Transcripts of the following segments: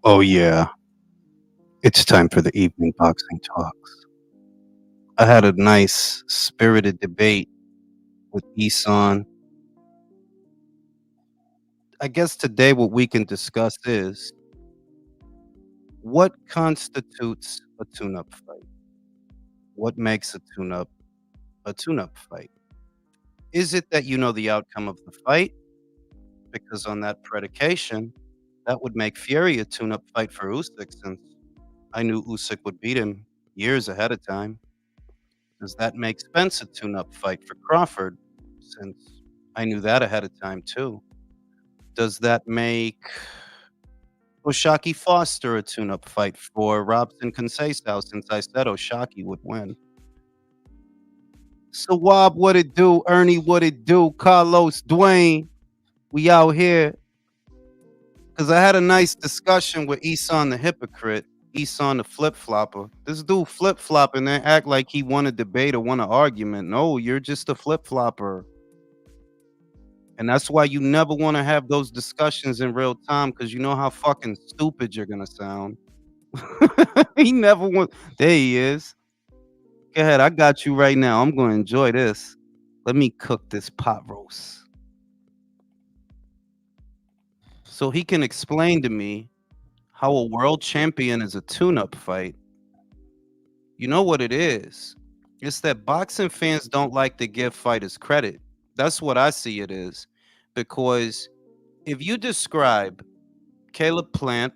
Oh, yeah. It's time for the evening boxing talks. I had a nice, spirited debate with Isan. I guess today what we can discuss is what constitutes a tune-up fight? What makes a tune-up fight? Is it that you know the outcome of the fight? Because on that predication, that would make Fury a tune-up fight for Usyk since I knew Usyk would beat him years ahead of time. Does that make Spence a tune-up fight for Crawford, since I knew that ahead of time too? Does that make Oshaki Foster a tune-up fight for Robson Conceição, since I said Oshaki would win? So Wob, what it do? Ernie, what it do? Carlos, Dwayne, we out here. Because I had a nice discussion with Eson the hypocrite, Eson the flip-flopper. This dude flip-flopping and act like he won a debate or won an argument. No, you're just a flip-flopper. And that's why you never want to have those discussions in real time, because you know how fucking stupid you're gonna sound. He never wants. There he is. Go ahead, I got you right now. I'm gonna enjoy this. Let me cook this pot roast. So he can explain to me how a world champion is a tune-up fight. You know what it is? It's that boxing fans don't like to give fighters credit. That's what I see it is. Because if you describe Caleb Plant,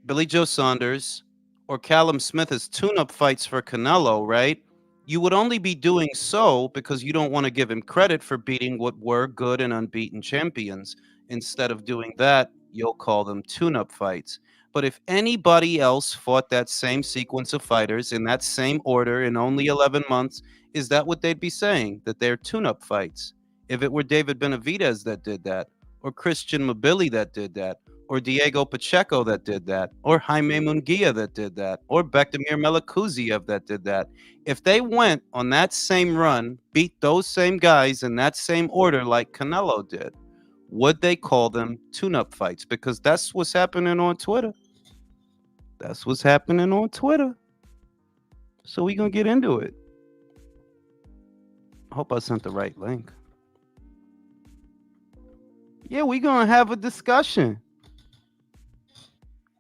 Billy Joe Saunders, or Callum Smith as tune-up fights for Canelo, right? You would only be doing so because you don't want to give him credit for beating what were good and unbeaten champions. Instead of doing that, you'll call them tune-up fights. But if anybody else fought that same sequence of fighters in that same order in only 11 months, is that what they'd be saying? That they're tune-up fights? If it were David Benavidez that did that, or Christian Mobili that did that, or Diego Pacheco that did that, or Jaime Munguia that did that, or Bektamir Melikuziev that did that. If they went on that same run, beat those same guys in that same order like Canelo did, would they call them tune-up fights? Because that's what's happening on Twitter. That's what's happening on Twitter. So we gonna get into it. Hope I sent the right link. Yeah, we gonna have a discussion.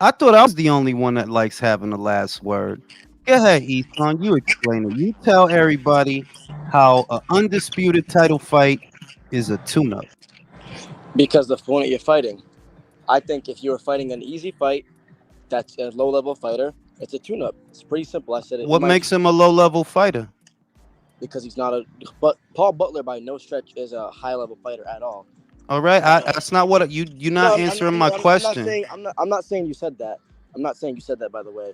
I thought I was the only one that likes having the last word. Go ahead, Ethan. You explain it. You tell everybody how an undisputed title fight is a tune-up. Because the opponent you're fighting. I think if you're fighting an easy fight, that's a low-level fighter, it's a tune-up. It's pretty simple. I said it in What my makes him a low-level fighter? because he's not a. But Paul Butler by no stretch is a high-level fighter at all. All right, that's not what you're No, not answering my I'm not question. saying I'm not saying you said that. I'm not saying you said that. By the way,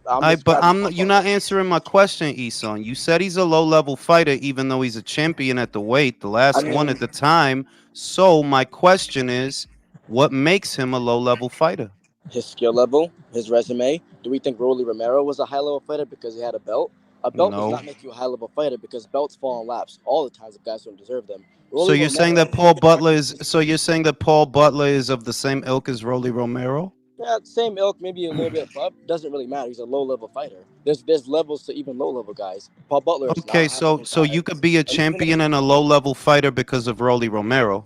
I'm I but describing I'm Paul not, you're Butler. not answering my question, Eson. You said he's a low-level fighter, even though he's a champion at the weight, the I last one mean, at the time. So my question is, what makes him a low-level fighter? his skill level, his resume. Do we think Rolly Romero was a high-level fighter because he had a belt? A belt does No. not make you a high-level fighter because belts fall in laps all the times of guys don't deserve them. So Rolly you're saying Romero. that Paul Butler is so you're saying that Paul Butler is of the same ilk as Rolly Romero? Yeah, same ilk, maybe a little bit above. Doesn't really matter. He's a low level fighter. There's levels to even low level guys. Paul Butler is Okay, not half of so his so you size. could be a And even champion and a low-level fighter because of Rolly Romero.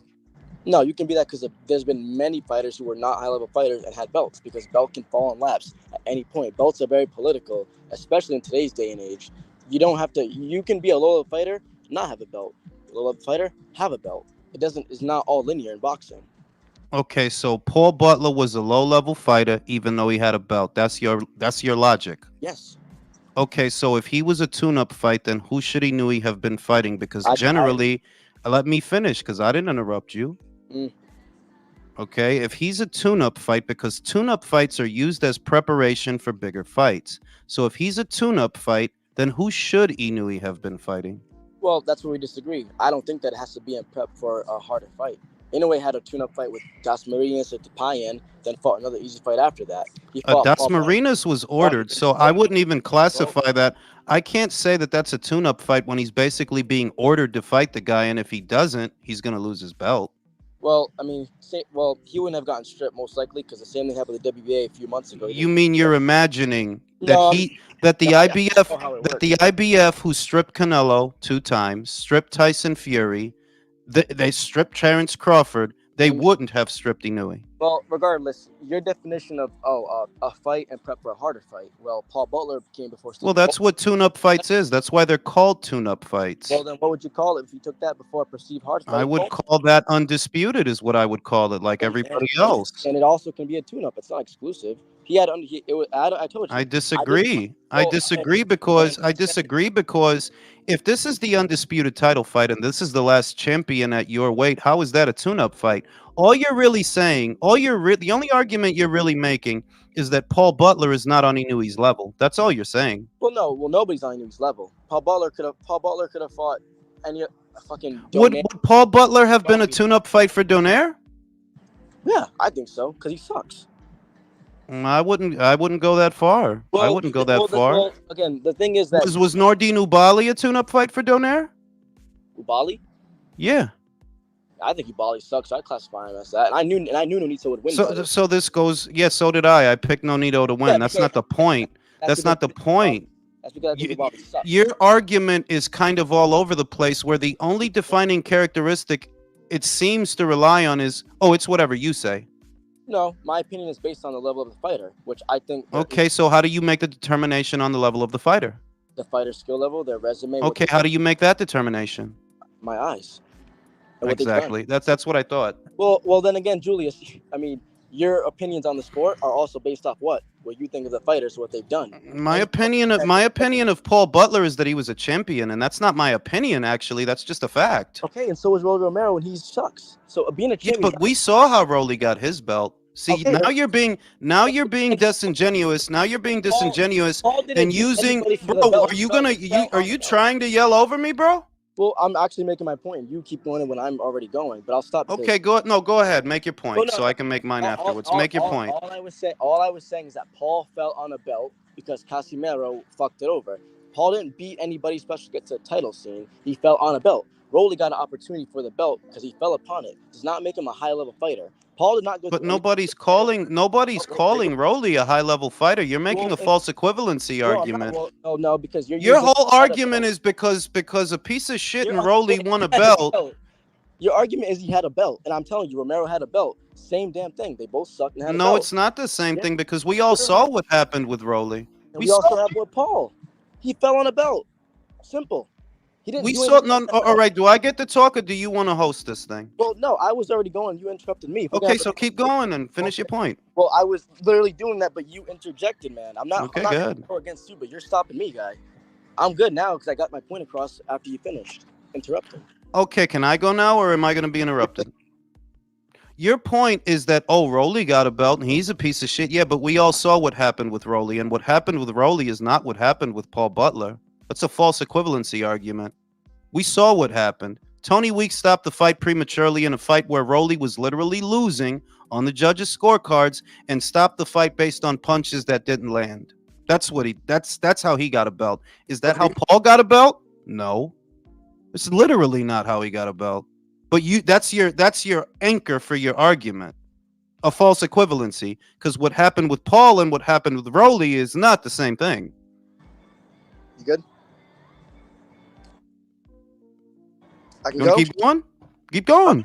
no, you can be that because there's been many fighters who were not high level fighters and had belts because belt can fall in laps at any point. Belts are very political, especially in today's day and age. You don't have to. You can be a low level fighter, not have a belt. Low level fighter, have a belt. It doesn't. It's not all linear in boxing. Okay, so Paul Butler was a low-level fighter even though he had a belt. That's your logic. Yes, Okay, so if he was a tune-up fight, then who should he knew he have been fighting? Because I generally, let me finish because I didn't interrupt you. mm, Okay, if he's a tune-up fight, because tune-up fights are used as preparation for bigger fights. So if he's a tune-up fight, then who should Inoue have been fighting? Well, that's where we disagree. I don't think that it has to be in prep for a harder fight. Inoue had a tune-up fight with Das Marinas at Tapayan, then fought another easy fight after that. He fought Das Paul Brown. Marinas was Well, ordered, so I wouldn't even well, classify that. I can't say that that's a tune-up fight when he's basically being ordered to fight the guy, and if he doesn't, he's going to lose his belt. Well, I mean, he wouldn't have gotten stripped most likely because the same thing happened with the WBA a few months ago. You mean you're imagining that No, that the no, I IBF know how it that works. the IBF who stripped Canelo 2 times, stripped Tyson Fury, they stripped Terrence Crawford, they wouldn't have stripped Inoue. Well, regardless, your definition of a fight and prep for a harder fight. Well, Paul Butler came before. Well, that's what tune-up fights is. That's why they're called tune-up fights. Well, then what would you call it if you took that before a perceived hard fight? I would call that undisputed, is what I would call it, like everybody else. And it also can be a tune-up. It's not exclusive. He had I told you. I disagree. I disagree because if this is the undisputed title fight and this is the last champion at your weight, how is that a tune-up fight? All you're really saying, the only argument you're really making is that Paul Butler is not on Inoue's level. That's all you're saying. Well, no. Well, nobody's on Inoue's level. Paul Butler could have fought any fucking. Would Paul Butler have been a tune-up fight for Donaire? Yeah, I think so because he sucks. I wouldn't go that far. Well, I wouldn't go that far. Well, again, the thing is that was Nordine Ubali a tune-up fight for Donaire? Ubali? Yeah. I think Ubali sucks. So I classify him as that. And I knew Nonito would win. So this goes. Yeah, so did I. I picked Nonito to win. Yeah, that's not the point. That's not the point. That's because I think Ubali sucks. Your argument is kind of all over the place, where the only defining characteristic it seems to rely on is, it's whatever you say. No, my opinion is based on the level of the fighter, which I think. Okay, so how do you make the determination on the level of the fighter? The fighter's skill level, their resume. Okay, how do you make that determination? My eyes. Exactly. That's what I thought. Well, then again, Julius. I mean, your opinions on the sport are also based off what you think of the fighters, what they've done. My opinion of Paul Butler is that he was a champion, and that's not my opinion. Actually, that's just a fact. Okay, and so is Rolly Romero when he sucks. So being a champion. Yeah, but we saw how Rolly got his belt. See, okay, now you're being disingenuous. Now you're being disingenuous and using. Bro, are you trying to yell over me, bro? Well, I'm actually making my point. You keep going when I'm already going, but I'll stop. Okay, go ahead. Make your point so I can make mine afterwards. Make your point. All I was saying is that Paul fell on a belt because Casimero fucked it over. Paul didn't beat anybody special to get to the title scene. He fell on a belt. Rolly got an opportunity for the belt because he fell upon it. Does not make him a high-level fighter. Paul did not go. But nobody's calling Rolly a high-level fighter. You're making a false equivalency argument. No, because your whole argument is because a piece of shit and Rolly won a belt. Your argument is he had a belt, and I'm telling you, Romero had a belt. Same damn thing. They both sucked and had a belt. No, it's not the same thing because we all saw what happened with Rolly. We also have with Paul. He fell on a belt. Simple. He didn't. All right. Do I get to talk, or do you want to host this thing? Well, no. I was already going. You interrupted me. Okay, so keep going and finish your point. Well, I was literally doing that, but you interjected, man. I'm not good. Going to go against you, but you're stopping me, guy. I'm good now because I got my point across after you finished interrupting. Okay, can I go now, or am I going to be interrupted? Your point is that, Rolly got a belt and he's a piece of shit. Yeah, but we all saw what happened with Rolly, and what happened with Rolly is not what happened with Paul Butler. That's a false equivalency argument. We saw what happened. Tony Weeks stopped the fight prematurely in a fight where Rolly was literally losing on the judges' scorecards and stopped the fight based on punches that didn't land. That's how he got a belt. Is that how Paul got a belt? No. It's literally not how he got a belt. But that's your anchor for your argument. A false equivalency, because what happened with Paul and what happened with Rolly is not the same thing. You good? I can go? Keep going? Keep going.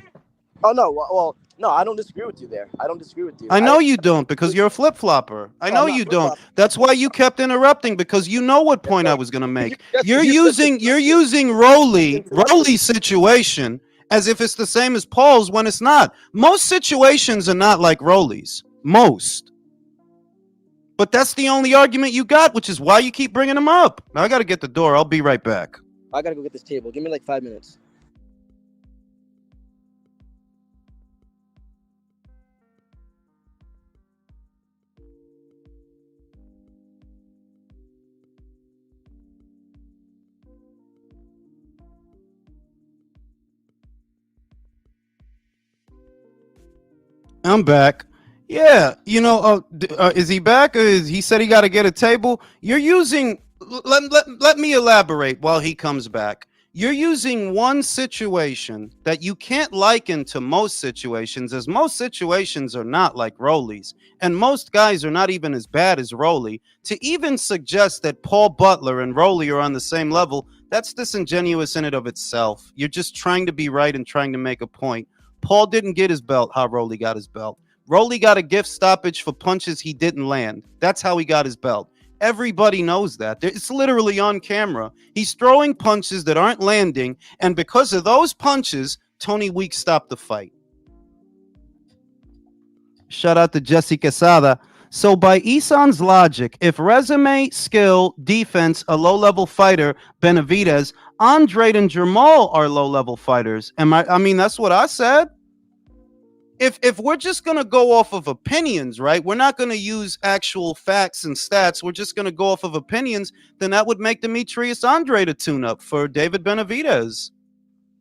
Oh, no. Well, no, I don't disagree with you there. I don't disagree with you. I know you don't, because you're a flip-flopper. I know you don't. That's why you kept interrupting, because you know what point I was going to make. You're using Rolly's situation as if it's the same as Paul's when it's not. Most situations are not like Rolly's. Most. But that's the only argument you got, which is why you keep bringing them up. Now I got to get the door. I'll be right back. I got to go get this table. Give me like 5 minutes. I'm back. Yeah, is he back? Or he said he got to get a table? You're using. Let me elaborate while he comes back. You're using one situation that you can't liken to most situations, as most situations are not like Rolly's, and most guys are not even as bad as Rolly. To even suggest that Paul Butler and Rolly are on the same level, that's disingenuous in and of itself. You're just trying to be right and trying to make a point. Paul didn't get his belt how Rolly got his belt. Rolly got a gift stoppage for punches he didn't land. That's how he got his belt. Everybody knows that. It's literally on camera. He's throwing punches that aren't landing, and because of those punches, Tony Weeks stopped the fight. Shout out to Jesse Quesada. So by Isan's logic, if resume, skill, defense, a low-level fighter, Benavidez, Andrade and Jamal are low-level fighters. I mean, that's what I said. If we're just going to go off of opinions, right? We're not going to use actual facts and stats. We're just going to go off of opinions. Then that would make Demetrius Andrade a tune-up for David Benavidez,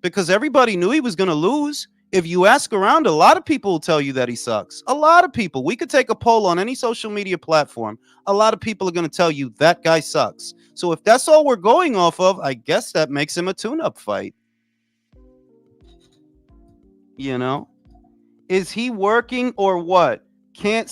because everybody knew he was going to lose. If you ask around, a lot of people will tell you that he sucks. A lot of people. We could take a poll on any social media platform. A lot of people are going to tell you that guy sucks. So if that's all we're going off of, I guess that makes him a tune-up fight. You know? Is he working or what? Can't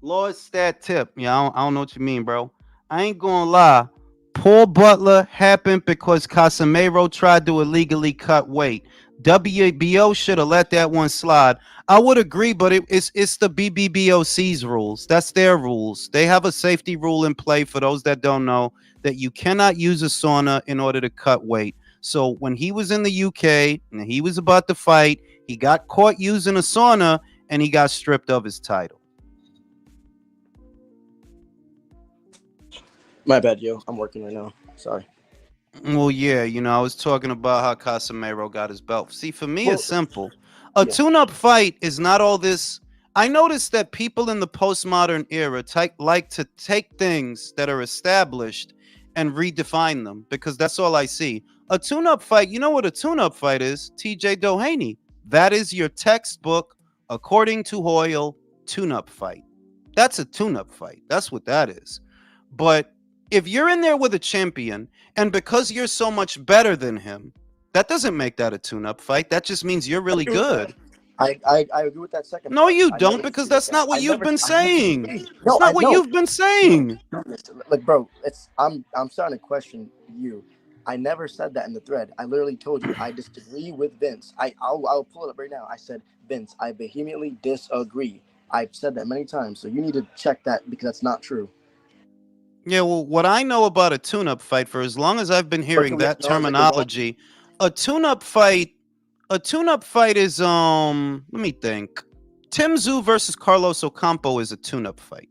lost that tip. Yeah, I don't know what you mean, bro. I ain't gonna lie. Paul Butler happened because Casemiro tried to illegally cut weight. WBO should have let that one slide. I would agree, but it's the BBBOC's rules. That's their rules. They have a safety rule in play, for those that don't know, that you cannot use a sauna in order to cut weight. So when he was in the UK and he was about to fight, he got caught using a sauna and he got stripped of his title. My bad, yo. I'm working right now. Sorry. Well, yeah, I was talking about how Casemiro got his belt. See, for me, it's simple. A tune-up fight is not all this. I noticed that people in the postmodern era like to take things that are established and redefine them, because that's all I see. A tune-up fight, you know what a tune-up fight is? TJ Doheny. That is your textbook, according to Hoyle, tune-up fight. That's a tune-up fight. That's what that is. But if you're in there with a champion, and because you're so much better than him, that doesn't make that a tune-up fight. That just means you're really good. I agree with that second. No, you don't, because that's not what you've been saying. It's not what you've been saying. Like, bro, I'm starting to question you. I never said that in the thread. I literally told you I disagree with Vince. I'll pull it up right now. I said, Vince, I vehemently disagree. I've said that many times, so you need to check that, because that's not true. Yeah, well, what I know about a tune-up fight, for as long as I've been hearing that terminology, a tune-up fight is let me think. Tim Tszyu versus Carlos Ocampo is a tune-up fight.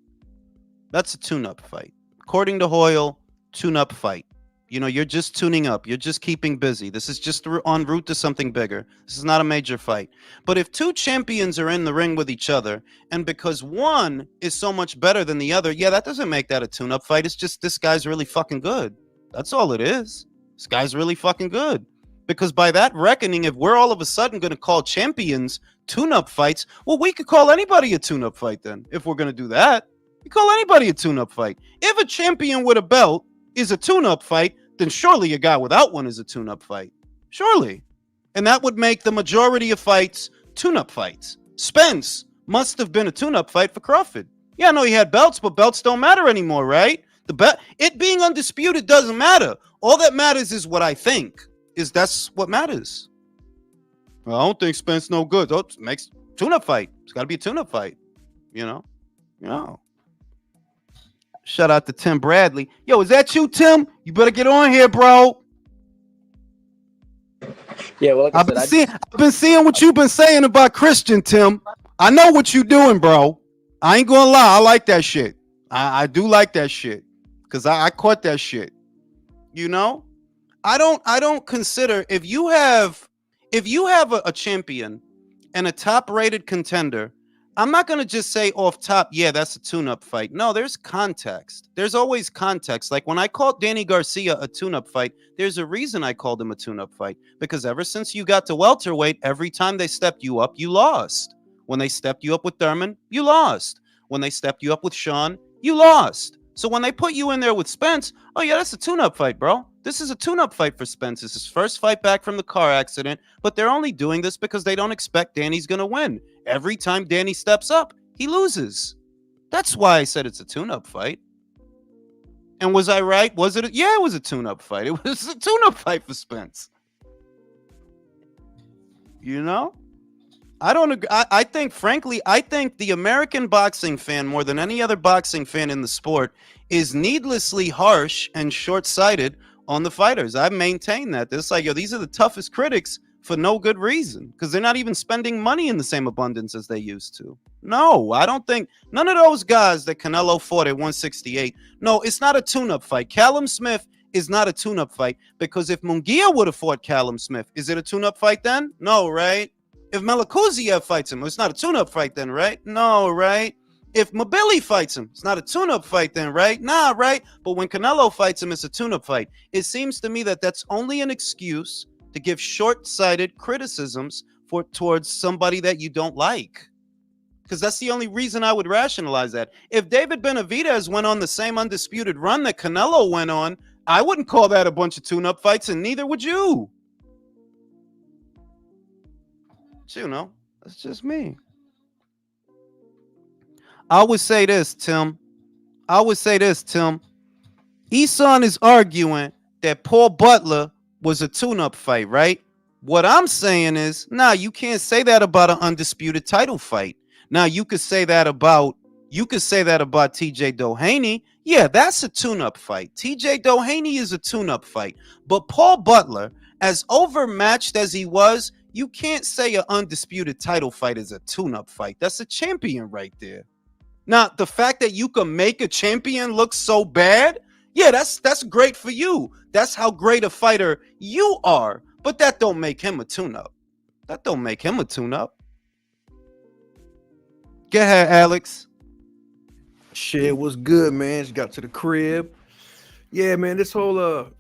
That's a tune-up fight. According to Hoyle, tune-up fight. You're just tuning up. You're just keeping busy. This is just en route to something bigger. This is not a major fight. But if two champions are in the ring with each other, and because one is so much better than the other, yeah, that doesn't make that a tune-up fight. It's just this guy's really fucking good. That's all it is. This guy's really fucking good. Because by that reckoning, if we're all of a sudden going to call champions tune-up fights, well, we could call anybody a tune-up fight then. If we're going to do that, we call anybody a tune-up fight. If a champion with a belt is a tune-up fight, then surely a guy without one is a tune-up fight. Surely. And that would make the majority of fights tune-up fights. Spence must have been a tune-up fight for Crawford. Yeah, I know he had belts, but belts don't matter anymore, right? It being undisputed doesn't matter. All that matters is what I think. That's what matters. Well, I don't think Spence no good. So it makes tune-up fight. It's got to be a tune-up fight. Shout out to Tim Bradley. Yo, is that you, Tim? You better get on here, bro. Yeah, well, like I've been seeing what you've been saying about Christian, Tim. I know what you doing, bro. I ain't gonna lie. I like that shit. I do like that shit, because I caught that shit. I don't consider, if you have a champion and a top-rated contender, I'm not going to just say off top, yeah, that's a tune-up fight. No, there's context. There's always context. Like when I called Danny Garcia a tune-up fight, there's a reason I called him a tune-up fight. Because ever since you got to welterweight, every time they stepped you up, you lost. When they stepped you up with Thurman, you lost. When they stepped you up with Sean, you lost. So when they put you in there with Spence, oh yeah, that's a tune-up fight, bro. This is a tune-up fight for Spence. It's his first fight back from the car accident, but they're only doing this because they don't expect Danny's gonna win. Every time Danny steps up, he loses. That's why I said it's a tune-up fight. And was I right? Was it? Yeah, it was a tune-up fight. It was a tune-up fight for Spence. You know? I don't agree. I think, frankly, I think the American boxing fan, more than any other boxing fan in the sport, is needlessly harsh and short-sighted on the fighters. I maintain that. It's like, yo, these are the toughest critics for no good reason, because they're not even spending money in the same abundance as they used to. No, I don't think none of those guys that Canelo fought at 168. No, it's not a tune-up fight. Callum Smith is not a tune-up fight, because if Munguia would have fought Callum Smith, is it a tune-up fight then? No, right? If Melakuziev fights him, it's not a tune-up fight then, right? No, right? If Mabili fights him, it's not a tune-up fight then, right? Nah, right? But when Canelo fights him, it's a tune-up fight. It seems to me that that's only an excuse to give short-sighted criticisms towards somebody that you don't like. Because that's the only reason I would rationalize that. If David Benavidez went on the same undisputed run that Canelo went on, I wouldn't call that a bunch of tune-up fights, and neither would you. You know, that's just me. I would say this, Tim. Eson is arguing that Paul Butler was a tune-up fight, right? What I'm saying is, nah, you can't say that about an undisputed title fight. Now, you could say that about TJ Doheny. Yeah, that's a tune-up fight. TJ Doheny is a tune-up fight. But Paul Butler, as overmatched as he was, you can't say an undisputed title fight is a tune-up fight. That's a champion right there. Now, the fact that you can make a champion look so bad, yeah, that's great for you. That's how great a fighter you are. But that don't make him a tune-up. Go ahead, Alex. Shit was good, man. Just got to the crib. Yeah, man, this whole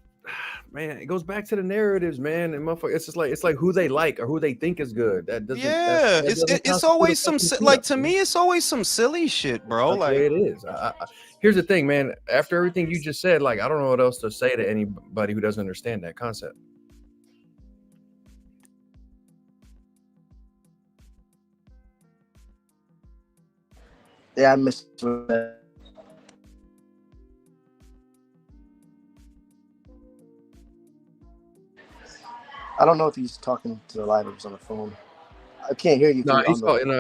man, it goes back to the narratives, man. And motherfucker, it's like who they like or who they think is good. That doesn't. Yeah, it's always some to me. It's always some silly shit, bro. That's like it is. Here's the thing, man. After everything you just said, like I don't know what else to say to anybody who doesn't understand that concept. Yeah, I missed that. I don't know if he's talking to the live or he's on the phone. I can't hear you. No,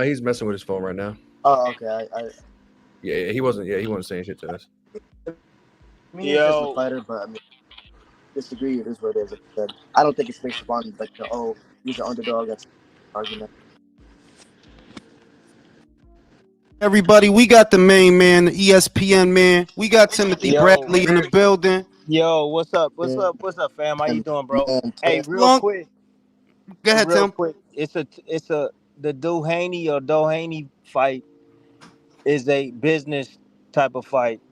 he's messing with his phone right now. Oh, okay. Yeah, he wasn't saying shit to us. I mean, he's just a fighter, but I mean, disagree. It is what it is. I don't think it's based upon like he's an underdog. That's argument. Everybody, we got the main man, the ESPN man. We got Timothy Bradley in the building. Yo, what's up, fam? How you doing, bro? Hey, real quick. Go ahead, Tim. Quick. The Doheny or Doheny fight is a business type of fight.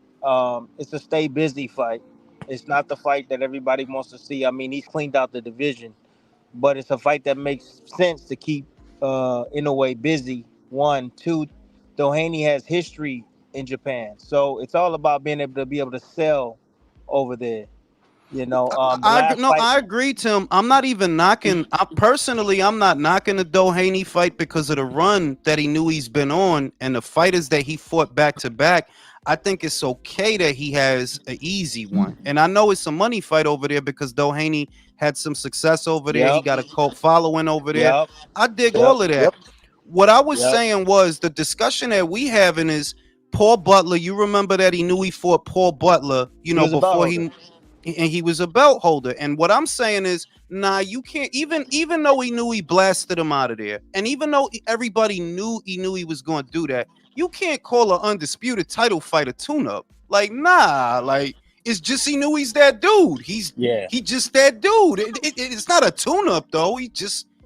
It's a stay busy fight. It's not the fight that everybody wants to see. I mean, he's cleaned out the division, but it's a fight that makes sense to keep Inoue busy. 1, 2. Doheny has history in Japan, so it's all about being able to sell over there. You know, I agree, Tim. I'm not even knocking. I'm not knocking the Doheny fight because of the run that he knew he's been on and the fighters that he fought back to back. I think it's okay that he has an easy one, and I know it's a money fight over there because Doheny had some success over there. Yep. He got a cult following over there. Yep. I dig all of that. Yep. What I was saying was the discussion that we having is Paul Butler. You remember that he knew he fought Paul Butler, before he was a belt holder. And what I'm saying is, nah, you can't, even though he knew he blasted him out of there, and even though everybody knew he was going to do that, you can't call an undisputed title fight a tune-up. Like, nah, like, it's just he knew he's that dude. He just that dude. It's not a tune-up, though.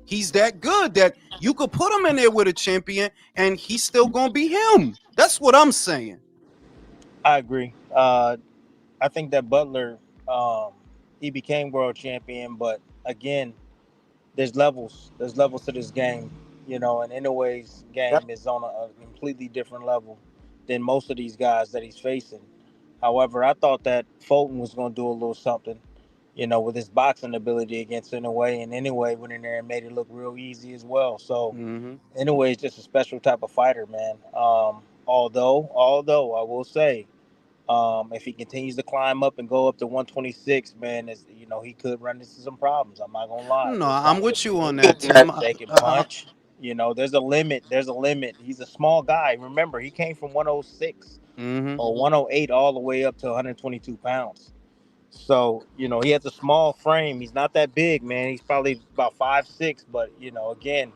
He's that good that you could put him in there with a champion and he's still going to be him. That's what I'm saying. I agree. I think that Butler, he became world champion, but again, there's levels. There's levels to this game, and Inoue's game is on a completely different level than most of these guys that he's facing. However, I thought that Fulton was going to do a little something, with his boxing ability against Inoue, and Inoue went in there and made it look real easy as well. So Mm-hmm. Inoue is just a special type of fighter, man. Although I will say, if he continues to climb up and go up to 126, man, he could run into some problems. I'm not gonna lie. No, There's I'm times with that you on that, Tim. they can punch. There's a limit. There's a limit. He's a small guy. Remember, he came from 106 mm-hmm. or 108 all the way up to 122 pounds. So, he has a small frame. He's not that big, man. He's probably about 5'6", but again,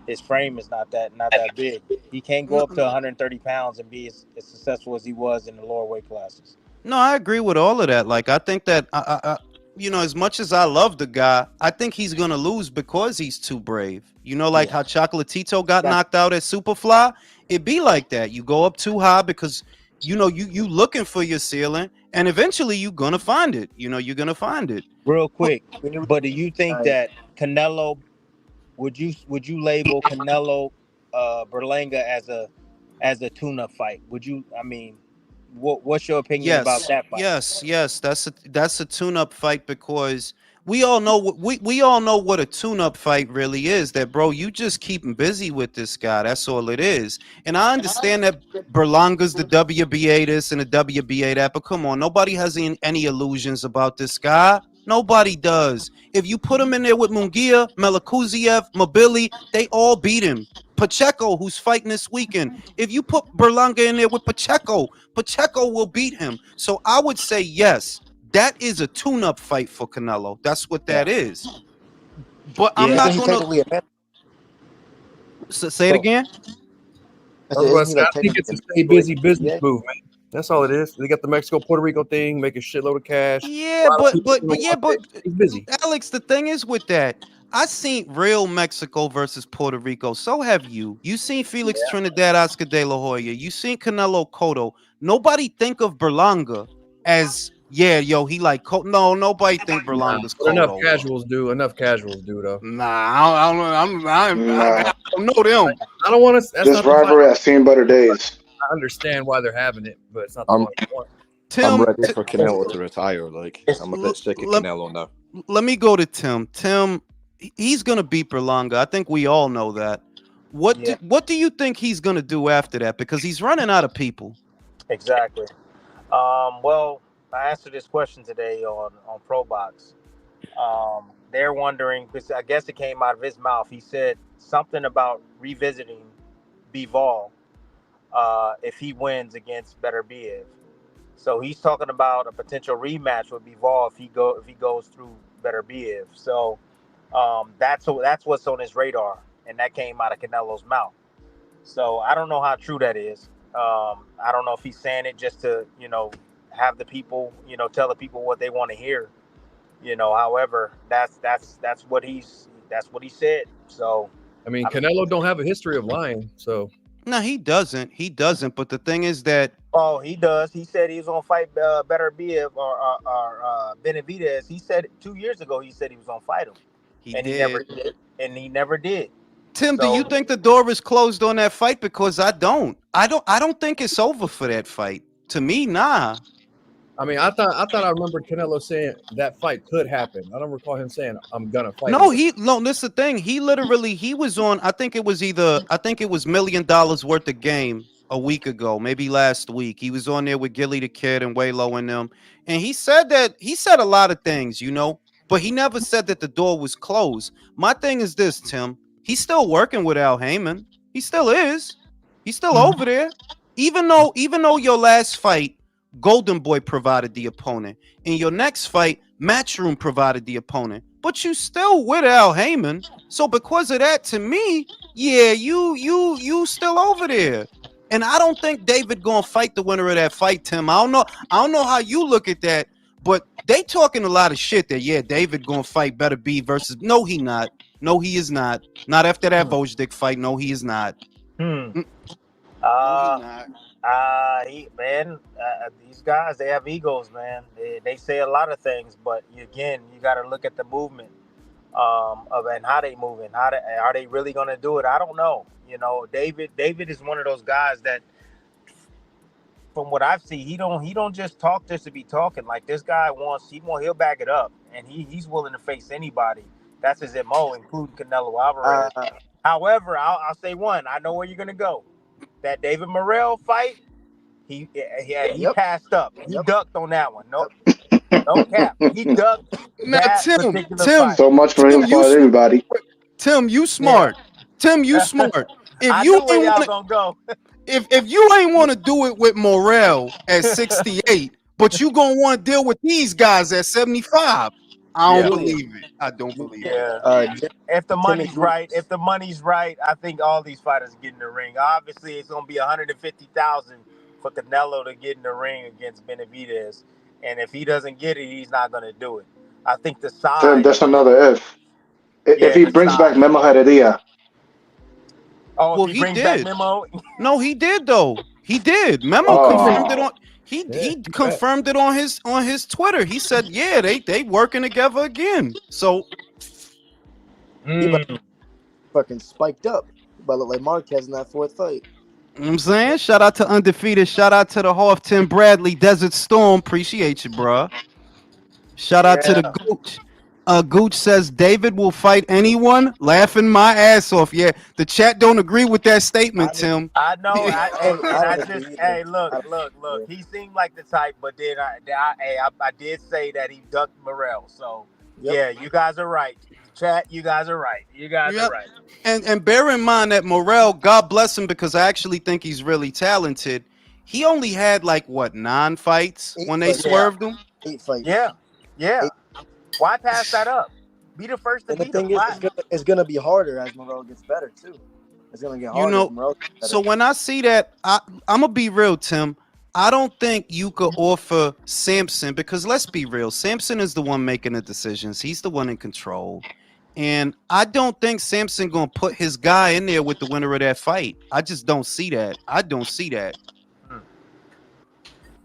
his frame is not that big. He can't go No, up to 130 pounds and be as successful as he was in the lower weight classes. no, I agree with all of that. Like, I think that as much as I love the guy, I think he's gonna lose because he's too brave. Like Yeah. how Chocolatito got That, knocked out at Superfly. It be like that. You go up too high because you looking for your ceiling, and eventually you're gonna find it. You're gonna find it. real But quick, but do you think that Canelo would you label Canelo Berlanga as a tune-up fight? Would you? I mean, what's your opinion about yes, that fight? yes. That's a tune-up fight because we all know what a tune-up fight really is. That bro, you just keep him busy with this guy. That's all it is. And I understand that Berlanga's the WBA this and the WBA that, but come on, nobody has any illusions about this guy. Nobody does. If you put him in there with Munguia, Melakuziev, Mobili, they all beat him. Pacheco, who's fighting this weekend. If you put Berlanga in there with Pacheco will beat him. So I would say yes, that is a tune-up fight for Canelo. That's what that is. But I'm Yeah. not Isn't he gonna technically a man? say it again. I was about to Isn't he say, I like think technically it's a stay busy business yeah? move, man. That's all it is. They got the Mexico Puerto Rico thing, make a shitload of cash. Yeah, A lot of but people but but gonna yeah, watch but it. He's busy. Alex, the thing is with that, I seen real Mexico versus Puerto Rico. So have you. You seen Felix Trinidad, Oscar De La Hoya. You seen Canelo Cotto. Nobody think of Berlanga as he like Cotto. No, nobody think Nah, Berlanga's but enough Cotto, bro. casuals do. Enough casuals do, though. Nah, I Nah, don't know them. I don't want to. That's this not the fight. rivalry has seen better days. I understand why they're having it, but it's not the I'm fight I want. I'm Tim, ready for Canelo to retire. Like I'm a bit sick of let, Canelo now. let me go to Tim. Tim, he's gonna beat Berlanga. I think we all know that. Yeah. What do you think he's gonna do after that? Because he's running out of people. Exactly. Well, I answered this question today on ProBox. They're wondering because I guess it came out of his mouth. He said something about revisiting Bivol if he wins against Beterbiev. So he's talking about a potential rematch with Bivol if he goes through Beterbiev. So that's what's on his radar, and that came out of Canelo's mouth. So I don't know how true that is. I don't know if he's saying it just to have the people tell the people what they want to hear. However, that's what he said. So I mean, I mean, Canelo don't have a history of lying, so No, he doesn't. He doesn't. But the thing is that oh, he does. He said he was gonna fight Beterbiev or Benavidez. He said 2 years ago. He said he was gonna fight him, he and he did. never did. And he never did. Tim, do you So think the door is closed on that fight? Because I don't. I don't think it's over for that fight. To me, nah. I mean, I thought I remembered Canelo saying that fight could happen. I don't recall him saying I'm gonna fight No, him. this is the thing. He was on, I think it was $1 million worth of game a week ago, maybe last week. He was on there with Gilly the Kid and Waylo and them. And he said a lot of things, but he never said that the door was closed. My thing is this, Tim. He's still working with Al Heyman. He still is. He's still over there. Even though your last fight, Golden Boy provided the opponent. In your next fight, Matchroom provided the opponent. But you still with Al Heyman. So because of that, to me, yeah, you still over there. And I don't think David gonna fight the winner of that fight, Tim. I don't know how you look at that, but they talking a lot of shit that David gonna fight Beterbiev versus. No, he not. No, he is not. Not after that Vojdik fight. No, he is not. Hmm. No, he Uh, not. these guys, they have egos, man. They say a lot of things, but again, you got to look at the movement of and how they moving. Are they really going to do it? I don't know. David is one of those guys that from what I've seen, he don't just talk just to be talking. Like this guy he'll back it up, and he's willing to face anybody. That's his MO, including Canelo Alvarez. However, I'll say one. I know where you're gonna go. That David Morrell fight, he passed up. He ducked on that one. No cap. He ducked Now, that Tim, particular fight. So much for him fighting everybody. Tim, you smart. Tim, you smart. If I you knew where ain't y'all wanna, gonna go. if you ain't want to do it with Morrell at 68, but you gonna want to deal with these guys at 75, I don't believe it. I don't believe it. Yeah. If the money's right, I think all these fighters get in the ring. Obviously, it's gonna be 150,000 for Canelo to get in the ring against Benavidez, and if he doesn't get it, he's not gonna do it. I think the size. Tim, that's another if. If he brings back Memo Heredia. Oh, Well, if he he brings back did. Memo. No, he did though. He did. Memo confirmed it on. He confirmed it on his Twitter. He said, "Yeah, they working together again." So, He fucking spiked up. But look like Marquez in that fourth fight. you know what I'm saying, shout out to Undefeated. Shout out to the Hoff, Tim Bradley, Desert Storm. Appreciate you, bro. Shout out to the Gooch. Gooch says David will fight anyone. Laughing my ass off. Yeah, the chat don't agree with that statement, Tim. I know. I Look. He seemed like the type, but then I did say that he ducked Morrell. So yeah, you guys are right. Chat, you guys are right. You guys are right. And bear in mind that Morrell, God bless him, because I actually think he's really talented. He only had like 9 fights when they swerved him. 8 fights. Yeah. Why pass that up? Be the first to beat him. It's gonna be harder as Morrell gets better too. It's gonna get harder. As Morrell gets better. So when I see that, I'm gonna be real, Tim. I don't think you could offer Sampson, because let's be real, Sampson is the one making the decisions. He's the one in control. And I don't think Sampson gonna put his guy in there with the winner of that fight. I just don't see that. I don't see that.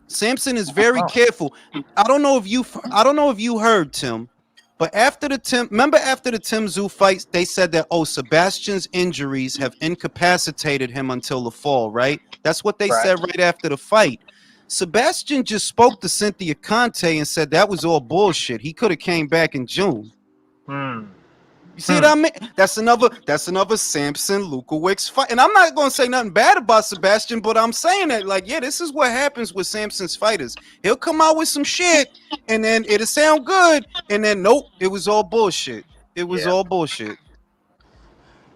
Sampson is very careful. I don't know if you heard, Tim, but after the Tim Tszyu fight, they said that Sebastian's injuries have incapacitated him until the fall, right? That's what they said right after the fight. Sebastian just spoke to Cynthia Conte and said that was all bullshit. He could have came back in June. You see what I mean? That's another Sampson Lukowicz fight. And I'm not going to say nothing bad about Sebastian, but I'm saying that, like, yeah, this is what happens with Sampson's fighters. He'll come out with some shit, and then it'll sound good, and then nope, it was all bullshit. It was all bullshit.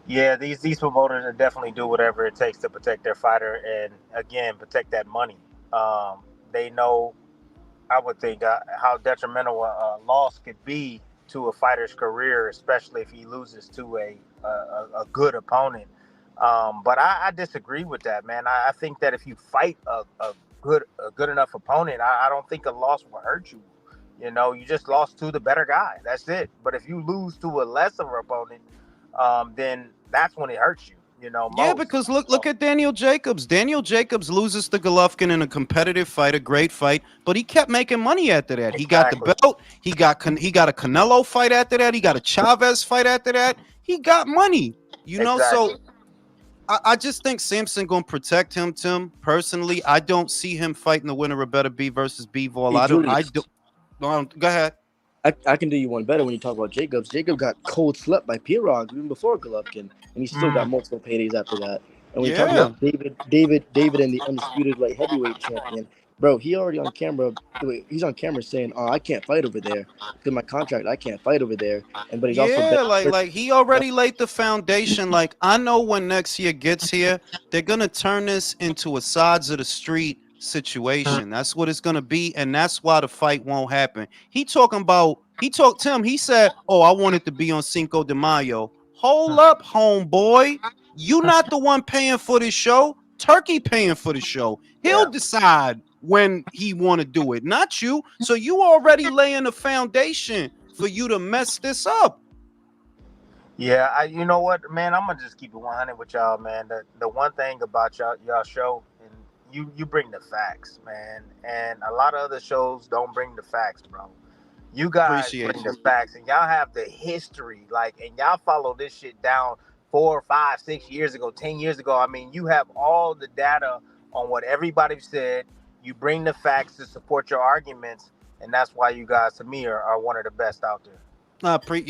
Yeah, these promoters will definitely do whatever it takes to protect their fighter and, again, protect that money. They know, I would think, how detrimental a loss could be to a fighter's career, especially if he loses to a good opponent. But I disagree with that, man. I think that if you fight a good enough opponent, I don't think a loss will hurt you. You know, you just lost to the better guy. That's it. But if you lose to a lesser opponent, then that's when it hurts you. You know, yeah, because look at Daniel Jacobs. Daniel Jacobs loses to Golovkin in a competitive fight, a great fight, but he kept making money after that. He got the belt. He got a Canelo fight after that. He got a Chavez fight after that. He got money, you know. So I just think Sampson gonna protect him, Tim. Personally, I don't see him fighting the winner of Beterbiev versus Bivol. I don't. Go ahead. I can do you one better when you talk about Jacobs. Jacob got cold slept by Pirog even before Golovkin, and he still got multiple paydays after that. And when you talk about David and the undisputed light heavyweight champion, bro, he already on camera. He's on camera saying, "Oh, I can't fight over there because my contract. I can't fight over there." But he's also like he already laid the foundation. Like, I know when next year gets here, they're gonna turn this into a sides of the street situation. That's what it's gonna be, and that's why the fight won't happen. He said, "Oh, I wanted to be on Cinco de Mayo." Hold up, homeboy. You not the one paying for this show. Turkey paying for the show. He'll decide when he want to do it, not you. So you already laying the foundation for you to mess this up. Yeah, you know what, man? I'm gonna just keep it 100 with y'all, man. The one thing about y'all show, and you bring the facts, man. And a lot of other shows don't bring the facts, bro. You guys bring the facts, and y'all have the history, and y'all follow this shit down 4, 5, 6 years ago, 10 years ago. I mean, you have all the data on what everybody said. You bring the facts to support your arguments, and that's why you guys, to me, are one of the best out there.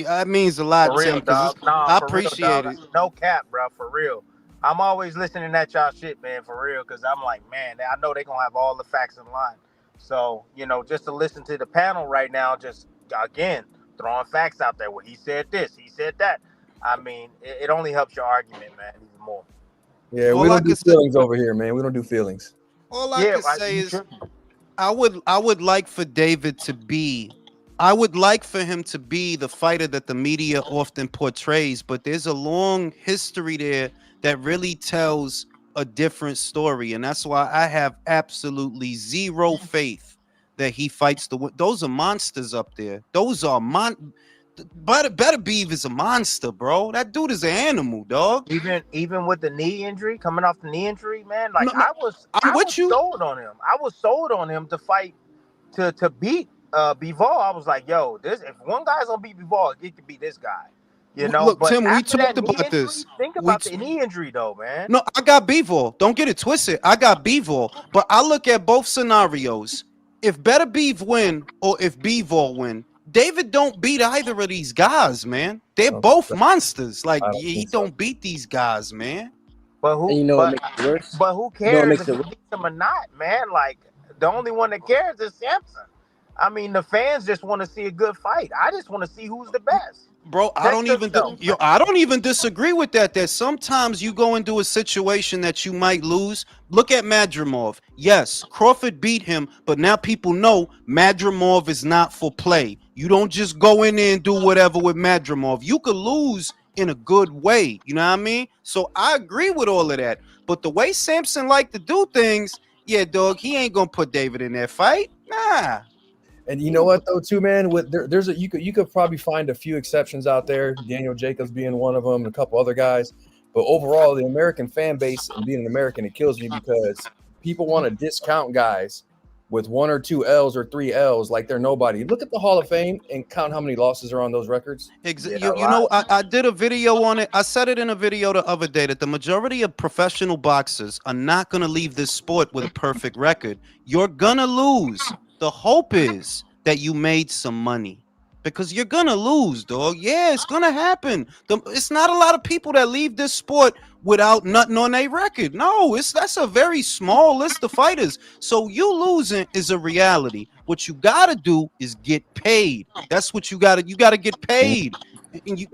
That means a lot, For Tim, real, because dog. Nah, I for real, appreciate dog. it. No cap, bro. For real. I'm always listening at y'all shit, man. For real, because I'm like, man, I know they gonna have all the facts in line. So, just to listen to the panel right now, just again throwing facts out there. Well, he said this, he said that. I mean, it only helps your argument, man, even more. Yeah, we All I don't do can say, feelings over here, man. We don't do feelings. all I Yeah, can say you is, tripping. I would like for David to be. I would like for him to be the fighter that the media often portrays, but there's a long history there that really tells a different story, and that's why I have absolutely zero faith that he fights the. Those are monsters up there. Those are Beterbiev is a monster, bro. That dude is an animal, dog. Even with the knee injury, coming off the knee injury, man, like No, no, I'm I was with you. sold on him. I was sold on him to fight to beat Bivol. I was like, yo, this if one guy's gonna beat Bivol, it could be this guy. Look, But Tim, we after talked that knee about injury, this. think We about the knee injury though, man. No, I got Bivol. Don't get it twisted. I got Bivol. But I look at both scenarios. If Beterbiev win or if Bivol win, David don't beat either of these guys, man. They're both monsters. Like, I don't he think so. don't beat these guys, man. But And who you know what but makes it worse? but who You know what cares makes if it he worse? beats him or not, man? Like the only one that cares is Samson. I mean, the fans just want to see a good fight. I just want to see who's the best. Bro, I Test don't even yourself. I don't even disagree with that. That sometimes you go into a situation that you might lose. Look at Madrimov. Yes, Crawford beat him, but now people know Madrimov is not for play. You don't just go in there and do whatever with Madrimov. You could lose in a good way. You know what I mean? So I agree with all of that. But the way Samson like to do things, yeah, dog, he ain't gonna put David in that fight. Nah. And you know what though, too, man. There's you could probably find a few exceptions out there. Daniel Jacobs being one of them, and a couple other guys. But overall, the American fan base and being an American, it kills me because people want to discount guys with 1 or 2 L's or 3 L's like they're nobody. Look at the Hall of Fame and count how many losses are on those records. You know, I did a video on it. I said it in a video the other day that the majority of professional boxers are not going to leave this sport with a perfect record. You're going to lose. The hope is that you made some money because you're going to lose, dog. Yeah, it's going to happen. It's not a lot of people that leave this sport without nothing on their record. No, that's a very small list of fighters. So you losing is a reality. What you got to do is get paid. That's what you got to get paid. And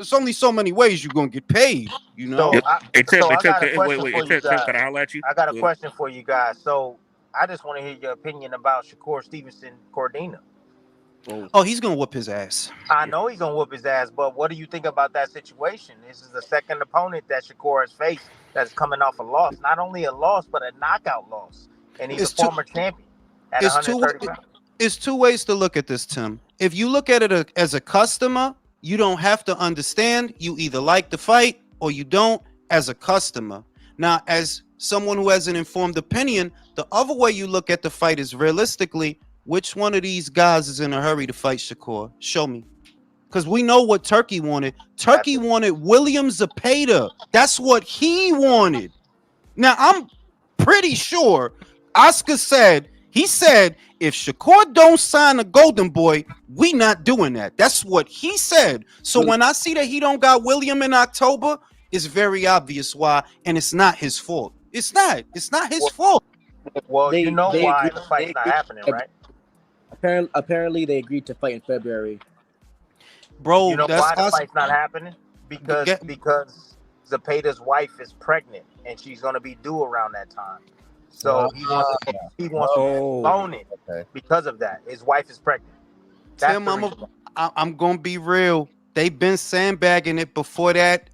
it's only so many ways you're going to get paid, you know? So I got a question for you Tim, guys. can I holler at you? I got a question for you guys. So I just want to hear your opinion about Shakur Stevenson Cordina. Oh, he's going to whoop his ass. I know he's gonna whoop his ass, but what do you think about that situation? This is the second opponent that Shakur has faced that's coming off a loss. Not only a loss, but a knockout loss. And he's a former champion at 130 pounds. It's two ways to look at this, Tim. If you look at it as a customer, you don't have to understand. You either like the fight or you don't as a customer. Now, as someone who has an informed opinion, the other way you look at the fight is realistically, which one of these guys is in a hurry to fight Shakur? Show me. Because we know what Turkey wanted. Turkey wanted William Zepeda. That's what he wanted. Now, I'm pretty sure Oscar said, if Shakur don't sign a Golden Boy, we not doing that. That's what he said. So when I see that he don't got William in October, it's very obvious why, and it's not his fault. It's not his fault. Well, you know why the fight's not happening, right? Apparently, they agreed to fight in February. Bro, you know why the fight's not happening? Because Zepeda's wife is pregnant and she's gonna be due around that time. So he wants to postpone it because of that. His wife is pregnant. Tim, I'm gonna be real. They've been sandbagging it before that.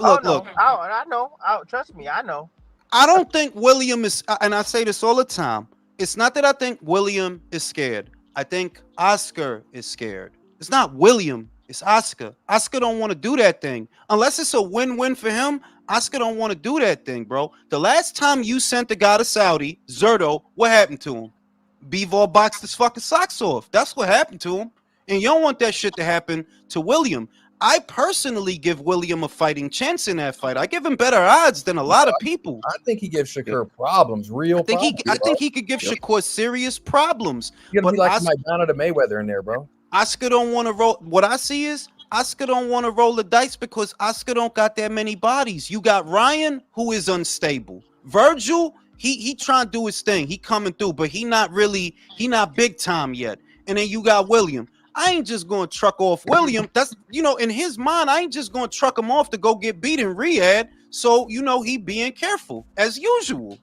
Look. I know. Trust me, I know. I don't think William is, and I say this all the time. It's not that I think William is scared. I think Oscar is scared. It's not William, it's Oscar. Oscar don't want to do that thing. Unless it's a win-win for him, Oscar don't want to do that thing, bro. The last time you sent the guy to Saudi, Zerto, what happened to him? Bivol boxed his fucking socks off. That's what happened to him. And you don't want that shit to happen to William. I personally give William a fighting chance in that fight. I give him better odds than a lot of people. I think he gives Shakur problems, real problems. I think he could give Shakur serious problems. You're gonna But be like my Donald Mayweather in there, bro. Oscar don't want to roll. What I see is Oscar don't want to roll the dice because Oscar don't got that many bodies. You got Ryan, who is unstable. Virgil, he trying to do his thing. He coming through, but he not big time yet. And then you got William. I ain't just going to truck off William. That's, in his mind, I ain't just going to truck him off to go get beat in Riyadh. So, he being careful as usual.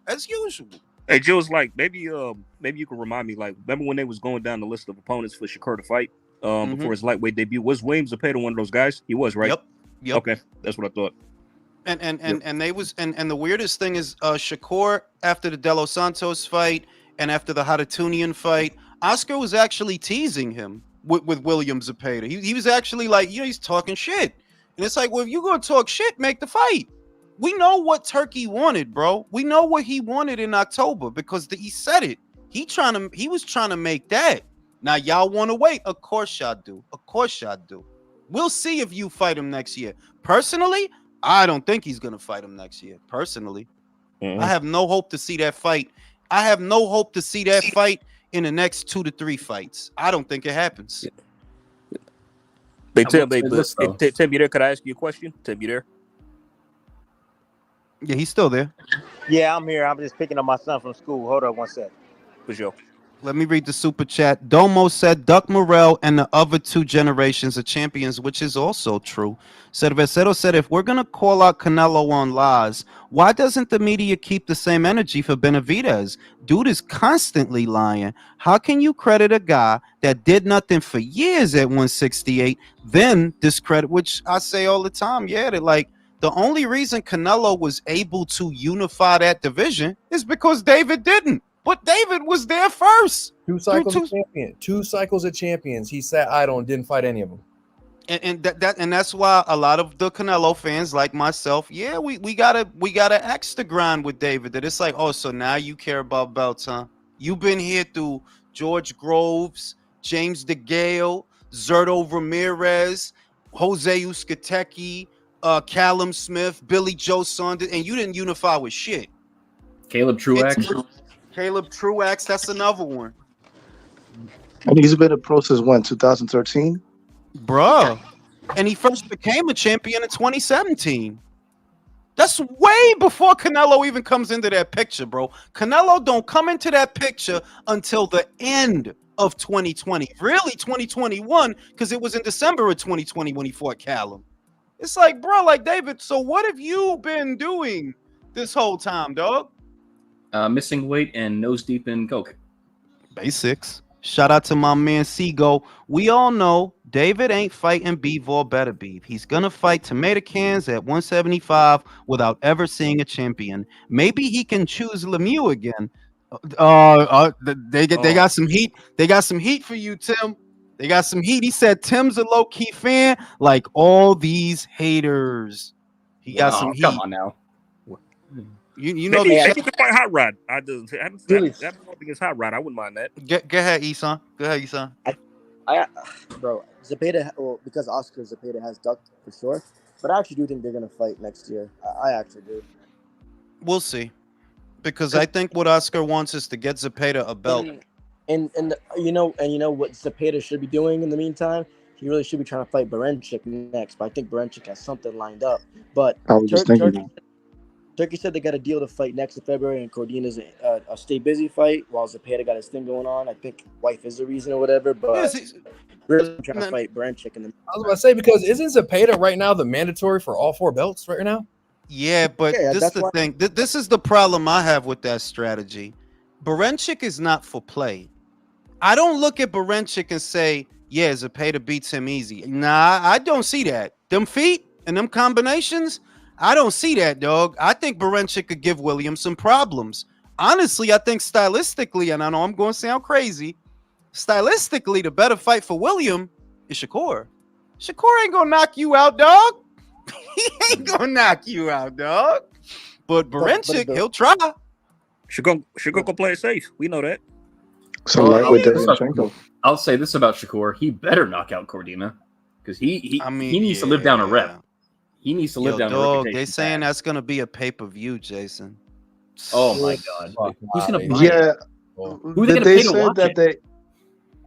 Hey, Jill's like, maybe you can remind me, like, remember when they was going down the list of opponents for Shakur to fight before his lightweight debut? Was Williams Zepeda one of those guys? He was, right? Yep. Okay, that's what I thought. And they was and the weirdest thing is Shakur after the De Los Santos fight and after the Haratunian fight, Oscar was actually teasing him with William Zepeda. He was actually like, he's talking shit. And it's like, well, if you're going to talk shit, make the fight. We know what Turkey wanted, bro. We know what he wanted in October because he said it. He was trying to make that. Now, y'all want to wait? Of course y'all do. We'll see if you fight him next year. Personally, I don't think he's going to fight him next year. Personally. I have no hope to see that fight. In the next 2 to 3 fights. I don't think it happens. Hey, Tim, you there? Could I ask you a question? Tim, you there? Yeah, he's still there. Yeah, I'm here. I'm just picking up my son from school. Hold up one sec. For sure. Let me read the super chat. Domo said Duck Morrell and the other 2 generations of champions, which is also true. Cervecero said, if we're going to call out Canelo on lies, why doesn't the media keep the same energy for Benavidez? Dude is constantly lying. How can you credit a guy that did nothing for years at 168, then discredit, which I say all the time, that like the only reason Canelo was able to unify that division is because David didn't. But David was there first. 2 cycles of champion. 2 cycles of champions. He sat idle and didn't fight any of them. And that's why a lot of the Canelo fans like myself, we gotta axe the grind with David. That it's like, oh, so now you care about belts, huh? You've been here through George Groves, James DeGale, Zerto Ramirez, Jose Uzcategui, Callum Smith, Billy Joe Saunders, and you didn't unify with shit. Caleb Truax, that's another one. And he's been a pro since when, 2013? Bruh. And he first became a champion in 2017. That's way before Canelo even comes into that picture, bro. Canelo don't come into that picture until the end of 2020. Really 2021, because it was in December of 2020 when he fought Callum. It's like, bro, like, David, so what have you been doing this whole time, dog? Missing weight and nose deep in coke. Basics. Shout out to my man Seago. We all know David ain't fighting Bivol Beterbiev. He's gonna fight tomato cans at 175 without ever seeing a champion. Maybe he can choose Lemieux again. They got some heat. They got some heat for you, Tim. They got some heat. He said Tim's a low-key fan, like all these haters. He got some heat. Come on now. You know, maybe he could fight Hot Rod. I don't think it's Hot Rod. I wouldn't mind that. Go ahead, Isan. Bro, Zepeda, well, because Oscar Zepeda has ducked for sure, but I actually do think they're gonna fight next year. I actually do. We'll see, because I think what Oscar wants is to get Zepeda a belt. And you know what Zepeda should be doing in the meantime. He really should be trying to fight Beranchyk next, but I think Beranchyk has something lined up. But I was just thinking. Turkey said they got a deal to fight next in February, and Cordina's a stay busy fight, while Zepeda got his thing going on. I think wife is the reason or whatever, but really trying to fight Beranchyk. I was about to say, because isn't Zepeda right now the mandatory for all 4 belts right now? Yeah, but this is the thing. This is the problem I have with that strategy. Beranchyk is not for play. I don't look at Beranchyk and say, yeah, Zepeda beats him easy. Nah, I don't see that. Them feet and them combinations, I don't see that, dog. I think Beranchyk could give Williams some problems. Honestly, I think stylistically, and I know I'm going to sound crazy, stylistically, the better fight for William is Shakur. Shakur ain't going to knock you out, dog. He ain't going to knock you out, dog. But Beranchyk, he'll try. Shakur go play it safe. We know that. So I'll say this about Shakur. He better knock out Cordina. because he I mean, needs to live down a yeah. rep. He needs to live Yo, down a dog, reputation. they saying bad. that's gonna be a pay-per-view, Jason. Oh my god, Fuck who's gonna outta buy here. it? Yeah. Who are they Did gonna they pay to say watch that it?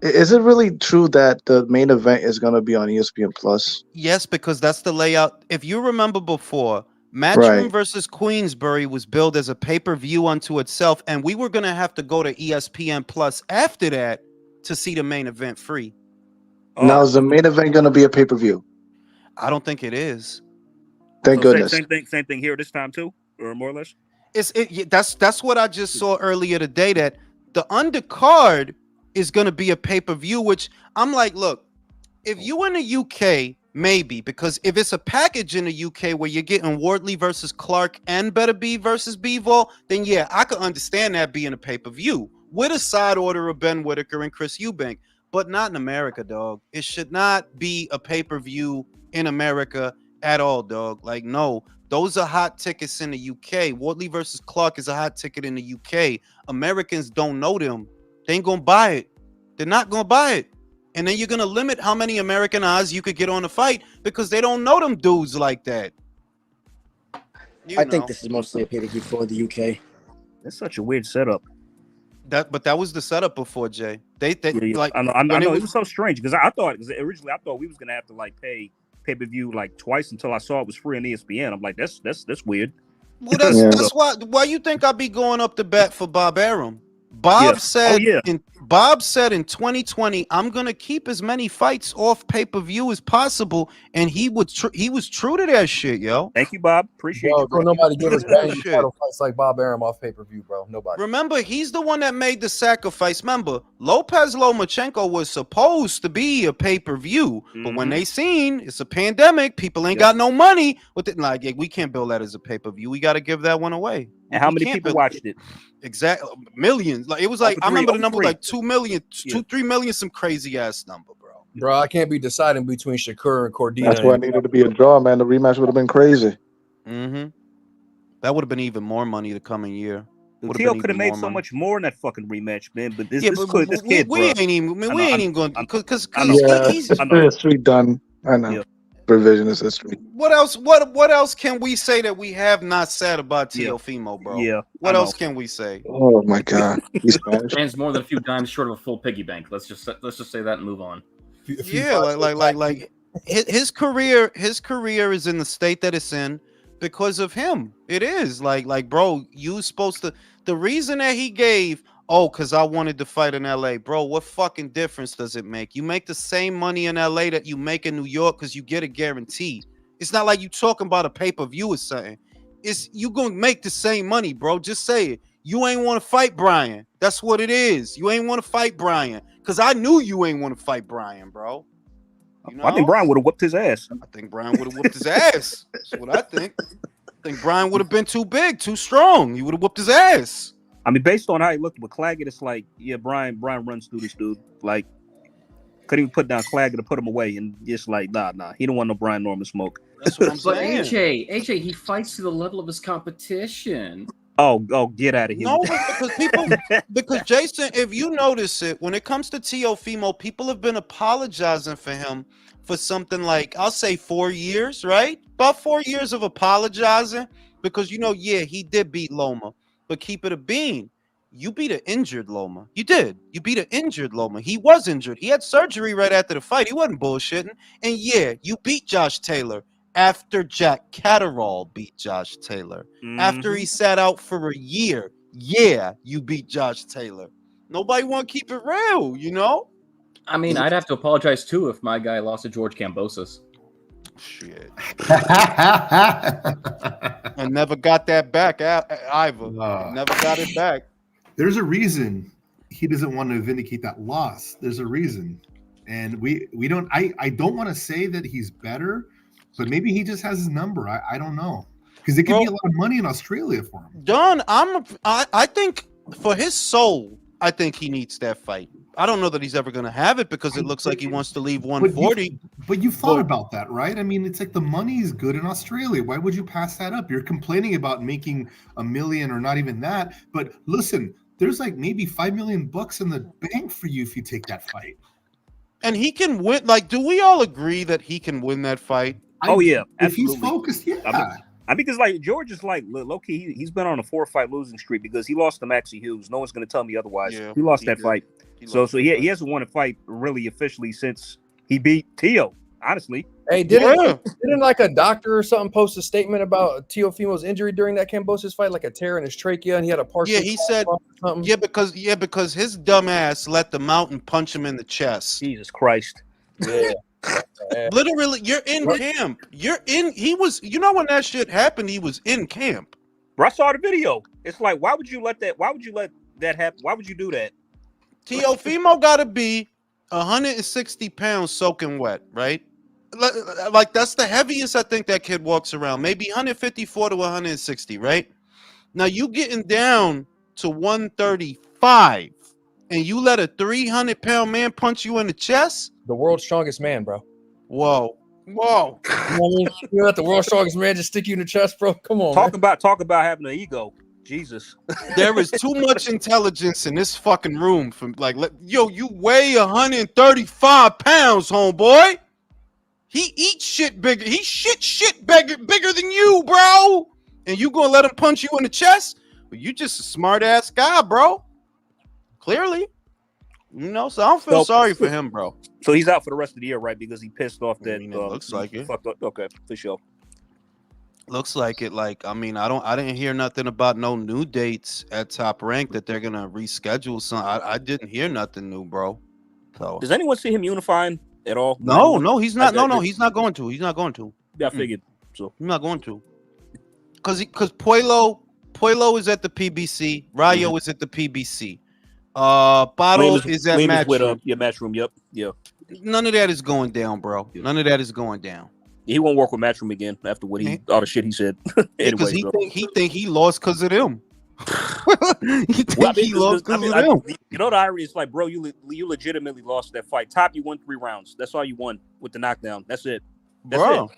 they? Is it really true that the main event is going to be on ESPN Plus? Yes, because that's the layout. If you remember before, Matchroom Right. versus Queensbury was billed as a pay-per-view unto itself, and we were gonna have to go to ESPN Plus after that to see the main event free. Now Oh, is the main event going to be a pay-per-view? I don't think it is. Thank so goodness. same thing here this time too, or more or less. That's what I just saw earlier today, that the undercard is gonna be a pay-per-view, which I'm like, look, if you in the UK, maybe, because if it's a package in the UK where you're getting Wardley versus Clark and Beterbiev versus Bivol, then yeah, I could understand that being a pay-per-view with a side order of Ben Whitaker and Chris Eubank, but not in America, dog. It should not be a pay-per-view in America at all, dog. Like, no, those are hot tickets in the UK. Wardley versus Clark is a hot ticket in the UK. Americans don't know them. They ain't gonna buy it. They're not gonna buy it. And then you're gonna limit how many American eyes you could get on the fight because they don't know them dudes like that. I think this is mostly a pay-per-view for the UK. That's such a weird setup. But that was the setup before, Jay. They Yeah. like I know. when It was so strange because originally I thought we was gonna have to like pay pay-per-view like twice until I saw it was free on ESPN. I'm like, that's weird. Well, Yeah. that's why you think I'd be going up to bat for Bob Arum. Bob Yeah. said Oh, yeah. Bob said in 2020, I'm gonna keep as many fights off pay-per-view as possible, and he was true to that shit, yo. Thank you, Bob. Appreciate Bro, you, bro. don't nobody give us That bang shit. title fights like Bob Arum off pay-per-view, bro. Nobody. Remember, he's the one that made the sacrifice. Remember, Lopez Lomachenko was supposed to be a pay-per-view, but when Mhm. they seen it's a pandemic, people ain't got no money. With it, like, we can't bill that as a pay-per-view. We got to give that one away. And how We many can't people bill- watched it? Exactly, millions. Like, it was like, Over I remember the three, number over like 2 million, Yeah. 3 million, some crazy ass number, bro. Bro, I can't be deciding between Shakur and Cordina. That's why it needed to be a draw, man. The rematch would have been crazy. Mm-hmm. That would have been even more money the coming year. Would've Theo been could have even made more so money. much more in that fucking rematch, man. But this Yeah, this but kid, we bro. ain't even. I mean, we ain't even going because I know. Yeah, he's. it's history done. I know. Yeah. Revisionist history. What else? What else can we say that we have not said about Yeah. Teofimo, bro? Yeah, What I else know. can we say? Oh my God, he's Spanish. Stands more than a few dimes short of a full piggy bank. Let's just say that and move on. Yeah, like his career is in the state that it's in because of him. It is like bro, you supposed to. The reason that he gave, because I wanted to fight in LA, bro. What fucking difference does it make? You make the same money in LA that you make in New York because you get a guarantee. It's not like you talking about a pay-per-view or something. It's you gonna make the same money, bro. Just say it. You ain't want to fight Brian. That's what it is. You ain't want to fight Brian because I knew you ain't want to fight Brian, bro. You know? I think Brian would have whooped his ass. I think Brian would have whooped his ass. That's what I think. I think Brian would have been too big, too strong. He would have whooped his ass. I mean, based on how he looked with Claggett, it's like, yeah, Brian runs through this dude. Like, couldn't even put down Claggett to put him away, and just like, nah, he don't want no Brian Norman smoke. That's what I'm But saying. AJ, he fights to the level of his competition. Oh, get out of here. No, because Jason, if you notice it, when it comes to Teofimo, people have been apologizing for him for something like, I'll say 4 years, right? About 4 years of apologizing because, yeah, he did beat Loma, but keep it a bean. You beat an injured Loma. You did. You beat an injured Loma. He was injured. He had surgery right after the fight. He wasn't bullshitting. And yeah, you beat Josh Taylor after Jack Catterall beat Josh Taylor. After he sat out for a year. Yeah, you beat Josh Taylor. Nobody want to keep it real, I mean, I'd have to apologize too if my guy lost to George Kambosos. Shit. And never got that back, Ivor. Never got it back. There's a reason he doesn't want to vindicate that loss. There's a reason. And we don't I don't want to say that he's better, but maybe he just has his number. I don't know. Because it could be a lot of money in Australia for him. Don, I think for his soul, I think he needs that fight. I don't know that he's ever going to have it because it looks like he wants to leave 140. But you thought about that, right? I mean, it's like the money is good in Australia. Why would you pass that up? You're complaining about making $1 million or not even that. But listen, there's like maybe $5 million in the bank for you if you take that fight. And he can win. Like, do we all agree that he can win that fight? Oh yeah, if he's absolutely. focused, yeah. I mean, because like George is like low key, he's been on a 4-fight losing streak because he lost to Maxie Hughes. No one's going to tell me otherwise. Yeah, he lost he that did. fight. He hasn't won a fight really officially since he beat Teo. Honestly, Hey, didn't like a doctor or something post a statement about Teofimo's injury during that Kambosos fight, like a tear in his trachea, and he had a partial. Yeah, he said. Because his dumb ass let the mountain punch him in the chest. Jesus Christ. Yeah. Literally, you're in camp. He was, when that shit happened, he was in camp. Bro, I saw the video. It's like, why would you let that happen? Why would you do that? Teofimo got to be 160 pounds soaking wet, right? Like, that's the heaviest I think that kid walks around. Maybe 154 to 160, right? Now, you getting down to 135, and you let a 300-pound man punch you in the chest? The world's strongest man, bro. Whoa. You know what I mean? You let the world's strongest man just stick you in the chest, bro? Come on, Talk about having an ego. Jesus. There is too much intelligence in this fucking room. You weigh 135 pounds, homeboy. He eats shit bigger. He shit bigger than you, bro. And you gonna let him punch you in the chest? Well, you just a smart ass guy, bro. Clearly. So I don't feel sorry for him, bro. So he's out for the rest of the year, right? Because he pissed off that. It looks like it. Fucked up. Okay, for sure. Looks like it. Like, I didn't hear nothing about no new dates at Top Rank that they're gonna reschedule. I didn't hear nothing new, bro. So does anyone see him unifying at all? No, he's not. No, he's not going to. He's not going to. Yeah, I figured. So he's not going to. Because Puelo is at the PBC. Rayo is at the PBC. Bottle is at Matchroom. Matchroom. Yep. Yeah. None of that is going down, bro. None of that is going down. He won't work with Matchroom again after all the shit he said. Because he think he lost because of them. He lost because of them. You know the irony is like, bro, you legitimately lost that fight. Top, you won 3 rounds. That's all you won with the knockdown. That's it. Bro.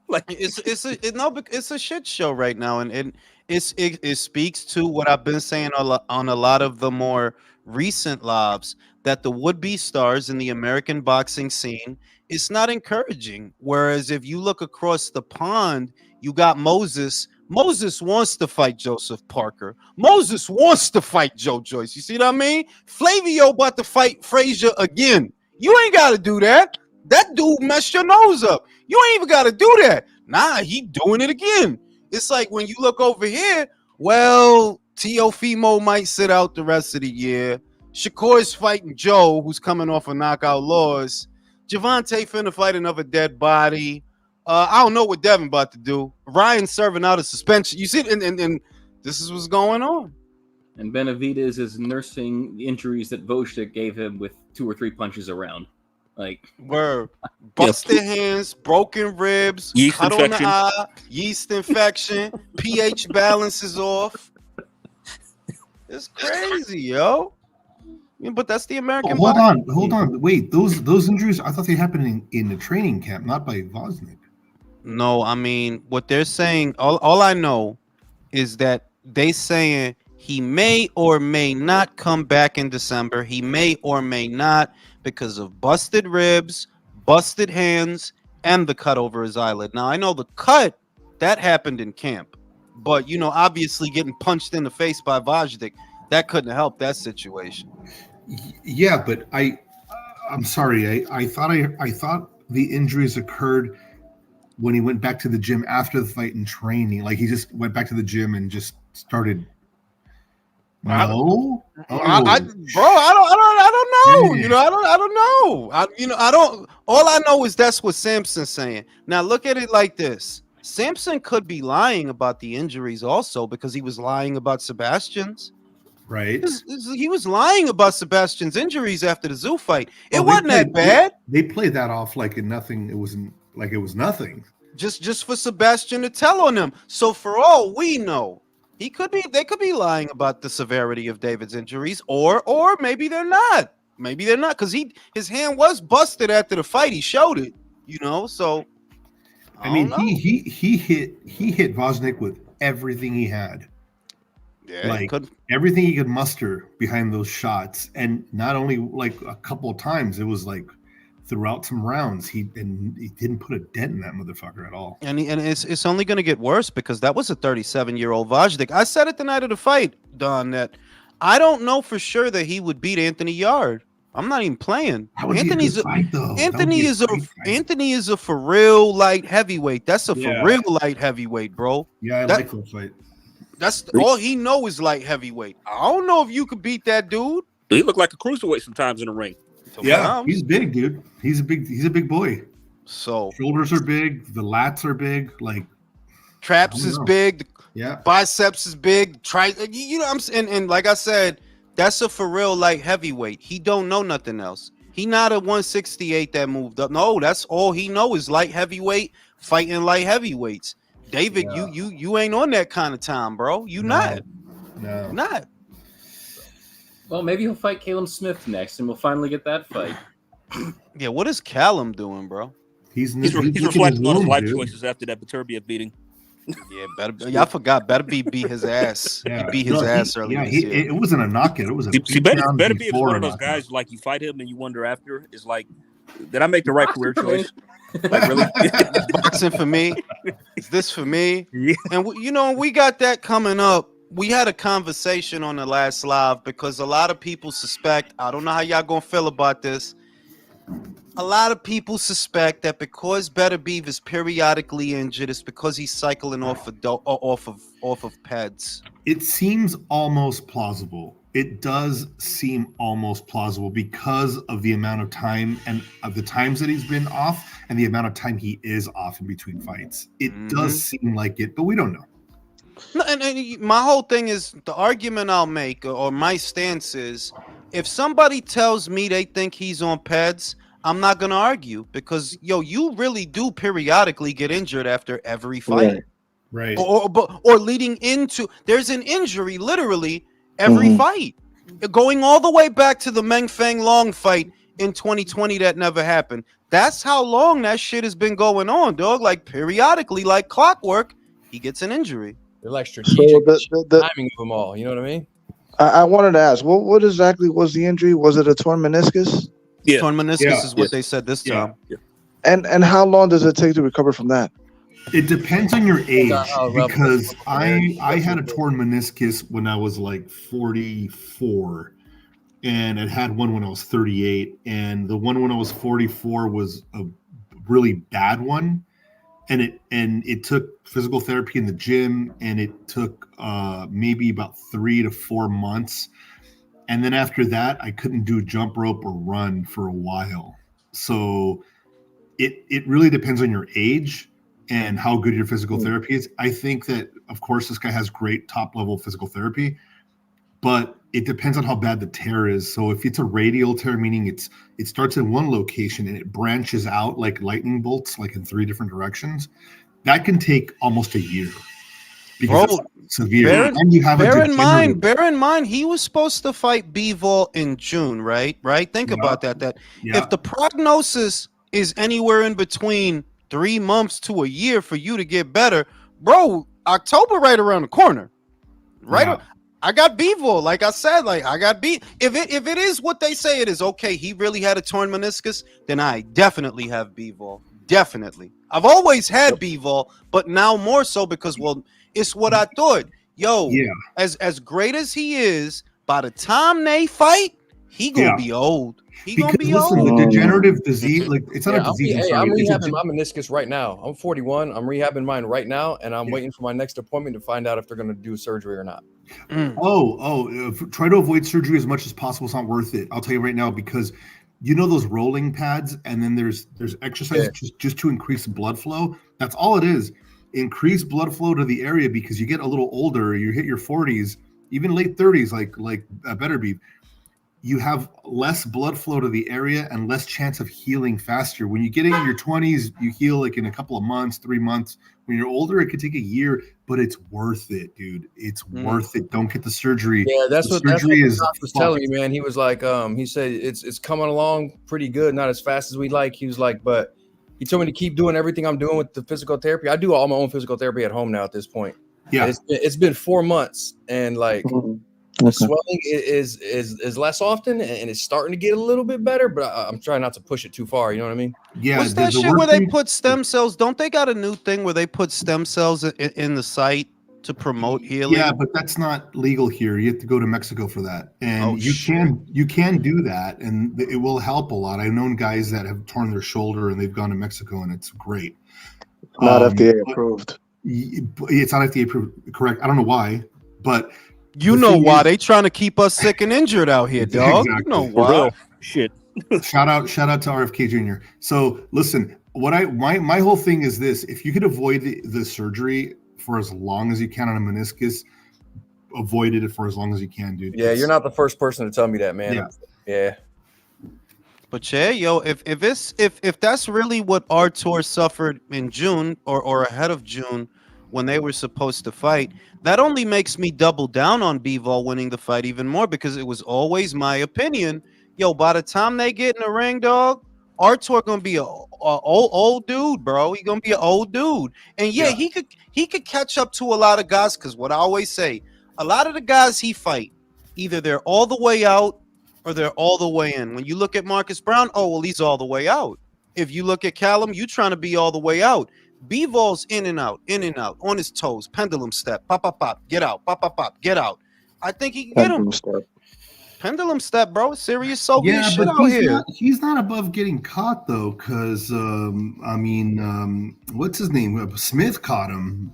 Like it's a shit show right now, and it speaks to what I've been saying on a lot of the more recent lives, that the would-be stars in the American boxing scene, it's not encouraging. Whereas if you look across the pond, you got Moses. Moses wants to fight Joseph Parker. Moses wants to fight Joe Joyce. You see what I mean? Flavio about to fight Frazier again. You ain't got to do that. That dude messed your nose up. You ain't even got to do that. Nah, he doing it again. It's like when you look over here, well, Teofimo might sit out the rest of the year. Shakur's fighting Joe, who's coming off a knockout loss. Javante finna fight another dead body. I don't know what Devin about to do. Ryan's serving out a suspension. You see, and this is what's going on. And Benavidez is nursing the injuries that Vojtic gave him with 2 or 3 punches around. Like, word, busted hands, broken ribs, cut on the eye, yeast infection, pH balance is off. It's crazy, yo. Yeah, but that's the American. Hold on. Wait, those injuries, I thought they happened in the training camp, not by Vosnik. No, I mean, what they're saying, all I know is that they saying he may or may not come back in December. He may or may not, because of busted ribs, busted hands, and the cut over his eyelid. Now, I know the cut, that happened in camp. But, obviously getting punched in the face by Vojtic, that couldn't help that situation. Yeah, but I'm sorry. I thought the injuries occurred when he went back to the gym after the fight and training. Like, he just went back to the gym and just started. No, I don't know. I don't know. All I know is that's what Samson's saying. Now look at it like this. Samson could be lying about the injuries also, because he was lying about Sebastian's. Right. He was lying about Sebastian's injuries after the Zoo fight. It wasn't that bad. They played that off like nothing. It wasn't like it was nothing. Just for Sebastian to tell on him. So for all we know, they could be lying about the severity of David's injuries, or maybe they're not. Maybe they're not, because his hand was busted after the fight. He showed it, So I mean, he hit Vosnik with everything he had. Yeah, like everything he could muster behind those shots, and not only like a couple of times. It was like throughout some rounds. He didn't put a dent in that motherfucker at all. And it's only going to get worse because that was a 37-year-old Vajdik. I said it the night of the fight, Don, that I don't know for sure that he would beat Anthony Yard. I'm not even playing. Anthony is a for real light heavyweight. That's a for real light heavyweight, bro. Yeah, I like that fight. That's all he know is light heavyweight. I don't know if you could beat that dude. He looked like a cruiserweight sometimes in the ring. Yeah, he's big, dude. He's a big boy. So shoulders are big, the lats are big, like traps is big, yeah, biceps is big. You know what I'm saying? And like I said, that's a for real light heavyweight. He don't know nothing else. He not a 168 that moved up. No, that's all he know is light heavyweight, fighting light heavyweights. David, you ain't on that kind of time, bro. Not. Well, maybe he'll fight Caleb Smith next, and we'll finally get that fight. Yeah, what is Callum doing, bro? He's reflecting on his life choices after that Beterbiev beating. I forgot. Beterbiev beat his ass. Yeah. He beat his ass earlier. It wasn't a knockout. It was a Beterbiev is one of those guys like you fight him and you wonder after is like, did I make the right career choice? Like really, boxing for me? Is this for me? Yeah. And we got that coming up. We had a conversation on the last live because a lot of people suspect. I don't know how y'all gonna feel about this. A lot of people suspect that because Beterbiev is periodically injured, it's because he's cycling off of PEDs. It seems almost plausible. It does seem almost plausible because of the amount of time and of the times that he's been off and the amount of time he is off in between fights. It does seem like it, but we don't know. No, and my whole thing is the argument I'll make or my stance is if somebody tells me they think he's on PEDs, I'm not going to argue because, you really do periodically get injured after every fight. Right. Or leading into, there's an injury literally every fight. Going all the way back to the Meng Feng Long fight in 2020 that never happened. That's how long that shit has been going on, dog. Like periodically, like clockwork, he gets an injury. They're like strategic timing of them all. You know what I mean? I wanted to ask, what exactly was the injury? Was it a torn meniscus? Yeah. Torn meniscus is what they said this time. Yeah. And how long does it take to recover from that? It depends on your age because I had a torn meniscus when I was like 44 and I had one when I was 38 and the one when I was 44 was a really bad one and it took physical therapy in the gym and it took maybe about 3 to 4 months. And then after that, I couldn't do jump rope or run for a while. So it really depends on your age and how good your physical therapy is. I think that, of course, this guy has great top-level physical therapy, but it depends on how bad the tear is. So if it's a radial tear, meaning it starts in one location and it branches out like lightning bolts, like in 3 different directions, that can take almost a year. Because it's severe. And you have bear in mind, he was supposed to fight Bivol in June, right? Think about that. If the prognosis is anywhere in between 3 months to a year for you to get better, bro, October right around the corner. I got Bivol, like I said, I got B. If it is what they say it is, okay, he really had a torn meniscus, then I definitely have Bivol. Definitely. I've always had Bivol, but now more so because, it's what I thought. As great as he is, by the time they fight, he gonna be old. The degenerative disease, like it's not a disease. I'm rehabbing my meniscus right now. I'm 41. I'm rehabbing mine right now, and I'm waiting for my next appointment to find out if they're going to do surgery or not. Try to avoid surgery as much as possible. It's not worth it. I'll tell you right now because those rolling pads, and then there's exercise just to increase blood flow. That's all it is. Increase blood flow to the area because you get a little older. You hit your 40s, even late 30s, like Beterbiev. You have less blood flow to the area and less chance of healing faster. When you get in your 20s, you heal like in a couple of months, 3 months. When you're older, it could take a year, but it's worth it, dude. It's worth it. Don't get the surgery. Yeah, that's what surgery is. Was telling me, man. He was like, he said it's coming along pretty good, not as fast as we like. He was like, but he told me to keep doing everything I'm doing with the physical therapy. I do all my own physical therapy at home now at this point. Yeah, it's been 4 months, and like The swelling is less often, and it's starting to get a little bit better, but I'm trying not to push it too far. You know what I mean? Yeah. What's that shit where they put stem cells? Don't they got a new thing where they put stem cells in the site to promote healing? Yeah, but that's not legal here. You have to go to Mexico for that, and you can do that, and it will help a lot. I've known guys that have torn their shoulder and they've gone to Mexico, and it's great. Not FDA approved. It's not FDA approved, correct? I don't know why, but you know why they trying to keep us sick and injured out here, dog. Exactly. You know why? Shit. shout out to RFK Jr. So listen, my whole thing is this: if you could avoid the surgery for as long as you can on a meniscus, avoid it for as long as you can, dude. Yeah, you're not the first person to tell me that, man. Yeah. But yeah, yo, if that's really what Artur suffered in June or ahead of June when they were supposed to fight, that only makes me double down on Bivol winning the fight even more, because it was always my opinion. Yo, by the time they get in the ring, dog, Artur gonna be a old dude, bro. He gonna be an old dude, and yeah, he could catch up to a lot of guys. Because what I always say, a lot of the guys he fight, either they're all the way out or they're all the way in. When you look at Marcus Brown, oh well, he's all the way out. If you look at Callum, you trying to be all the way out. Bivol's in and out, on his toes, pendulum step, pop, pop, pop, get out, pop, pop, pop, get out. I think he can get him. Pendulum step, bro. Serious Soviet shit out here. He's not above getting caught though, because what's his name? Smith caught him.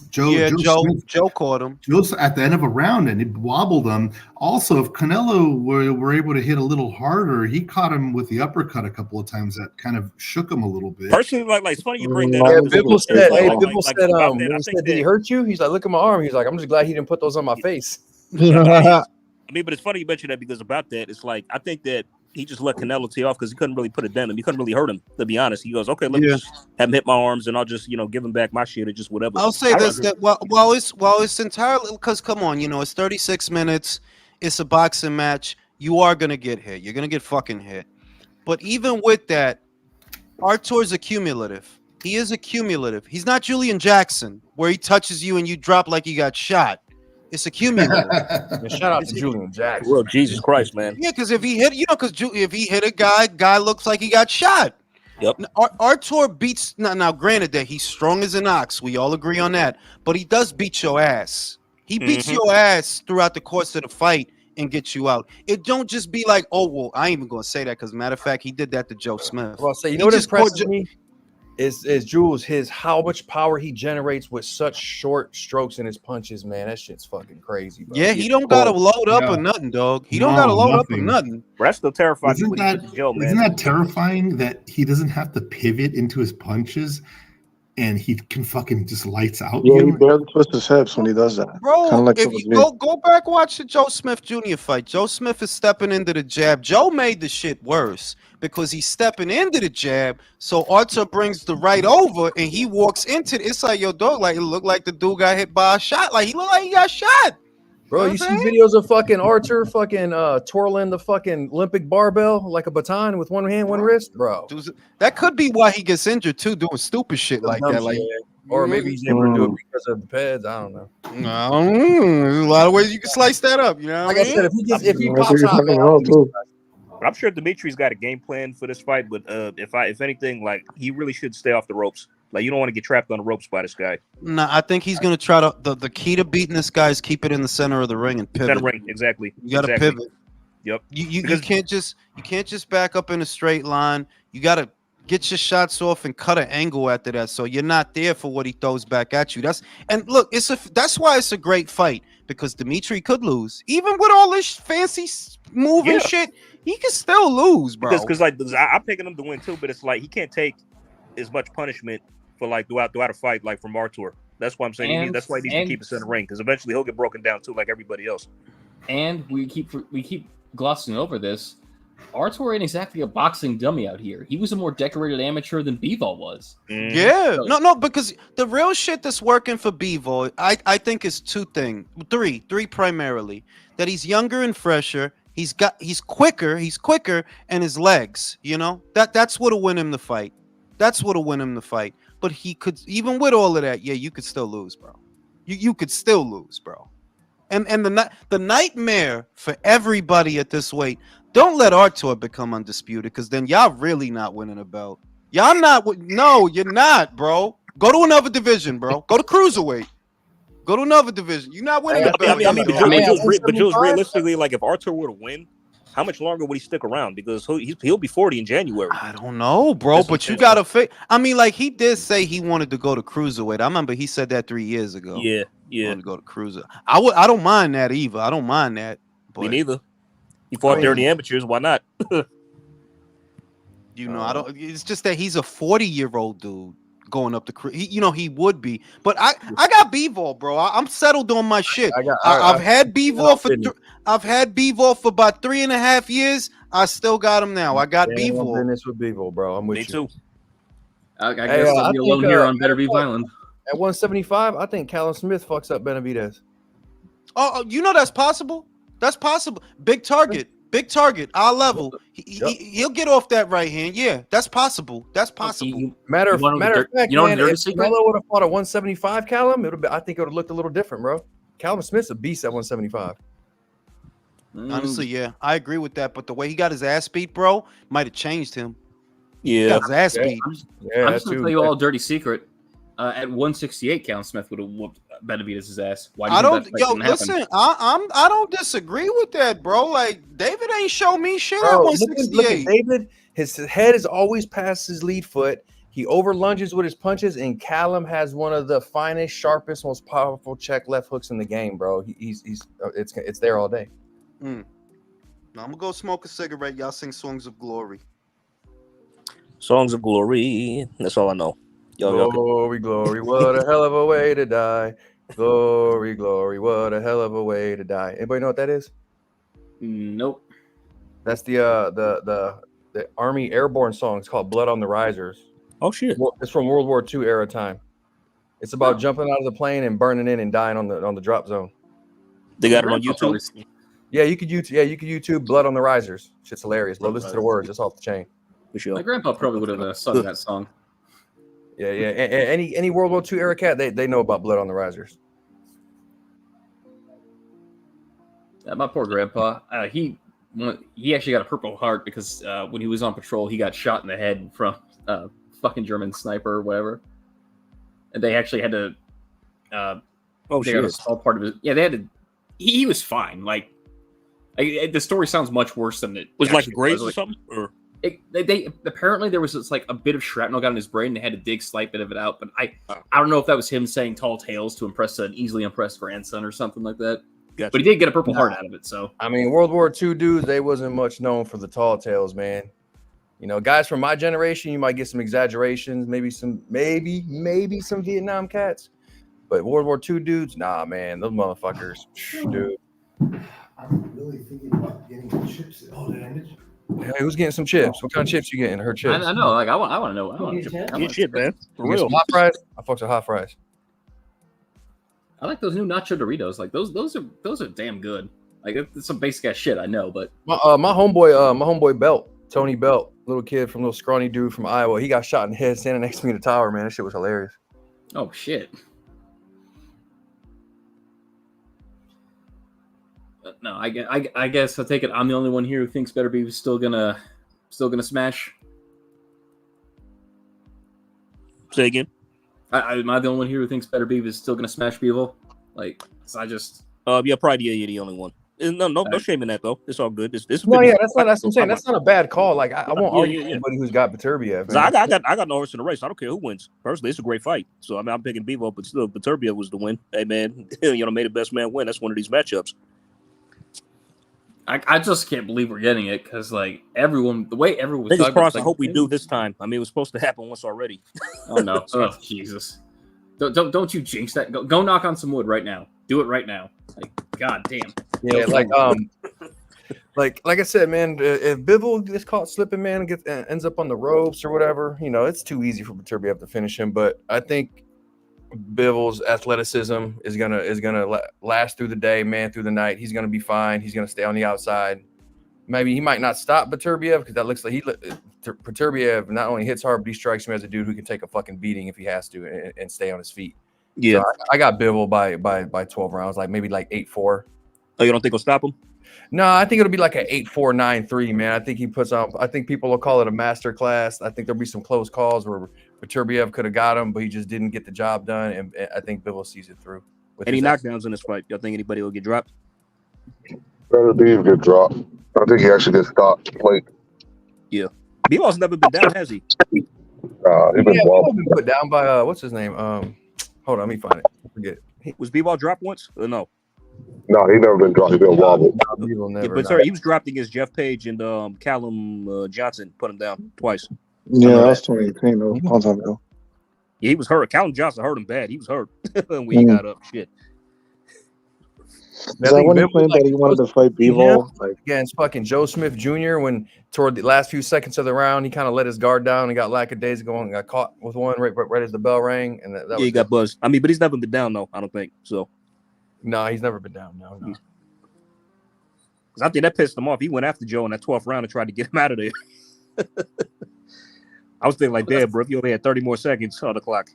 Joe caught him. Joe's at the end of a round, and it wobbled him. Also, if Canelo were able to hit a little harder, he caught him with the uppercut a couple of times. That kind of shook him a little bit. Personally, like it's funny you bring that Yeah, up. Bivol said, Bivol said, when he said, did he hurt you? He's like, look at my arm. He's like, I'm just glad he didn't put those on my face. I mean, but it's funny you mentioned that, because about that, it's like I think that he just let Canelo tee off because he couldn't really put it down him. He couldn't really hurt him, to be honest. He goes, okay, let me just have him hit my arms, and I'll just give him back my shit or just whatever. I'll say this: that it's entirely because come on, it's 36 minutes. It's a boxing match. You are gonna get hit. You're gonna get fucking hit. But even with that, Artur's accumulative. He is accumulative. He's not Julian Jackson, where he touches you and you drop like you got shot. It's accumulative. Shout out to Julian Jackson. Well, Jesus Christ, man. Yeah, because if he hit, if he hit a guy looks like he got shot. Yep. Artur beats now. Granted that he's strong as an ox, we all agree on that. But he does beat your ass. He beats your ass throughout the course of the fight and gets you out. It don't just be like, oh well, I ain't even gonna say that because matter of fact, he did that to Joe Smith. Well, say, you know what impresses me is Jules, how much power he generates with such short strokes in his punches, man. That shit's fucking crazy, bro. Yeah, he don't gotta load up or nothing, dog. He don't gotta load up or nothing. That's still terrifying. Isn't that terrifying that he doesn't have to pivot into his punches and he can fucking just lights out? Yeah, he barely twists his hips when he does that. Bro, like if you go back watch the Joe Smith Jr. fight. Joe Smith is stepping into the jab. Joe made the shit worse because he's stepping into the jab. So Artur brings the right over and he walks into it. It's like, yo, dog, like it looked like the dude got hit by a shot. Like he looked like he got shot. Bro, you see videos of fucking Artur twirling the fucking Olympic barbell like a baton with one hand, one wrist, bro. That could be why he gets injured too, doing stupid shit like that. Like, or maybe he's able to do it because of the pads. I don't know. There's a lot of ways you can slice that up. You know, like I said, if he pops out, I'm sure Dimitri's got a game plan for this fight, but if anything, like he really should stay off the ropes. Like you don't want to get trapped on the ropes by this guy. Nah, I think he's gonna try to. The key to beating this guy is keep it in the center of the ring and pivot. Center ring, exactly. You got to pivot. Yep. You can't just back up in a straight line. You got to get your shots off and cut an angle after that, so you're not there for what he throws back at you. That's why it's a great fight, because Dimitri could lose even with all this fancy moving shit. He can still lose, bro. Because I'm picking him to win too, but it's like he can't take as much punishment for like throughout a fight like from Artur. That's why I'm saying that's why he needs to keep us in the ring, because eventually he'll get broken down too, like everybody else. And we keep glossing over this. Artur ain't exactly a boxing dummy out here. He was a more decorated amateur than Bivol was. Yeah, no, because the real shit that's working for Bivol, I think is three primarily. That he's younger and fresher. He's quicker, and his legs. That's what'll win him the fight. But he could, even with all of that, you could still lose, bro. You could still lose, bro. And the nightmare for everybody at this weight, don't let Artur become undisputed, because then y'all really not winning a belt. Y'all not. No, you're not, bro. Go to another division, bro. Go to cruiserweight. Go to another division. You're not winning Hey, the belt. But Jules, realistically, like if Artur were to win, how much longer would he stick around? Because he'll be 40 in January. I don't know, bro. But you gotta fix. I mean, like he did say he wanted to go to cruiserweight. I remember he said that 3 years ago. Yeah. He wanted to go to cruiser. I don't mind that either. I don't mind that. But, me neither. He fought there in the amateurs. Why not? You know, I don't. It's just that he's a 40-year-old dude going up the. He would be. But I got Bivol, bro. I'm settled on my shit. I've had Bivol for. I've had Bivol for about 3.5 years. I still got him now. I got Bivol. Business with Bivol, bro. I'm with Me too. I guess I'll be alone here on Beterbiev Island. At 175, I think Callum Smith fucks up Benavidez. Oh, that's possible. That's possible. Big target. Our level. He'll get off that right hand. Yeah, that's possible. That's possible. Matter of fact, man, if secret? Canelo would have fought at 175, Callum, I think it would have looked a little different, bro. Callum Smith's a beast at 175. Honestly, yeah, I agree with that. But the way he got his ass beat, bro, might have changed him. Yeah, he got his ass beat. I'm just gonna tell you all a dirty secret. At 168, Callum Smith would have whooped Benavidez' ass. Why? I don't disagree with that, bro. Like David ain't show me shit bro, at 168. Look at David. His head is always past his lead foot. He over lunges with his punches, and Callum has one of the finest, sharpest, most powerful check left hooks in the game, bro. It's there all day. Now I'm gonna go smoke a cigarette. Y'all sing songs of glory. Songs of glory. That's all I know. Glory, glory, what a hell of a way to die. Glory, glory, what a hell of a way to die. Anybody know what that is? Nope. That's the Army airborne song. It's called Blood on the Risers. Oh shit! It's from World War II era time. It's about jumping out of the plane and burning in and dying on the drop zone. They got it on YouTube. Yeah, you could YouTube Blood on the Risers. Shit's hilarious. But listen to the words. It's off the chain. For sure. My grandpa probably would have sung that song. Yeah. Any World War II era cat, they know about Blood on the Risers. Yeah, my poor grandpa. He actually got a Purple Heart because when he was on patrol, he got shot in the head from fucking German sniper or whatever, and they actually had to. They got a small part of it. Yeah, they had to. He was fine. Like the story sounds much worse than it was. Like a graze or something, or. They apparently there was just like a bit of shrapnel got in his brain. And they had to dig slight bit of it out, but I don't know if that was him saying tall tales to impress an easily impressed grandson or something like that. Gotcha. But he did get a Purple Heart out of it. So I mean, World War II dudes, they wasn't much known for the tall tales, man. You know, guys from my generation, you might get some exaggerations, maybe some Vietnam cats, but World War II dudes, nah, man, those motherfuckers, dude. I'm really thinking about getting the chips. Oh, did I mention? Hey, who's getting some chips? What kind of chips you getting? Her chips. I know. Like I want to know. I want shit, man. For real. Hot fries. I fucks with hot fries. I like those new nacho Doritos. Like those are damn good. Like it's some basic ass shit, I know, but my homeboy Belt, Tony Belt, little kid from little scrawny dude from Iowa, he got shot in the head standing next to me in the tower. Man, that shit was hilarious. Oh shit. No, I guess I'll take it. I'm the only one here who thinks Beterbiev is still gonna smash. Say again. Am I the only one here who thinks Beterbiev is still gonna smash Bivol? Like, I just. Yeah, probably you're the only one. No shame in that though. It's all good. That's what I'm saying. That's not a bad call. Like I won't argue anybody who's got Beterbiev. So I got no horse in the race. I don't care who wins. Personally, it's a great fight. So I mean, I'm picking Bivol, but still, Beterbiev was the win. Hey man, may the best man win. That's one of these matchups. I just can't believe we're getting it because like the way everyone was talking about, I hope we do this time. I mean, it was supposed to happen once already. Oh no! Oh Jesus! Don't you jinx that? Go knock on some wood right now. Do it right now. Like god damn. Yeah, like I said, man. If Bivol gets caught slipping, man, ends up on the ropes or whatever, it's too easy for Beterbiev to finish him. But I think Bivol's athleticism is gonna last through the day, man, through the night. He's gonna be fine. He's gonna stay on the outside. Maybe he might not stop Beterbiev because that looks like Beterbiev not only hits hard, but he strikes me as a dude who can take a fucking beating if he has to and stay on his feet. Yeah. So I got Bivol by 12 rounds, like maybe like 8-4. Oh, you don't think he'll stop him? No, I think it'll be like an 8-4, 9-3, man. I think he puts on. I think people will call it a master class. I think there'll be some close calls where Beterbiev could have got him, but he just didn't get the job done. And I think Bivol sees it through. Any knockdowns in this fight? Y'all think anybody will get dropped? Beterbiev get dropped. I think he actually gets stopped late. Yeah. Bivol's never been down, has he? He been put down by what's his name? Hold on, let me find it. I forget. Was Bivol dropped once? Or no? No, he never been dropped. He been wobbled. But sorry, he was dropped against Jeff Page and Callum Johnson put him down twice. Yeah, that was 2018, though. Long time ago. Yeah, he was hurt. Callum Johnson hurt him bad. He was hurt when he got up. Shit. Is that when he claimed that he wanted to fight Bivol? Against fucking Joe Smith Jr. when toward the last few seconds of the round, he kind of let his guard down and got lackadaisical and got caught with one right as the bell rang. And that he got buzzed. I mean, but he's never been down, though, I don't think. So. No, he's never been down. No. Because I think that pissed him off. He went after Joe in that 12th round and tried to get him out of there. I was thinking like, damn, bro, if you only had 30 more seconds on the clock.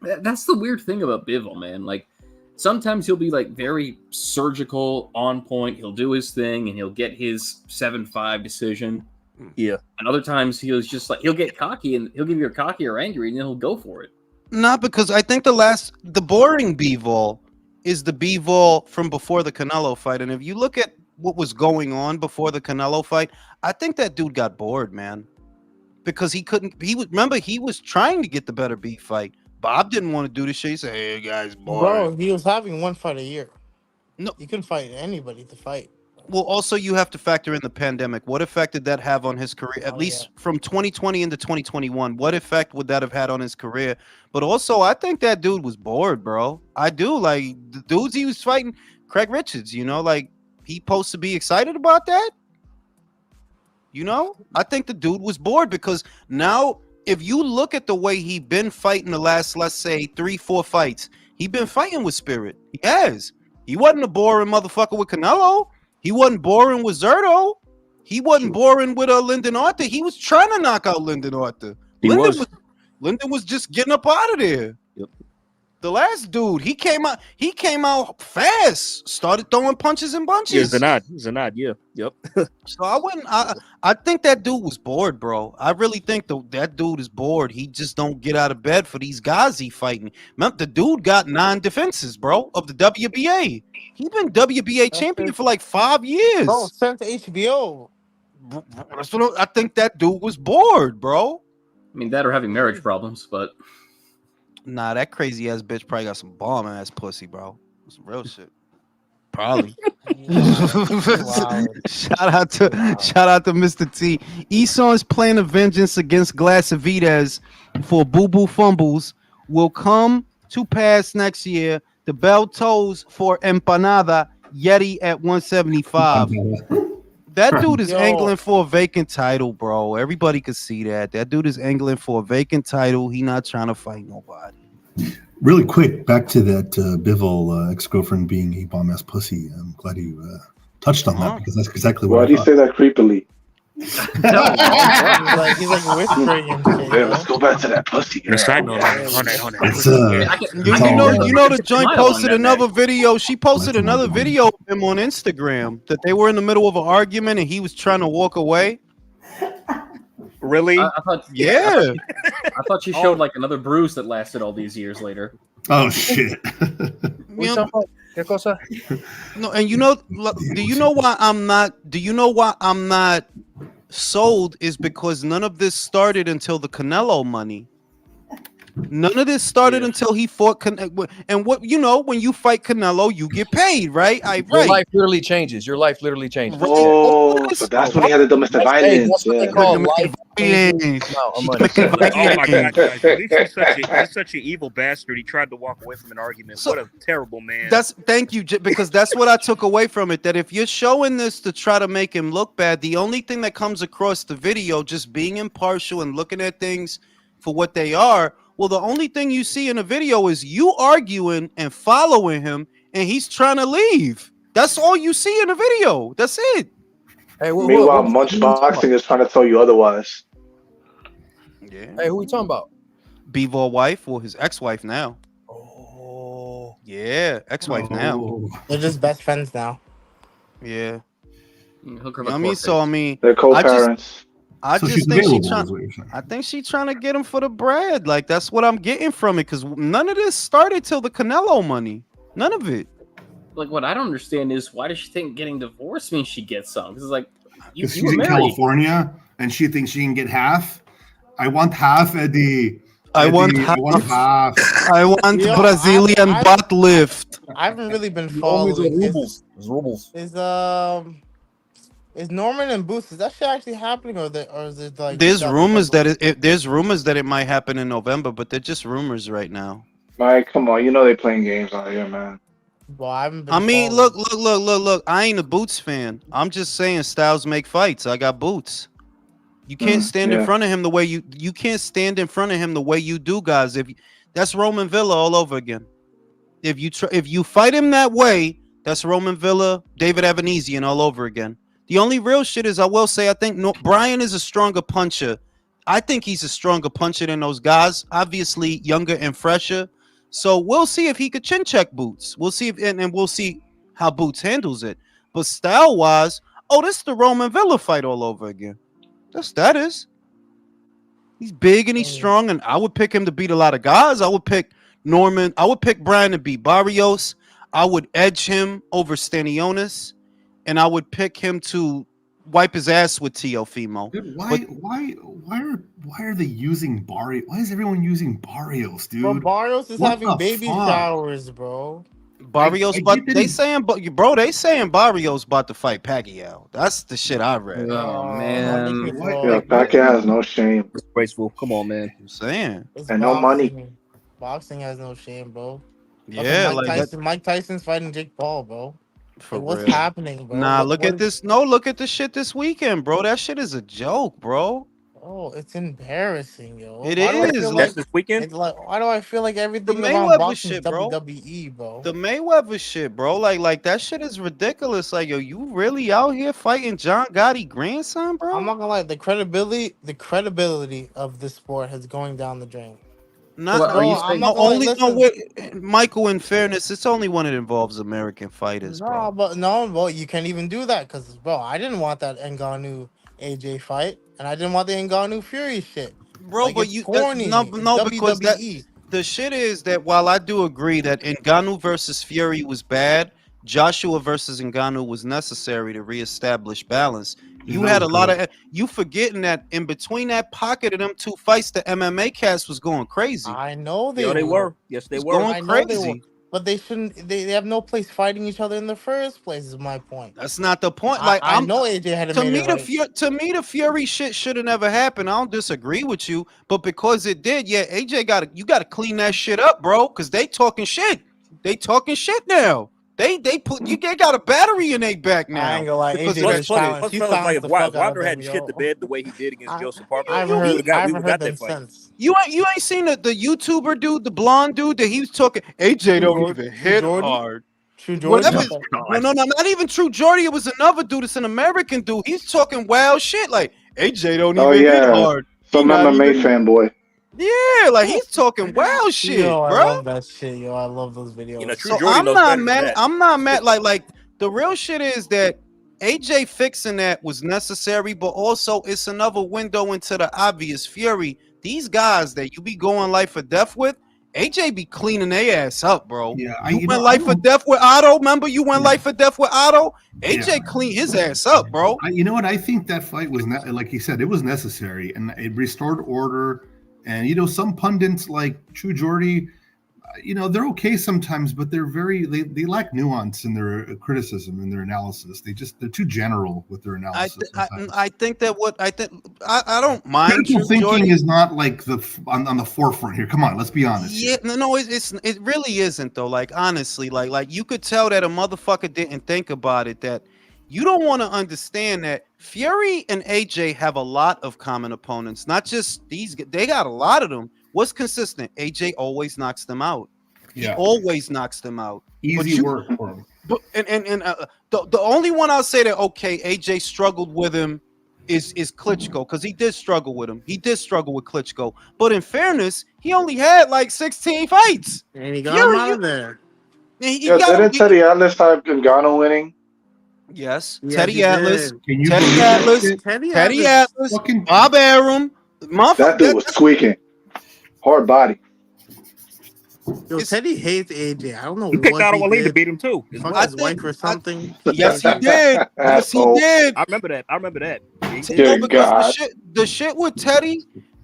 That's the weird thing about Bivol, man. Like, sometimes he'll be like very surgical, on point. He'll do his thing and he'll get his 7-5 decision. Yeah. And other times he'll just like, he'll get cocky and he'll give you a cocky or angry and then he'll go for it. Not because I think the boring Bivol is the Bivol from before the Canelo fight. And if you look at what was going on before the Canelo fight, I think that dude got bored, man. Because he was trying to get the Beterbiev fight. Bob didn't want to do this shit. He said, hey, guys, boring. Bro, he was having one fight a year. No, you can fight anybody to fight. Well, also you have to factor in the pandemic. What effect did that have on his career? At least from 2020 into 2021, what effect would that have had on his career? But also, I think that dude was bored, bro. I do. Like, the dudes he was fighting, Craig Richards, like, he supposed to be excited about that? I think the dude was bored because now, if you look at the way he been fighting the last, let's say, 3-4 fights, he been fighting with spirit. He has. He wasn't a boring motherfucker with Canelo. He wasn't boring with Zerto. He wasn't boring with Lyndon Arthur. He was trying to knock out Lyndon Arthur. Lyndon was just getting up out of there. Yep. The last dude, he came out fast, started throwing punches and bunches. Yeah, Zanad, yeah. Yep. So I think that dude was bored, bro. I really think that dude is bored. He just don't get out of bed for these guys he fighting. Remember, the dude got 9 defenses, bro, of the WBA. He been WBA champion for like 5 years. Bro, sent to HBO. That's what I think that dude was bored, bro. I mean, that or having marriage problems, but nah, that crazy ass bitch probably got some bomb ass pussy, bro. Some real shit. Probably. Shout out to Mr. T. Eson's plan of vengeance against Benavidez for Boo Boo fumbles will come to pass next year. The bell tolls for Empanada Yeti at 175. That dude is angling for a vacant title, bro. Everybody can see that. That dude is angling for a vacant title. He not trying to fight nobody. Really quick, back to that Bivol ex-girlfriend being a bomb-ass pussy. I'm glad you touched on that because that's exactly what Why do you say that creepily? He's like whispering and shit. Yeah, let's go back to that pussy. You know the joint posted another video. She posted another video of him on Instagram that they were in the middle of an argument and he was trying to walk away. Really? I thought she showed like another bruise that lasted all these years later. Oh shit! No, and do you know why I'm not sold is because none of this started until the Canelo money. None of this started until he fought and what when you fight Canelo, you get paid, right? Your life literally changes. Your life literally changes. Oh, so that's when he had the domestic violence. That's what they call life. Oh my god, guys. He's such an evil bastard. He tried to walk away from an argument. What a terrible man. Thank you, because that's what I took away from it. That if you're showing this to try to make him look bad, the only thing that comes across the video, just being impartial and looking at things for what they are. Well, the only thing you see in the video is you arguing and following him, and he's trying to leave. That's all you see in the video. That's it. Hey, meanwhile, Munch Boxing is trying to tell you otherwise. Yeah. Hey, who we talking about? Bivol wife or his ex-wife now. Oh, Yeah, ex-wife now. Oh. They're just best friends now. Yeah. Hook her You know what I up mean? court So I dates. mean, They're I co-parents. So just she's think available, is what you're saying. I think she's trying to get him for the bread. Like that's what I'm getting from it, because none of this started till the Canelo money. None of it. Like, what I don't understand is why does she think getting divorced means she gets some? Because it's like you Because she's were in married. California and she thinks she can get half. I want half, Eddie. I want Eddie, I want half. I want Yo, Brazilian I've- butt lift. I haven't really been You owe me the following. rubles. It's rubles. Is Norman and Boots? Is that shit actually happening, or is it like? There's rumors that it might happen in November, but they're just rumors right now. Mike, come on, you know they playing games out here, man. Well, I haven't been. I mean, following. look. I ain't a Boots fan. I'm just saying styles make fights. I got Boots. You can't stand in front of him the way you can't stand in front of him the way you do, guys. That's Roman Villa all over again. If you fight him that way, that's Roman Villa, David Evanesian all over again. The only real shit is, I will say, I think Brian is a stronger puncher. I think he's a stronger puncher than those guys. Obviously, younger and fresher. So we'll see if he could chin check Boots. We'll see and we'll see how Boots handles it. But style wise, this is the Roman Villa fight all over again. That is. He's big and he's strong, and I would pick him to beat a lot of guys. I would pick Norman. I would pick Brian to beat Barrios. I would edge him over Stanionis, and I would pick him to wipe his ass with Teofimo. Dude, why are they using Barrios? Why is everyone using Barrios, dude? Bro, Barrios is What having the baby fuck? showers, bro. Barrios, but they saying Barrios about to fight Pacquiao. That's the shit I read. Oh man, Yeah, Pacquiao has no shame. Disgraceful. Come on, man. I'm saying. It's And no money. Boxing has no shame, bro. Yeah, Mike Tyson's fighting Jake Paul, bro. For What's real. happening, bro? Nah, look at this. No, look at the shit this weekend, bro. That shit is a joke, bro. Oh, it's embarrassing, yo. It Why do I is. feel That's this weekend. It's like, why do I feel like everything The around Mayweather boxing shit, is bro. WWE, bro? The Mayweather shit, bro. Like that shit is ridiculous. Like, yo, you really out here fighting John Gotti grandson, bro? I'm not gonna lie, the credibility of this sport is going down the drain. Not, Well, are you I'm saying- not gonna lie, listen. Michael, in fairness, it's only when it involves American fighters, No, bro. but you can't even do that because, bro, I didn't want that Ngannou AJ fight, and I didn't want the Ngannou Fury shit. Bro, Like, but it's you corny. It's because WWE. the shit is that while I do agree that Ngannou versus Fury was bad, Joshua versus Ngannou was necessary to reestablish balance. You had a lot of you forgetting that in between that pocket of them two fights, the MMA cast was going crazy. I know They were. Yes, they It's were. going I know they crazy. were. But they shouldn't. They have no place fighting each other in the first place. Is my point. That's not the point. Like I know AJ had to made me, it right. to me, the Fury shit should have never happened. I don't disagree with you, but because it did, yeah, AJ you got to clean that shit up, bro. Because they talking shit. They talking shit now. They got a battery in their back now. I ain't gonna lie, because AJ of that was shit. challenged. Plus, He fellas, like silenced if the fuck out of Wilder them, hadn't shit the yo. bed the way he did against Joseph Parker, I haven't heard got that them fight. since. You ain't seen the YouTuber dude, the blonde dude that he was talking. AJ don't even hit hard. True Jordan. Whatever. No, not even True Jordy. It was another dude. It's an American dude. He's talking wild shit like AJ don't even hit hard. Some MMA fanboy. Yeah, like he's talking wild shit, Yo, I bro. love that shit, yo. I love those videos. You know, True So Jordy I'm knows not better than mad. that. I'm not mad. Like the real shit is that AJ fixing that was necessary, but also it's another window into the obvious Fury. These guys that you be going life or death with, AJ be cleaning their ass up, bro. Yeah, you went life or death with Otto. Remember, you went life or death with Otto. AJ clean his ass up, bro. You know what? I think that fight was not, like he said, it was necessary and it restored order. And you know, some pundits like True Jordy, you know, they're okay sometimes, but they're they lack nuance in their criticism and their analysis. They're too general with their analysis. I think that I don't mind. Critical True thinking Jordy. is not like on the forefront here. Come on, let's be honest. Yeah, no, it really isn't though. Like honestly, like you could tell that a motherfucker didn't think about it. That you don't want to understand that Fury and AJ have a lot of common opponents. Not just these. They got a lot of them. What's consistent? AJ always knocks them out. Yeah. He always knocks them out. Easy work for him. But the only one I'll say that okay, AJ struggled with him is Klitschko, because he did struggle with him. He did struggle with Klitschko. But in fairness, he only had like 16 fights. And he got him out of there. Yeah, didn't Teddy Atlas have Ngannou winning? Yes, Yeah, Teddy he Atlas, did. Can you Teddy believe that Atlas, shit? Teddy Atlas, Fucking Bob Arum, That dude was squeaking. Hard body. Yo, Teddy hates AJ. I don't know He picked what out he Ali to did. beat him too. He As fucked well. his wife or something. Yes, he did. Yes, he Asshole. did. I remember that. Yeah, he did. Dear No, because God. the shit with Teddy,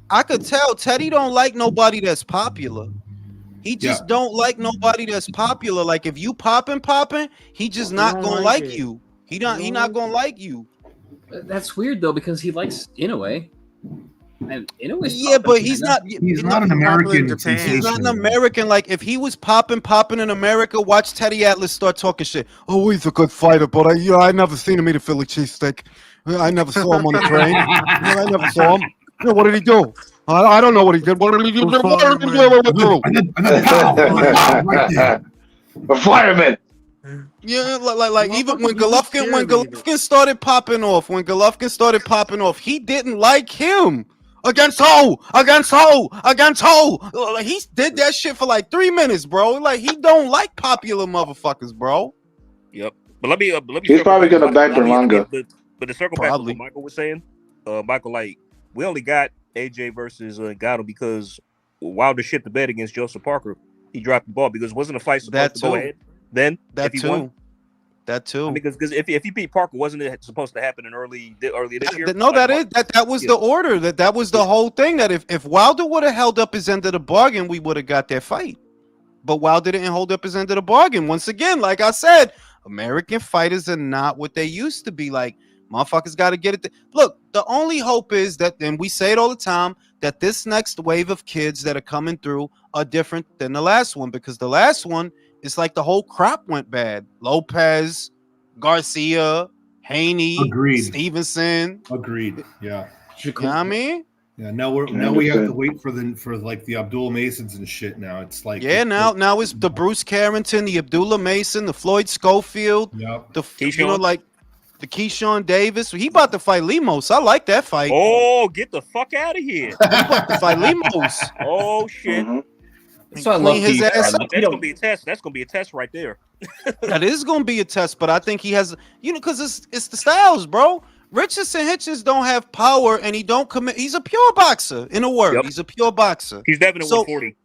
I could tell Teddy don't like nobody that's popular. He just don't like nobody that's popular. Like if you popping, he just not don't gonna like like it. you. He not gonna like you. That's weird though because he likes Inoue. And Inoue's Yeah, but popping he's right not. he's not an popular in American Japan. sensation. He's not an American. Like if he was popping in America, watch Teddy Atlas start talking shit. Oh, he's a good fighter, but I never seen him eat a Philly cheesesteak. I never saw him on the train. I never saw him. What did he do? I don't know what he did. What did he do? A fireman. Yeah, like even when Golovkin started popping off, he didn't like him. Against Ho. He did that shit for like 3 minutes, bro. Like he don't like popular motherfuckers, bro. Yep. But let me. He's probably gonna back Berlanga. But to circle back to what Michael was saying, Michael, like we only got AJ versus Gatto because Wilder shit the bed against Joseph Parker. He dropped the ball because wasn't the fight supposed to go ahead? Then that if he won? That too. I mean, because if he beat Parker, wasn't it supposed to happen in early this year? No, that was the order. That was the whole thing. That if Wilder would have held up his end of the bargain, we would have got that fight. But Wilder didn't hold up his end of the bargain. Once again, like I said, American fighters are not what they used to be. Like motherfuckers got to get it. Look, the only hope is that, and we say it all the time, that this next wave of kids that are coming through are different than the last one, because the last one, it's like the whole crop went bad. Lopez, Garcia, Haney, Stevenson. Agreed. Yeah. You know what I mean? Yeah. Now we have to wait for the Abdul Masons and shit. Now it's like now it's the Bruce Carrington, the Abdullah Mason, the Floyd Schofield, the Keyshawn Davis. He about to fight Lemos. I like that fight. Oh, get the fuck out of here! He about to fight Lemos. Oh shit! So I love his ass. That's gonna be a test. That's gonna be a test right there. That is gonna be a test, but I think he has, because it's the styles, bro. Richardson Hitchens don't have power, and he don't commit. He's a pure boxer, in a word. Yep. He's a pure boxer. He's definitely 140,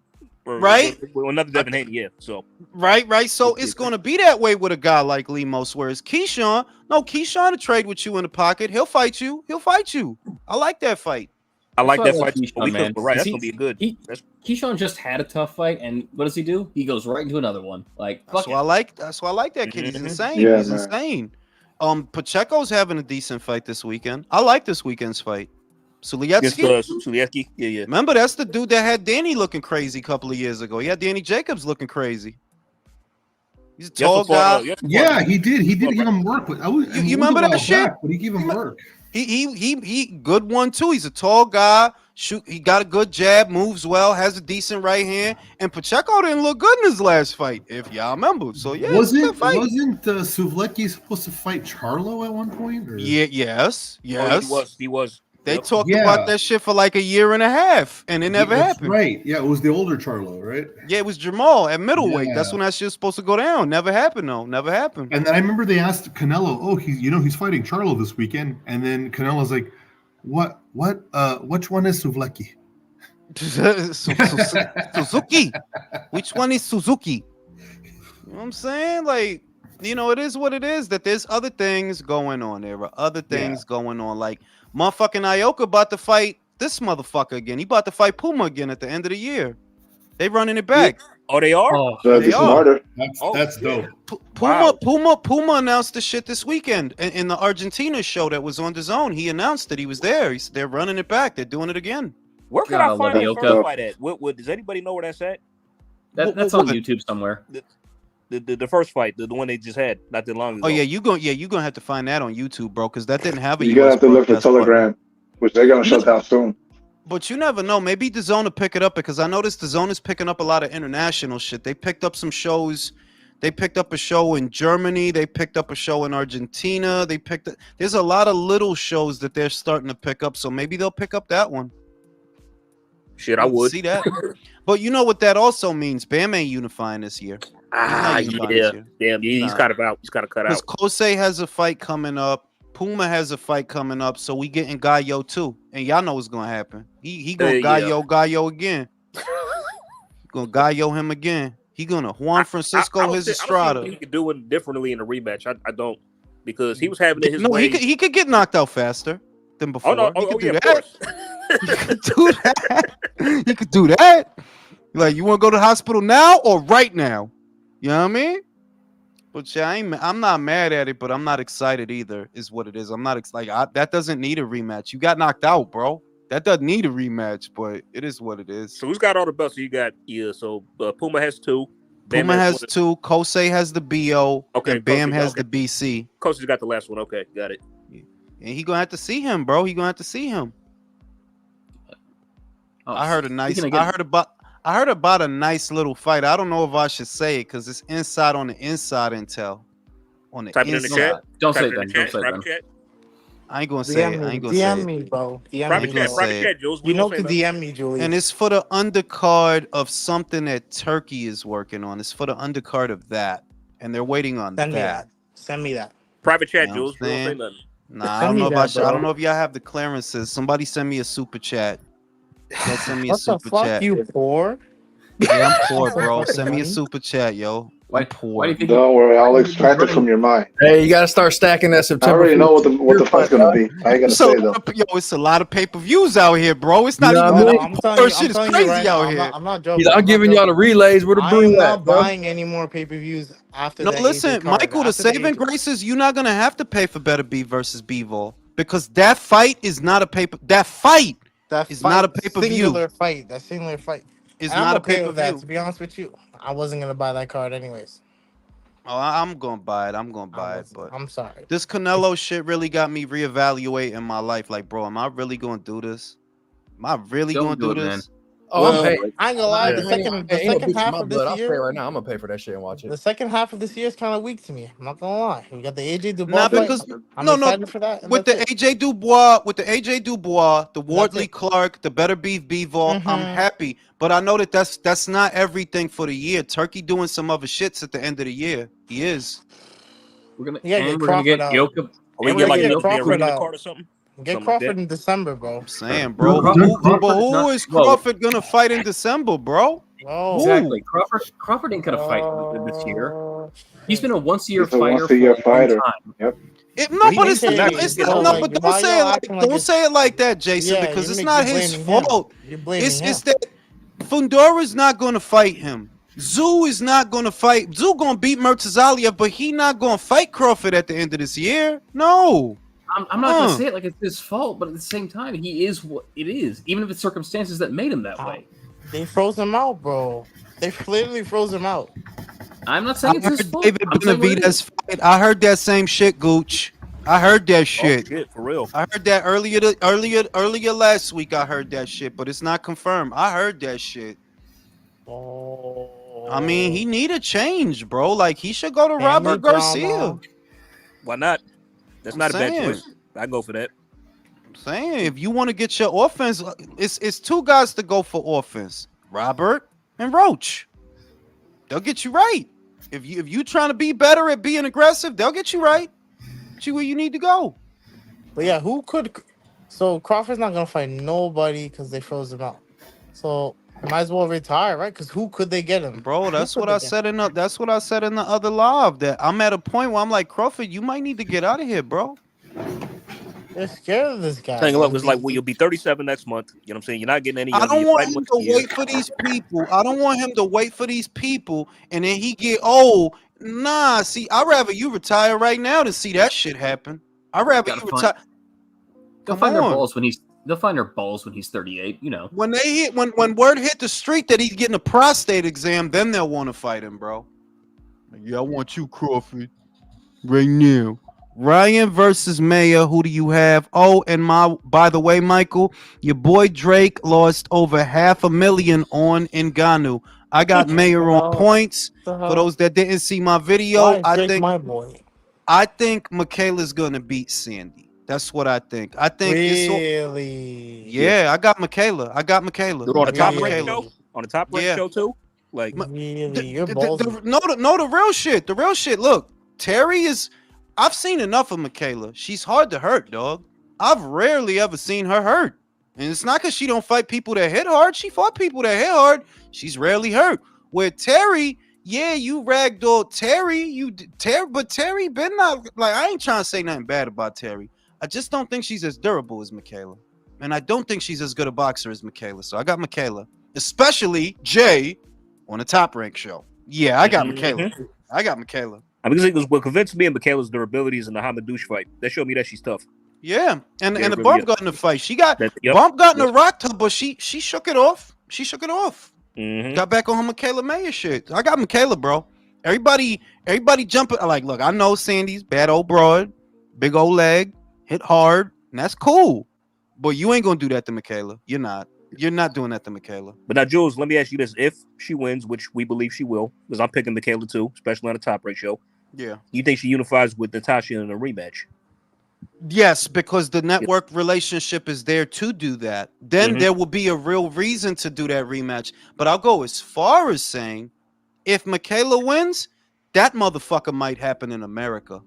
right? Another Devin Haney, yeah. So right. So it's gonna be that way with a guy like Lemos, whereas Keyshawn will trade with you in the pocket. He'll fight you. I like that fight. I like that fight, Keyshawn, man. Right, that's gonna be good. Keyshawn just had a tough fight, and what does he do? He goes right into another one. Like that's why I like that kid. He's insane. Yeah, he's insane. Pacheco's having a decent fight this weekend. I like this weekend's fight. Suliecki. Yeah. Remember, that's the dude that had Danny looking crazy a couple of years ago. He had Danny Jacobs looking crazy. He's a tall guy. Yeah, he did. He did give him work. You remember that shit? But he gave him work. He good one too. He's a tall guy. He got a good jab, moves well, has a decent right hand. And Pacheco didn't look good in his last fight, if y'all remember. So yeah, wasn't Suvlecki supposed to fight Charlo at one point? Or? Yeah, yes. Oh, he was. They talked about that shit for like a year and a half, and it never happened. Right? Yeah, it was the older Charlo, right? Yeah, it was Jamal at middleweight. Yeah. That's when that shit was supposed to go down. Never happened though. Never happened. And then I remember they asked Canelo, "Oh, he's fighting Charlo this weekend," and then Canelo's like, "What? Which one is Suvlecki?" Suzuki. Which one is Suzuki? You know what I'm saying? Like, it is what it is. That there's other things going on. There are other things going on. Like, motherfucking Ioka about to fight this motherfucker again. He about to fight Puma again at the end of the year. They running it back. Oh, they are? Oh, they are. That's dope. Puma announced the shit this weekend in the Argentina show that was on the Zone. He announced that he was there. He said they're running it back. They're doing it again. Where can I find the first fight at? Does anybody know where that's at? That's on YouTube somewhere. The first fight, the one they just had not that long ago. Oh yeah, you're gonna have to find that on YouTube, bro, because that didn't have a. You're gonna have to look for Telegram, which they're gonna shut down soon. But you never know. Maybe the Zone will pick it up, because I noticed the Zone is picking up a lot of international shit. They picked up some shows. They picked up a show in Germany. They picked up a show in Argentina. There's a lot of little shows that they're starting to pick up. So maybe they'll pick up that one. Shit, I would see that. But you know what that also means? Bam ain't unifying this year. Yeah. Damn, he's kind of out. He's kind of cut Because out. Kosei has a fight coming up. Puma has a fight coming up, so we getting Gallo too. And y'all know what's gonna happen. He gonna Gallo again. Gonna Gallo him again. He gonna Juan Francisco his Estrada. I don't see what he could do it differently in a rematch. I don't, because he was having it his No, way. he could get knocked out faster than before. He could do of that. course. He could do that. He could do that. Like, you want to go to the hospital now or right now? You know what I mean? But yeah, I'm not mad at it, but I'm not excited either. Is what it is. I'm not excited. That doesn't need a rematch. You got knocked out, bro. That doesn't need a rematch, but it is what it is. So who's got all the belts? So you got So Puma has 2. Puma has 2. Kosei has the BO. Okay. And Bam has the BC. Kosei's got the last one. Okay, got it. And he gonna have to see him, bro. He gonna have to see him. I heard about a nice little fight. I don't know if I should say it because it's inside on the inside intel. On the Type it in the chat. Don't say it then. Don't say it then. Chat. I ain't gonna say it. I ain't gonna say DM it. me, bro. Private chat, Jules. You know to DM me, Julie. And it's for the undercard of something that Turkey is working on. It's for the undercard of that, and they're waiting on that. Send me that. Private chat, You know Jules. what I'm Don't say saying? nothing. Nah, I don't know if I don't know if y'all have the clearances. Somebody send me a super chat. Y'all send me a What the super fuck, chat. you poor? Yeah, I'm poor, bro. Send me a super chat, yo. I'm poor. Don't worry, I'll extract it from your mind. Hey, you gotta start stacking that I September. already know what the fight's gonna be. I ain't gonna So, say though. yo, it's a lot of pay-per-views out here, bro. It's not You know even what I that mean? I'm poor. Shit is crazy out here. I'm not joking. I'm giving y'all the relays where the I'm brew not at, bro. buying any more pay-per-views after No, that. listen, AJ card. Michael, the After the saving AJ grace is you're not gonna have to pay for Beterbiev versus Bivol because that fight is not a paper. That fight is not a pay-per-view. Singular fight. That singular fight. It's And not I'm a okay with that. pay-per-view. To be honest with you, I wasn't gonna buy that card anyways. Oh, I'm gonna buy it. I'm gonna buy it, but I'm sorry. this Canelo shit really got me reevaluating my life. Like, bro, am I really gonna do this? Am I really gonna do this? Oh, Well, I'm paying. I ain't gonna lie. The second half of this I'll pay year, right now. I'm gonna pay for that shit and watch it. the second half of this year is kind of weak to me. I'm not gonna lie. We got the AJ Dubois Nah, fight. because I'm excited for that. and with the that's it. AJ Dubois, the Wardley Clark, the Beterbiev Bivol, I'm happy. But I know that's not everything for the year. Turkey doing some other shits at the end of the year. He is. We're gonna get we're gonna get Crawford out. Yoka. We And get we're like gonna a get Crawford arena out. card or something. Get Something like Crawford that. in December, bro. I'm saying, bro. But who is Crawford gonna fight in December, bro? Exactly. Crawford ain't gonna fight this year. He's been a once-a-year He's a fighter once-a-year for a long fighter. time. Yep. No, but it's AJ, not. No, but don't say it like don't say it like that, Jason, Yeah, because it's you're not his blaming him. fault. You're blaming him. It's that Fundora's not gonna fight him. Zoo is not gonna fight. Zoo gonna beat Murtazalia, but he not gonna fight Crawford at the end of this year. No. I'm not gonna say it like it's his fault, but at the same time, he is what it is. Even if it's circumstances that made him that way. They froze him out, bro. They literally froze him out. I'm not saying it's his fault. David Benavidez fight. I heard that same shit, Gooch. I heard that shit. Oh, shit, for real. I heard that earlier last week. I heard that shit, but it's not confirmed. I heard that shit. I mean, he need a change, bro. Like, he should go to Robert Garcia. Why not? That's not a bad choice. I go for that. I'm saying, if you want to get your offense, it's two guys to go for offense: Robert and Roach. They'll get you right. If you trying to be better at being aggressive, they'll get you right. Get you where you need to go. But yeah, who could? So Crawford's not gonna fight nobody because they froze him out. So might as well retire, right? Because who could they get him, bro? That's what I said in the other live. That I'm at a point where I'm like, Crawford, you might need to get out of here, bro. They're scared of this guy. Saying, look, it's like, well, you'll be 37 next month. You know what I'm saying? You're not getting any. I don't want him to wait for these people. I don't want him to wait for these people, and then he get old. Nah, see, I'd rather you retire right now than see that shit happen. I'd rather you retire. They'll find their balls when he's. They'll find their balls when he's 38. You know. When word hit the street that he's getting a prostate exam, then they'll want to fight him, bro. Yeah, I want you, Crawford, right now. Ryan versus Mayer. Who do you have? Oh, and by the way, Michael, your boy Drake lost over $500,000 on Ngannou. I got Mayer on points. For those that didn't see my video, I think my boy. I think Michaela's gonna beat Sandy. That's what I think. I think really. Yeah, I got Michaela. On the top rank show? On the top rank show too? Like, Really, you're ballsy. The real shit. The real shit. Look, Terry is. I've seen enough of Michaela. She's hard to hurt, dog. I've rarely ever seen her hurt, and it's not because she don't fight people that hit hard. She fought people that hit hard. She's rarely hurt. Where Terry, yeah, you ragdoll Terry, but Terry been not like. I ain't trying to say nothing bad about Terry. I just don't think she's as durable as Michaela, and I don't think she's as good a boxer as Michaela. So I got Michaela, especially Jay. On the Top Rank show. Yeah, I got Michaela. I got Michaela. I mean, because what convinced me of Michaela's durability in the Hamadouche fight. That showed me that she's tough. Yeah, and the really bump is. got in the fight. She got Yep. bump got in the rock tub, but she shook it off. She shook it off. Mhm. Got back on her Michaela Mayer shit. I got Michaela, bro. Everybody jumping. Like, look, I know Sandy's bad old broad, big old leg, hit hard, and that's cool. But you ain't gonna do that to Michaela. You're not. You're not doing that to Michaela. But now, Jules, let me ask you this: if she wins, which we believe she will, because I'm picking Michaela too, especially on the Top Rank show. Yeah. You think she unifies with Natasha in a rematch? Yes, because the network relationship is there to do that. Then there will be a real reason to do that rematch. But I'll go as far as saying, if Michaela wins, that motherfucker might happen in America.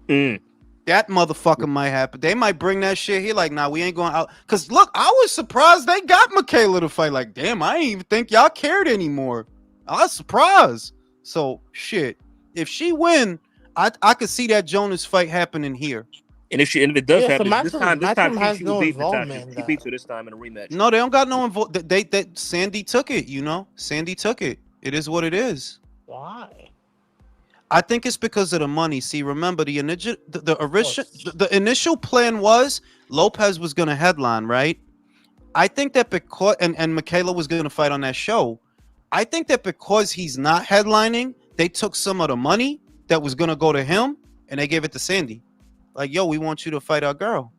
That motherfucker might happen. They might bring that shit here. Like, nah, we ain't going out. Because, look, I was surprised they got Michaela to fight. Like, damn, I ain't even think y'all cared anymore. I was surprised. So, shit. If she win, I could see that Jonas fight happening here. And if it does happen, so this time has she no will beat Natasha. involvement. She beats her this time in a rematch. No, they don't got no involvement. That Sandy took it, you know? Sandy took it. It is what it is. Why? I think it's because of the money. See, remember the initial plan was Lopez was going to headline, right? I think that because and Michaela was going to fight on that show. I think that because he's not headlining, they took some of the money that was going to go to him and they gave it to Sandy. Like, yo, we want you to fight our girl,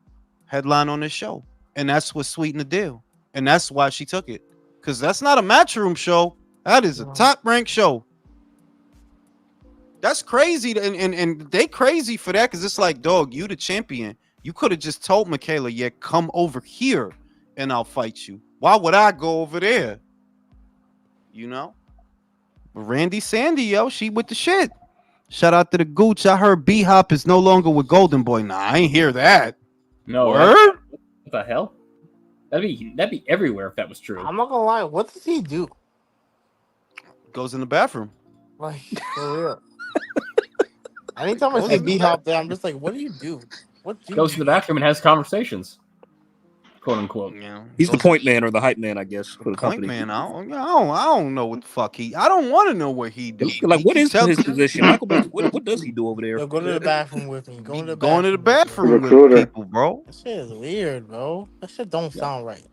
headline on this show, and that's what sweetened the deal, and that's why she took it. Because that's not a Matchroom show. That is a Top Rank show. That's crazy, and they crazy for that because it's like, dog, you the champion. You could have just told Michaela, yeah, come over here and I'll fight you. Why would I go over there? You know? But Randy Sandy, yo, she with the shit. Shout out to the Gooch. I heard B-Hop is no longer with Golden Boy. Nah, I ain't hear that. No. Word? What the hell? That'd be everywhere if that was true. I'm not gonna lie. What does he do? Goes in the bathroom. Like, for real. Anytime I see B-Hop there, I'm just like, what do you do? What do Goes to the bathroom and has conversations, quote unquote. Yeah, he's the point man or the hype man, I guess, for the point company. man. I don't know what the fuck I don't want to know what he do. Like, what is his position? Michael, what does he do over there? Yo, go to the bathroom with me. Going to the bathroom with people, bro. That shit is weird, bro. That shit don't sound right.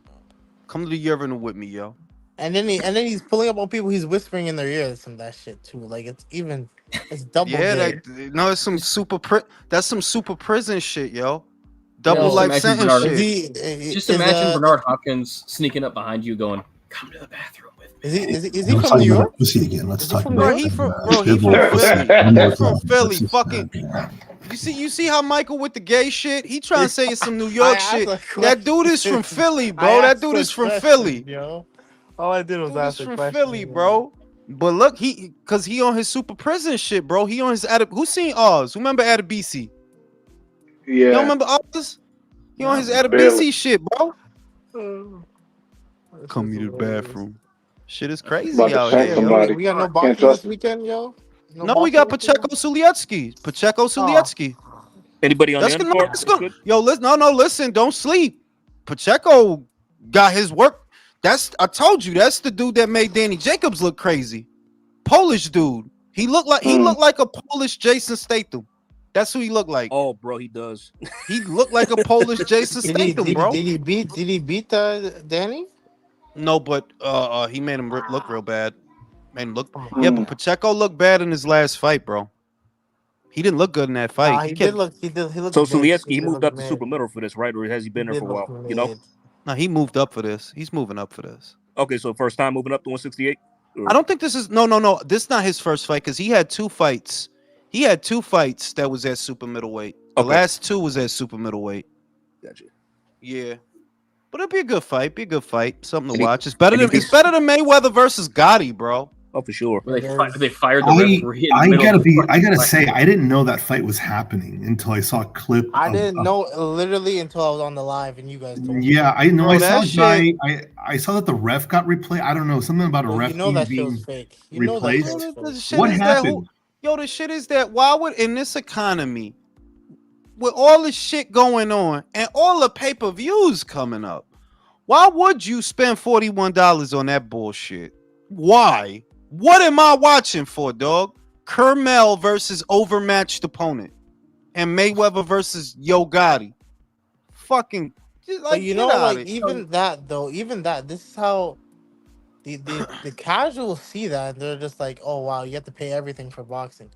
Come to the urinal with me, yo. And then he's pulling up on people. He's whispering in their ears and that shit too. Like it's double. Yeah, it's some that's some super prison shit, yo. Double life sentence shit. Just imagine Bernard Hopkins sneaking up behind you, going, "Come to the bathroom with me." Is he from New York? Pussy again. Let's talk about Bro, he from Philly. He from Philly. Fucking. You see how Michael with the gay shit? He trying to say it's some New York shit. That dude is from Philly, bro. That dude is from Philly. Yo. All I did was ask from Philly, bro. But look, cause he on his super prison shit, bro. He on his who seen Oz? Who remember Adabisi? Yeah. You don't remember Oz? He on his Adabisi shit, bro. Come to the bathroom. Shit is crazy out here. Yo. We got no boxing this weekend, yo. No, we got Pacheco Sulietsky. Anybody on the good. Yo, listen, don't sleep. Pacheco got his work. I told you, that's the dude that made Danny Jacobs look crazy. Polish dude. He looked like a Polish Jason Statham. That's who he looked like. Oh, bro, he does. He looked like a Polish Jason Statham, bro. Did he beat Danny? No, but he made him look real bad. Made him look. Yeah, but Pacheco looked bad in his last fight, bro. He didn't look good in that fight. He looked. So Sulietsky, he moved up to super middle for this, right? Or has he been there for a while? You know? No, he moved up for this. He's moving up for this. Okay, so first time moving up to 168? I don't think this is no. This is not his first fight because he had two fights. He had two fights that was at super middleweight. The last two was at super middleweight. Gotcha. Yeah. But it'll be a good fight. Be a good fight. Something to watch. It's better than Mayweather versus Gotti, bro. Oh, for sure. They fired the referee in the middle of the I gotta fight. say, I didn't know that fight was happening until I saw a clip. I didn't know literally until I was on the live and you guys told me. Yeah, I know. Bro, I saw that a guy. I saw that the ref got replayed. I don't know, something about a Well, ref you know that shit being was fake. You know that shit replaced. was The fake. What shit is happened? the shit is that why would in this economy, with all this shit going on and all the pay-per-views coming up, why would you spend $41 on that bullshit? Why? What am I watching for, dog? Kermel versus overmatched opponent, and Mayweather versus Yo Gotti. Fucking, like, But you know, like even that though, this is how the casuals see that, and they're just like, oh wow, you have to pay everything for boxing.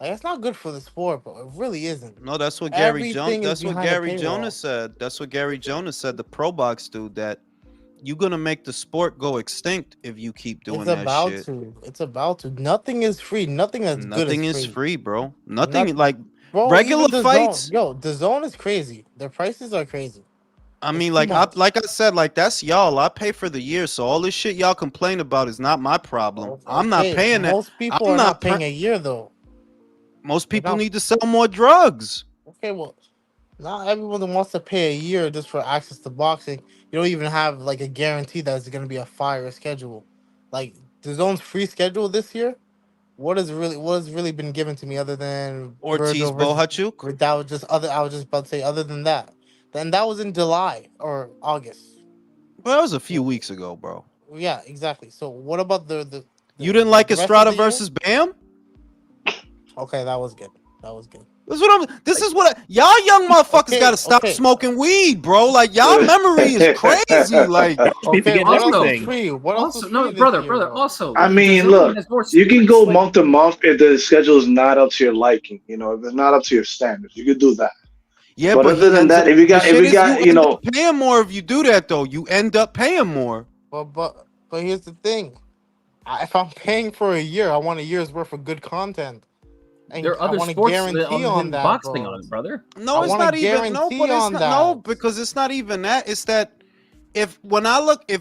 Like it's not good for the sport, but it really isn't. No, that's what Gary Jones. Everything is That's what behind a Gary paywall. Jonas said. That's what Gary Jonas said. The pro box dude, that you're gonna make the sport go extinct if you keep doing It's that about shit. It's about to. Nothing is free. Nothing that's good Nothing is is free. free, bro. Nothing Noth- like Bro, regular even fights. the zone is crazy. Their prices are crazy. I It's mean, too like much. I said, like that's y'all. I pay for the year, so all this shit y'all complain about is not my problem. I'm not Okay, paying that. most people I'm are not pay- paying a year though. Most They're people not- need to sell more drugs. Okay, well, not everyone wants to pay a year just for access to boxing. You don't even have like a guarantee that it's going to be a fire schedule. Like the zone's free schedule this year. What has really been given to me other than Ortiz Virgil versus Bohachuk. that was just other. I was just about to say other than that. Then that was in July or August. Well, that was a few weeks ago, bro. Yeah, exactly. So what about the You didn't like the rest of Estrada the year? versus Bam? Okay, that was good. That was good. This is what y'all young motherfuckers Okay, gotta stop okay. smoking weed, bro. Like y'all memory is crazy. Like Be Okay, forgetting what else was everything. free? What else was Also, free no, this brother. year, though? Also, I mean, DAZN look, has more you can sports, go like- month to month if the schedule is not up to your liking. You know, if it's not up to your standards, you could do that. yeah, But but other he than ends that, up, if you the got, shit is you end up paying more if you do that though. You end up paying more. But here's the thing. If I'm paying for a year, I want a year's worth of good content. And There are I other want a sports guarantee other on than that, boxing bro. on it, brother. No, I it's want a not even guarantee but it's on not that. because it's not even that. It's that if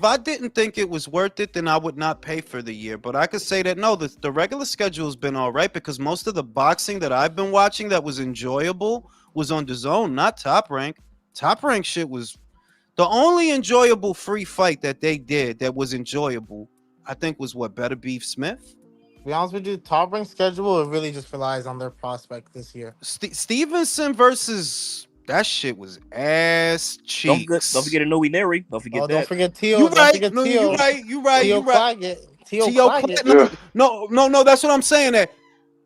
I didn't think it was worth it, then I would not pay for the year. But I could say that no, the regular schedule has been all right because most of the boxing that I've been watching that was enjoyable was on the zone, not Top Rank. Top Rank shit was the only enjoyable free fight that they did that was enjoyable, I think, was what, Beterbiev Smith? To be honest with you, Top Rank schedule, it really just relies on their prospect this year. Stevenson versus that shit was ass cheeks. Don't forget Inoue Neri. Don't forget that. Don't forget Teo. You Don't right? forget No, Teo. you right. You right. Teo You right. Teo Teo Claggett. No. That's what I'm saying. That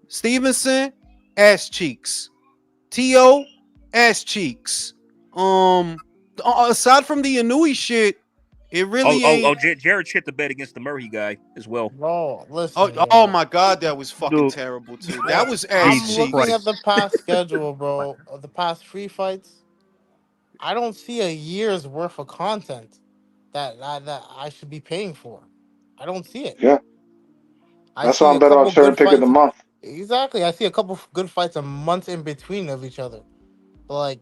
Stevenson ass cheeks. Teo ass cheeks. Aside from the Inoue shit, it really ain't. Jared shit the bet against the Murray guy as well. No, listen. Oh my god, that was fucking terrible too. That was ass I'm cheeks. looking at the past schedule, bro. Of the past free fights, I don't see a year's worth of content that I should be paying for. I don't see it. Yeah. That's why I'm better off cherry picking the month. Exactly. I see a couple of good fights a month in between of each other. But like,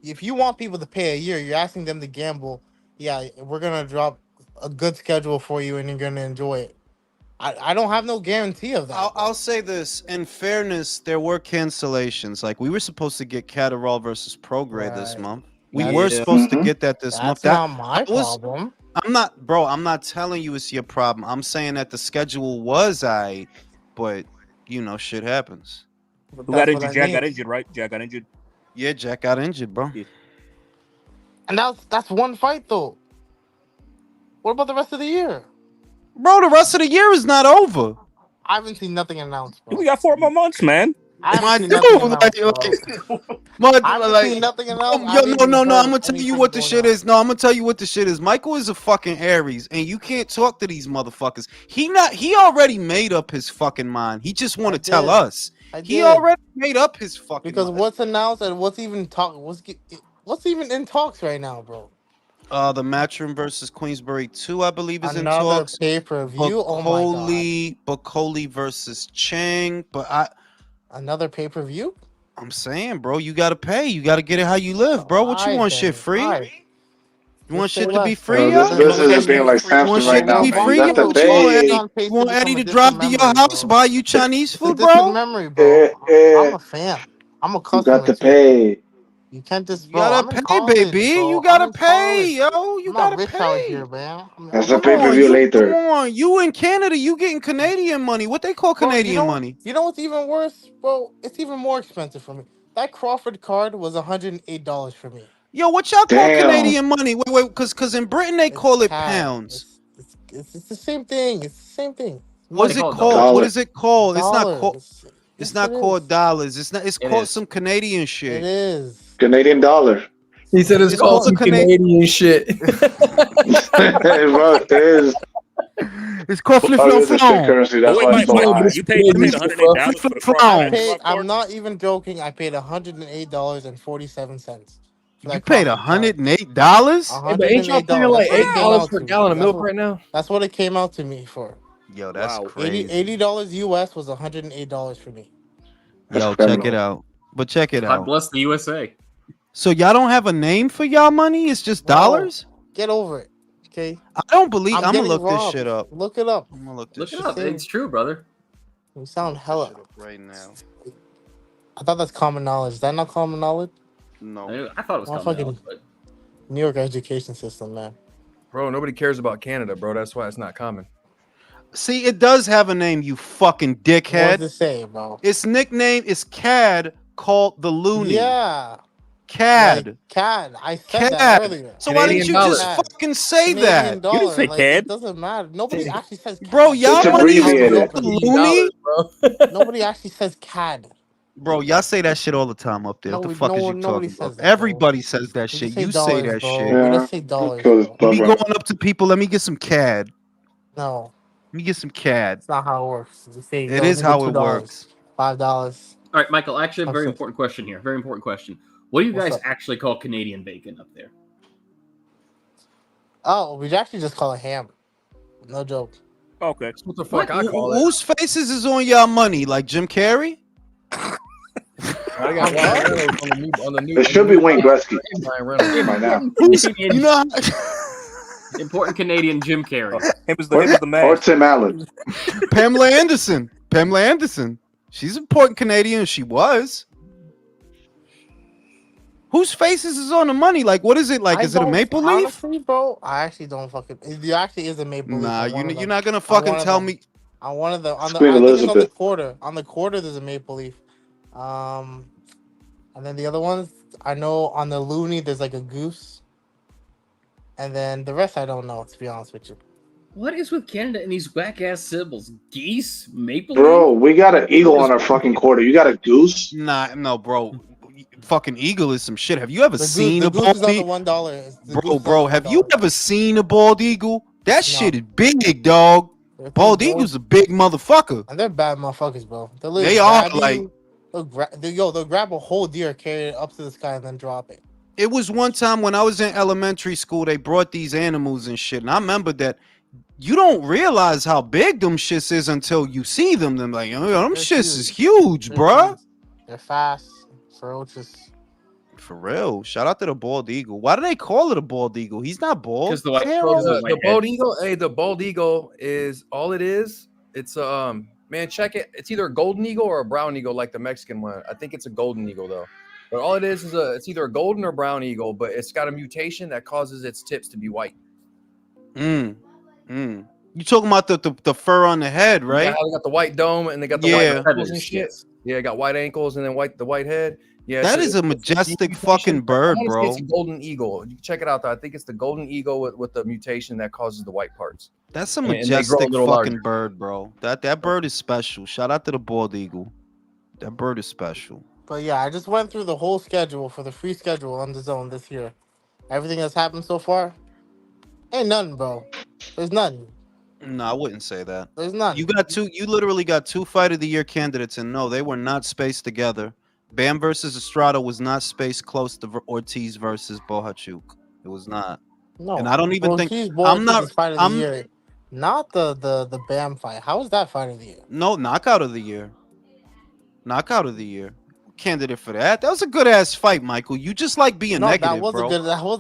if you want people to pay a year, you're asking them to gamble. Yeah, we're gonna drop a good schedule for you, and you're gonna enjoy it. I don't have no guarantee of that. I'll say this. In fairness, there were cancellations. Like we were supposed to get Catterall versus Prograde this month. We were supposed to get that this month. That's not my problem. I'm not telling you it's your problem. I'm saying that the schedule was but you know, shit happens. Who got injured? Jack got injured, right? Jack got injured. Yeah, Jack got injured, bro. Yeah. And that's one fight though. What about the rest of the year? Bro, the rest of the year is not over. I haven't seen nothing announced, bro. We got 4 more months, man. I haven't seen nothing announced, No, I'm gonna tell you what the shit is. No, I'm gonna tell you what the shit is. Michael is a fucking Aries, and you can't talk to these motherfuckers. He already made up his fucking mind. He just want to tell us. He already made up his fucking because mind. what's announced and what's even even in talks right now, bro. The Matchroom versus Queensberry 2, I believe, is Another in talks. pay-per-view. Oh my god. Bacoli versus Chang, but another pay-per-view? I'm saying, bro, you gotta pay. You gotta get it how you live, bro. What you want, shit free? You want Just say shit to be less, free, bro. Bro, this yo? business is being like You want Samson shit right to now, be man. free, You yo? got to What you want pay. Eddie? On pace You to want become Eddie a to drive distant to your memory, house, bro. buy you Chinese It's a food, distant bro? memory, Eh, bro. I'm eh, a fan. I'm a you got customer to too. pay. You can't just, You bro. gotta I'm in pay, college, baby. You bro. I'm gotta in pay, college. yo. I'm You not gotta rich out here, pay. man. That's a Come pay per on, view come later. on. You in Canada, you getting Canadian money. What they call Bro, Canadian money? you know what's even worse, bro? It's even more expensive for me. That Crawford card was $108 for me. Yo, what y'all call Damn. Canadian money? Wait, cause in Britain they It's call it CAD. pounds. It's the same thing. It's the same thing. What's They Money. it call it called? dollars. What Dollar. is it called? It's not called. Dollars. It's Yes, it not called is. dollars. It's not. It's It called is. some Canadian It shit. is. Canadian dollar. He said it's It's called called some a Canadian. Canadian shit. Bro, it is. It's called flip Oh, flop it's a shit flop. currency. But That's wait, why it's Mike, so Mike, high. you paid $108 for the Crawford I Flip-flop. paid. Ashcroft I'm card? not even joking. I paid $108.47 for You that paid Crawford card. $108? Hey, but ain't y'all paying $108. like That's what it came $8 out per to me. gallon of milk right now? That's what it came out to me for. Yo, that's Wow. crazy. $80 US was $108 for me. That's Yo, check it criminal. out. But check it God out. bless the USA. So y'all don't have a name for y'all money? It's just Bro, dollars? get over it. Okay. I don't believe. I'm I'm gonna getting look this robbed. shit up. Look it up. I'm gonna look this Look it shit up. up. Same. It's true, brother. You sound Look this hella. shit up right now. I thought that's common knowledge. Is that not common knowledge? No. I thought it was I'm coming fucking out, but New York education system, man. Bro, nobody cares about Canada, bro. That's why it's not common. See, it does have a name, you fucking What does dickhead. it say, bro? Its nickname is CAD, called the Looney. Yeah. CAD. Like CAD. I said that CAD. earlier. So why didn't Canadian you dollar. just CAD. fucking say Canadian that? You didn't dollar. say Like CAD. it doesn't matter. Nobody actually says CAD. Bro, y'all It's money is abbreviated. called the Canadian Looney? dollars, bro. Nobody actually says CAD. Bro, y'all say that shit all the time up there. What the fuck is you Nobody talking says about? that, bro. Everybody says that We shit. just say You say dollars, that bro. shit. We Yeah. just say dollars, Kill this bro. You be plug going up to people, let me get some CAD. No, Let me get some CAD. it's not how it works. We say, It yo, is let me how get it $2, works. $5. all right, Michael. Actually, a Oh, very shit. important question here. Very important question. What do you What's guys up? actually call Canadian bacon up there? Oh, we actually just call it ham. No joke. Okay. That's what the fuck I Who- call it. Whose faces is on y'all money? Like Jim Carrey? I got Ryan Reynolds on the new. It should be Wayne Gretzky Ryan Reynolds. by now. Canadian, You know, important Canadian Jim Carrey. Him is the Or man. Tim Allen. Pamela Anderson. Pamela Anderson. She's an important Canadian. She was. Whose faces is on the money? Like, what is it? Like, is it a maple leaf? Honestly, bro, I actually don't fucking. It actually is a maple leaf. Nah, on one of you're them. not gonna On fucking one of tell them. me. On one of the on the Queen I think it's on the Elizabeth. quarter. On the quarter, there's a maple leaf. And then the other ones, I know on the Looney there's like a goose. And then the rest I don't know, to be honest with you. What is with Canada and these whack ass symbols? Geese, maple Bro, leaf? we got an eagle on our fucking quarter. You got a goose? Nah, no, bro. Fucking eagle is some shit. Have you ever seen The a goose bald is on the eagle? $1. Bro, have you ever seen a bald eagle? That No. shit is big, dog. Bald eagle's a big motherfucker. And they're bad motherfuckers, bro. They are, like- they'll grab a whole deer, carry it up to the sky, and then drop it. It was one time when I was in elementary school, they brought these animals and shit. And I remember that you don't realize how big them shits is until you see them. Them like, them They're shits is huge. huge, They're bruh. huge. They're fast, ferocious. For real. Shout out to the bald eagle. Why do they call it a bald eagle? He's not bald. Because the white Hair because all of The white bald head. eagle. Hey, the bald eagle is all it is. It's man, check it. It's either a golden eagle or a brown eagle, like the Mexican one. I think it's a golden eagle though. But all it is it's either a golden or brown eagle, but it's got a mutation that causes its tips to be white. You talking about the fur on the head, right? Yeah, they got the white dome and they got the Yeah. white ankles and Feathers, shit. yes. Yeah, got white ankles and then the white head. Yeah, That is a it's majestic mutation. fucking bird, I wanna say bro. It's a golden eagle. You can check it out though. I think it's the golden eagle with the mutation that causes the white parts. That's a And they grow a majestic little fucking larger. bird, bro. That bird is special. Shout out to the bald eagle. That bird is special. But yeah, I just went through the whole schedule for the free schedule on the zone this year. Everything that's happened so far, ain't nothing, bro. There's nothing. No, I wouldn't say that. There's none. You literally got 2 fight of the year candidates, and no, they were not spaced together. Bam versus Estrada was not spaced close to Ortiz versus Bohachuk. It was not. No. And I don't even think Ortiz I'm not is fight of I'm the year. Not the Bam fight. How is that fight of the year? no knockout of the year. Knockout of the year. Candidate for that. That was a good ass fight, Michael. You just like being No, negative, that was bro.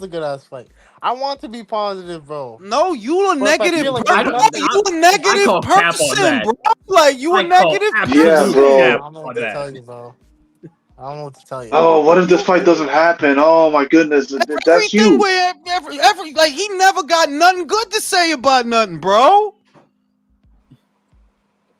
a good ass fight. I want to be positive, bro. No, you a But if I negative feel like person. there's nothing- You a negative call cap on person, that. bro. Like you a I call negative absolute Yeah, person. bro. I don't know what to that. tell you, bro. I don't know what to tell you. Oh, what if this fight doesn't happen? Oh my goodness, that's Everything you. where every like he never got nothing good to say about nothing, bro.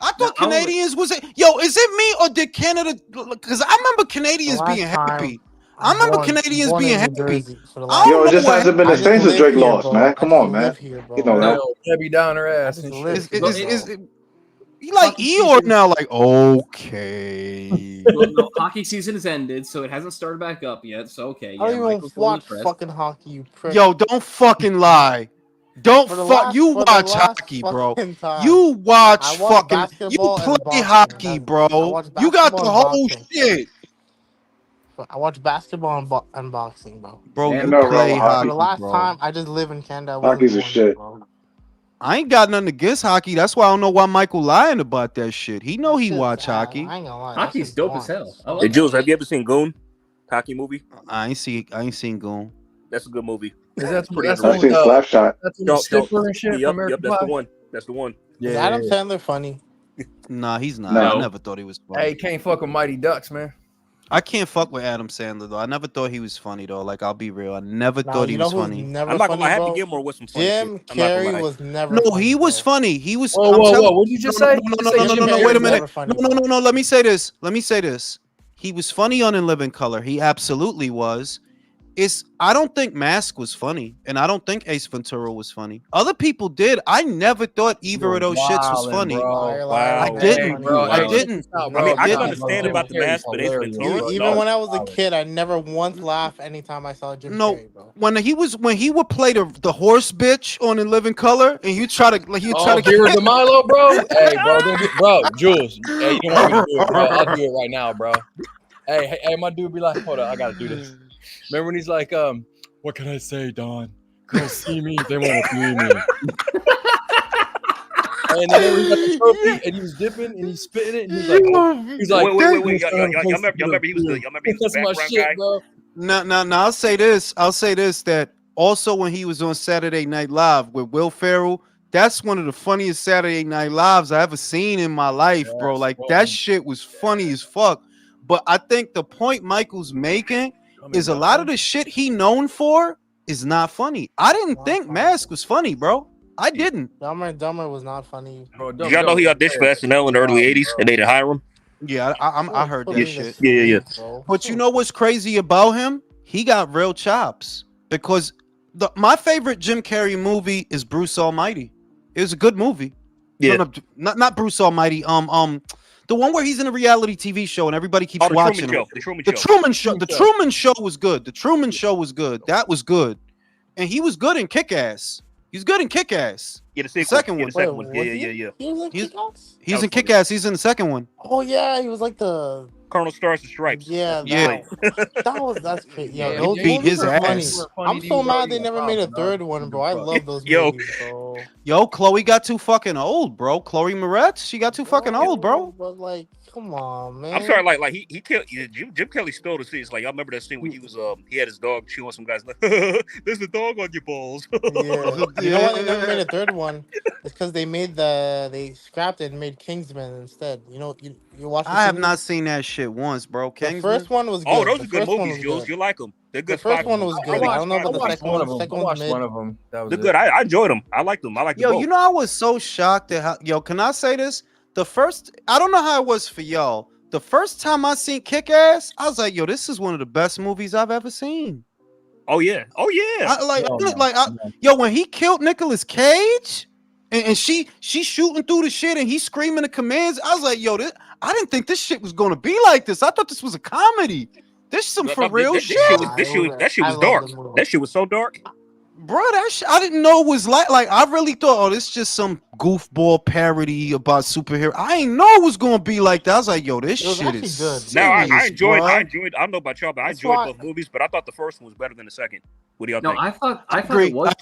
I thought No, Canadians was it? Yo, is it me or did Canada? Because I remember Canadians The last being time happy. I remember Canadians born being in New happy. Jersey for the I last. don't Yo, it know just what hasn't been I the just same since live Drake here, lost, bro. man. I Come just on, man. live here, bro. You know that. Yo, Debbie down her ass and live shit. here, is bro. you like Hockey Eeyore season- now? Like okay. Well, no, hockey season has ended, so it hasn't started back up yet. So okay, I don't yeah, even Michael's still in watch the press. fucking hockey, you prick. Yo, don't fucking lie. Don't For the fuck. last- You for the watch last hockey, bro. fucking time. You watch I watch fucking. You basketball and play boxing. hockey, I bro. watch You got the basketball and whole boxing. shit, I watch basketball and boxing, bro. bro. And You no wrong play with For hockey, the last bro. time, I just live in Canada. I wasn't Hockey's a born shit. here, bro. I ain't got nothing against hockey. That's why I don't know why Michael lying about that shit. He know he Shit's watch ass. hockey. I ain't gonna lie. that Hockey's shit's dope as boring. hell. I love Hey, that Jules, shit. have you ever seen Goon? Hockey movie? I ain't seen Goon. That's a good movie. Is that Pretty that's I've one seen with Slapshot. that's one Yo, with Stifler and shit Yep, from American that's the Pie? one. That's the one. Is Yeah. Adam Sandler funny? Nah, he's not. No. I never thought he was funny. Hey, can't fuck with Mighty Ducks, man. I can't fuck with Adam Sandler though. I never thought he was funny though. Like I'll be real. I never Nah, thought he you know was who's funny. never I'm not gonna funny, lie. I have bro? to get more with some funny Jim shit. I'm not gonna Carrey lie. was never. No, funny, he was bro. funny. He was. Whoa, I'm whoa, telling- whoa! What'd you just say? No. Jim Carrey Wait a was minute. never funny, bro. No. Let me say this. He was funny on In Living Color. He absolutely was. I don't think Mask was funny, and I don't think Ace Ventura was funny. Other people did. I never thought either of those shits was Wildin', funny. bro. Liar, Wow. liar, I never didn't, funny, bro. I Hey, didn't. check this out, I mean, bro. I can Nah, understand bro. about the Jim Carrey's mask, but Ace hilarious. Ventura, Even no. when I was a kid, I never once laughed anytime I saw Jim No, Carrey, bro. when he would play the horse bitch on In Living Color, and he try to Oh, Vera de Milo, bro. Hey, bro, Jules. Hey, you don't want me to do it, bro. I'll do it right now, bro. Hey, my dude be like, hold on, I gotta do this. Remember when he's like, what can I say, Don? Girls see me, they want to be me. And then he got the trophy, and he was dipping, and he's spitting it, and he's like, Wait. Y'all remember he was the That's my background shit, guy? bro. No. I'll say this. That also when he was on Saturday Night Live with Will Ferrell, that's one of the funniest Saturday Night Lives I ever seen in my life, bro. Yes, Like bro. that shit was funny as fuck. But I think the point Michael's making is a lot of the shit he known for is not funny. I didn't think Mask was funny, bro. I didn't. Dumber and Dumber was not funny. Bro, Did y'all know he auditioned for SNL in the early '80s and they didn't hire him? Yeah, I heard that shit. Yeah. But you know what's crazy about him? He got real chops because my favorite Jim Carrey movie is Bruce Almighty. It was a good movie. Yeah. No, not Bruce Almighty. The one where he's in a reality TV show and everybody keeps watching him. The Truman Show. The Truman Show was good. The Truman Show was good. That was good, and he was good in Kick-Ass. He's good in Kick-Ass. Yeah, the second one. Yeah. He was in Kick-Ass? He's in Kick-Ass. He's in the second one. Oh yeah, he was like the Colonel Stars and Stripes. Yeah. That's crazy. Yeah, Yo, those beat his movies are funny. ass. I'm so mad they never made a third one, bro. I love those movies, bro. Yo, Chloe got too fucking old, bro. Chloe Moretz, she got too fucking old, bro. But like, come on, man. I'm sorry, like he killed Jim Kelly stole the scene. It's like y'all remember that scene when he was he had his dog chewing some guys like there's a dog on your balls. Yeah. You know why they never made a third one? It's because they scrapped it and made Kingsman instead. You know, you watch. I have not seen that shit once, bro. The first one was good. Oh, those are good movies, Jules. You like them? They're good. The first one was good. I don't know about the second one. The second one's mid. One of them. They're good. I enjoyed them. I liked them. I like them. Yo, you know, I was so shocked at how. Yo, can I say this? I don't know how it was for y'all. The first time I seen Kick-Ass, I was like, yo, this is one of the best movies I've ever seen. Oh yeah. Yo, when he killed Nicolas Cage and she shooting through the shit and he screaming the commands, I was like, yo, I didn't think this shit was gonna be like this. I thought this was a comedy. This is some for real shit. That shit was dark. That shit was so dark. Bro, I didn't know it was like I really thought, this is just some goofball parody about superhero. I ain't know it was gonna be like that. I was like, yo, this shit is good. Now I enjoyed. I don't know about y'all, but I enjoyed both movies. But I thought the first one was better than the second. What do y'all think? I thought it was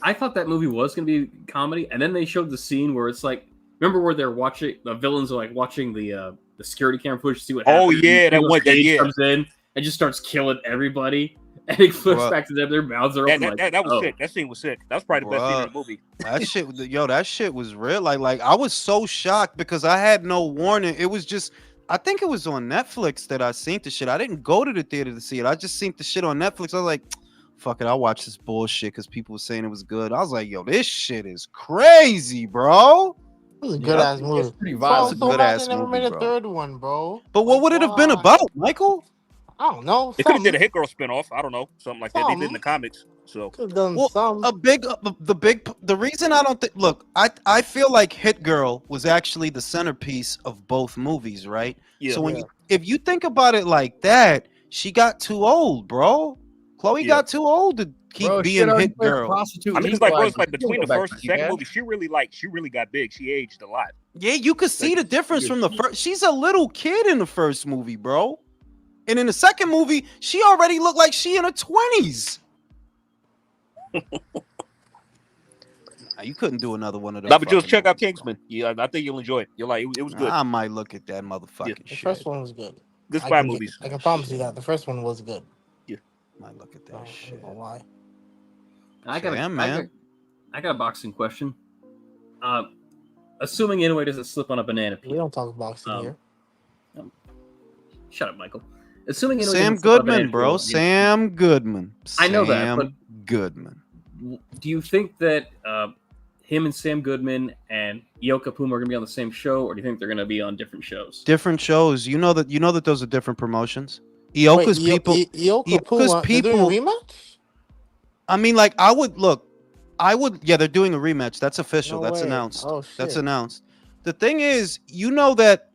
I thought that movie was gonna be comedy, and then they showed the scene where it's like, remember where they're watching the villains are like watching the security camera footage to see what happens. Oh yeah, that one comes in and just starts killing everybody. And it flips Bruh. back to them. Their mouths are open. That was sick. That scene was sick. That was probably the best scene in the movie. That shit was real. Like I was so shocked because I had no warning. It was just, I think it was on Netflix that I seen the shit. I didn't go to the theater to see it. I just seen the shit on Netflix. I was like, fuck it, I'll watch this bullshit because people were saying it was good. I was like, yo, this shit is crazy, bro. It was a good ass movie. It's pretty So violent. good ass they never movie, made a bro. third one, bro. But what would it have been about, Michael? I don't know. They could have did a Hit Girl spinoff. I don't know, something like that. They did in the Something. comics. So Could have done Well, some. the reason I don't think, look, I feel like Hit Girl was actually the centerpiece of both movies, right? Yeah. So if you think about it like that, she got too old, bro. Chloe got too old to keep being Hit Girl. I mean, it's like between the first and second movie, she really got big. She aged a lot. Yeah, you could see the difference from the first. She's a little kid in the first movie, bro. And in the second movie, she already looked like she in her 20s. You couldn't do another one of those. No, but just check out Kingsman. Yeah, I think you'll enjoy it. You're like, it was good. I might look at that motherfucking The shit. first one was good. Good spy movies. I can promise you that. The first one was good. Yeah. Might look at that shit. I don't know why. I got Damn, man. I got a boxing question. Assuming Inoue doesn't slip on a banana peel. We don't talk boxing here. Shut up, Michael. Assuming Inoue Sam doesn't slip on a Goodman, banana bro. peel, Sam Goodman. I know that, Sam but Goodman. do you think that him and Sam Goodman and Ioka Puma are going to be on the same show, or do you think they're going to be on different shows? Different shows. You know that those are different promotions. Ioka's people. Ioka Puma, they're doing a rematch? I mean, like, yeah, they're doing a rematch. That's official. No That's way. announced. Oh, shit. That's announced. The thing is, you know that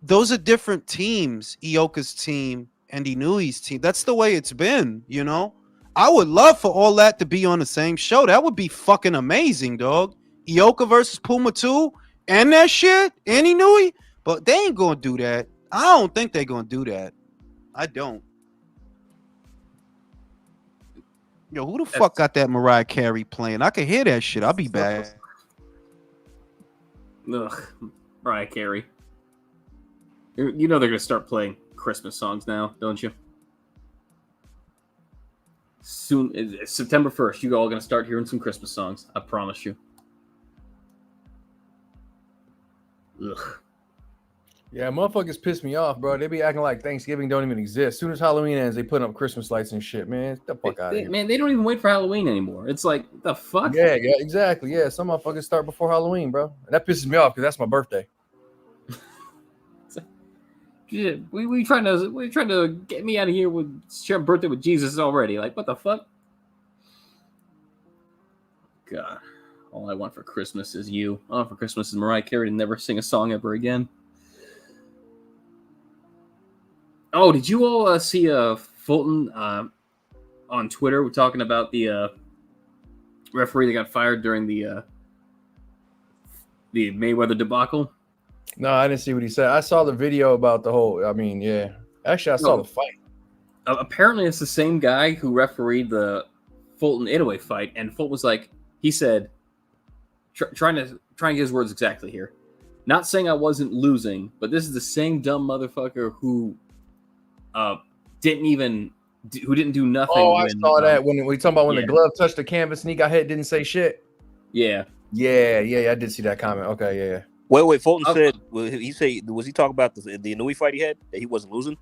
those are different teams, Ioka's team and Inoue's team. That's the way it's been, you know? I would love for all that to be on the same show. That would be fucking amazing, dog. Ioka versus Puma 2 and that shit and Inoue. But they ain't gonna do that. I don't think they're gonna do that. I don't. Yo, who the fuck got that Mariah Carey playing? I can hear that shit. I'll be back. Ugh, Mariah Carey. You know they're going to start playing Christmas songs now, don't you? Soon, September 1st, you all going to start hearing some Christmas songs. I promise you. Ugh. Yeah, motherfuckers piss me off, bro. They be acting like Thanksgiving don't even exist. As soon as Halloween ends, they put up Christmas lights and shit, man. Get the fuck out of here. Man, they don't even wait for Halloween anymore. It's like, the fuck? Yeah, exactly. Yeah, some motherfuckers start before Halloween, bro. And that pisses me off because that's my birthday. Shit, we trying to get me out of here with sharing birthday with Jesus already. Like, what the fuck? God, all I want for Christmas is you. All I want for Christmas is Mariah Carey to never sing a song ever again. Oh, did you all see Fulton on Twitter? We're talking about the referee that got fired during the Mayweather debacle. No, I didn't see what he said. I saw the video about the whole. I mean, yeah. Actually, I saw the fight. Apparently, it's the same guy who refereed the Fulton Inoue fight, and Fulton was like, he said, trying to get his words exactly here. Not saying I wasn't losing, but this is the same dumb motherfucker who didn't do nothing. Oh, I saw that when we talking about when the glove touched the canvas and he got hit, didn't say shit. Yeah. I did see that comment. Okay, yeah. Wait. Fulton said, was he talking about the Inoue fight he had that he wasn't losing?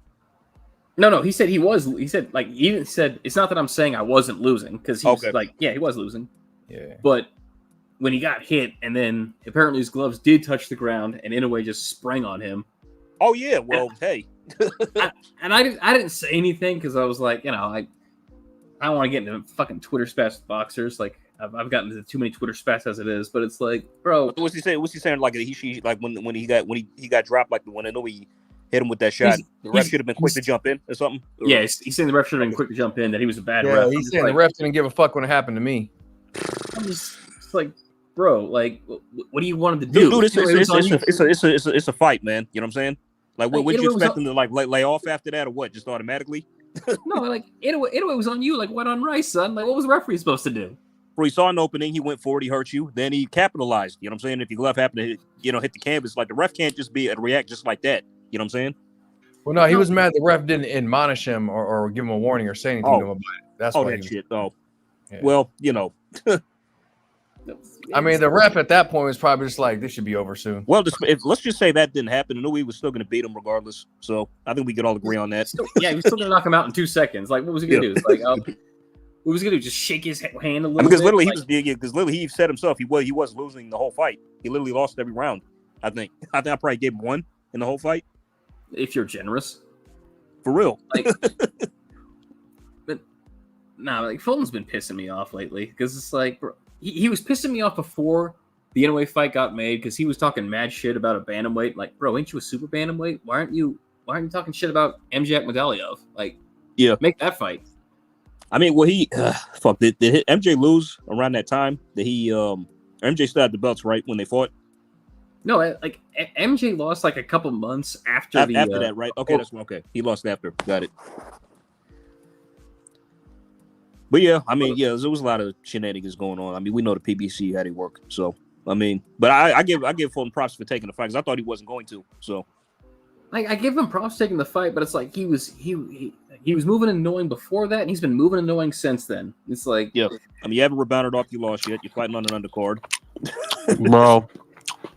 No. He said he was. He said like he even said it's not that I'm saying I wasn't losing because he was like he was losing. Yeah. But when he got hit and then apparently his gloves did touch the ground and Inoue just sprang on him. Oh yeah. Well, hey. I didn't say anything because I was like, I don't want to get into fucking Twitter spats with boxers. Like I've gotten into too many Twitter spats as it is. But it's like, bro, what's he saying? What's he saying? Like he like when he got dropped, like when Inoue hit him with that shot, the ref should have been quick to jump in or something. Yeah, he's saying the ref should have been quick to jump in. That he was a bad ref. He's saying the ref didn't give a fuck when it happened to me. I'm just like, bro, like, what do you want him to do? Dude, it's a fight, man. You know what I'm saying? Like, would you expect him to like lay off after that or what? Just automatically? No, like Inoue was on you, like what on Rice, son? Like, what was the referee supposed to do? Bro, he saw an opening, he went forward, he hurt you, then he capitalized. You know what I'm saying? If your glove happened to hit the canvas, like the ref can't just react just like that. You know what I'm saying? Well, no, he was mad the ref didn't admonish him or give him a warning or say anything to him about it. That's why that shit. Oh, yeah. Well, you know. I mean, the ref at that point was probably just like, this should be over soon. Well, let's just say that didn't happen. Inoue was still going to beat him regardless. So I think we could all agree on that. Yeah, he was still going to knock him out in 2 seconds. Like, what was he going to do? It's like, what was he going to do? Just shake his hand a little because bit? Literally, because literally he said himself he was losing the whole fight. He literally lost every round. I think I probably gave him one in the whole fight. If you're generous, for real. Like, but like Fulton's been pissing me off lately because it's like, bro, he was pissing me off before the Inoue fight got made because he was talking mad shit about a bantamweight. Like, bro, ain't you a super bantamweight? Why aren't you talking shit about MJ Akmadaliev? Like, yeah, make that fight. I mean, well, he did MJ lose around that time? That he MJ still had the belts right when they fought? No, like MJ lost like a couple months after that, right? Okay, that's okay. He lost after. Got it. But yeah, I mean, yeah, there was a lot of shenanigans going on. I mean, we know the PBC had it work. So I mean, but I give Fulton props for taking the fight because I thought he wasn't going to. So like I give him props for taking the fight, but it's like he was moving annoying before that, and he's been moving annoying since then. It's like, yeah, I mean, you haven't rebounded off your loss yet. You're fighting on an undercard, bro.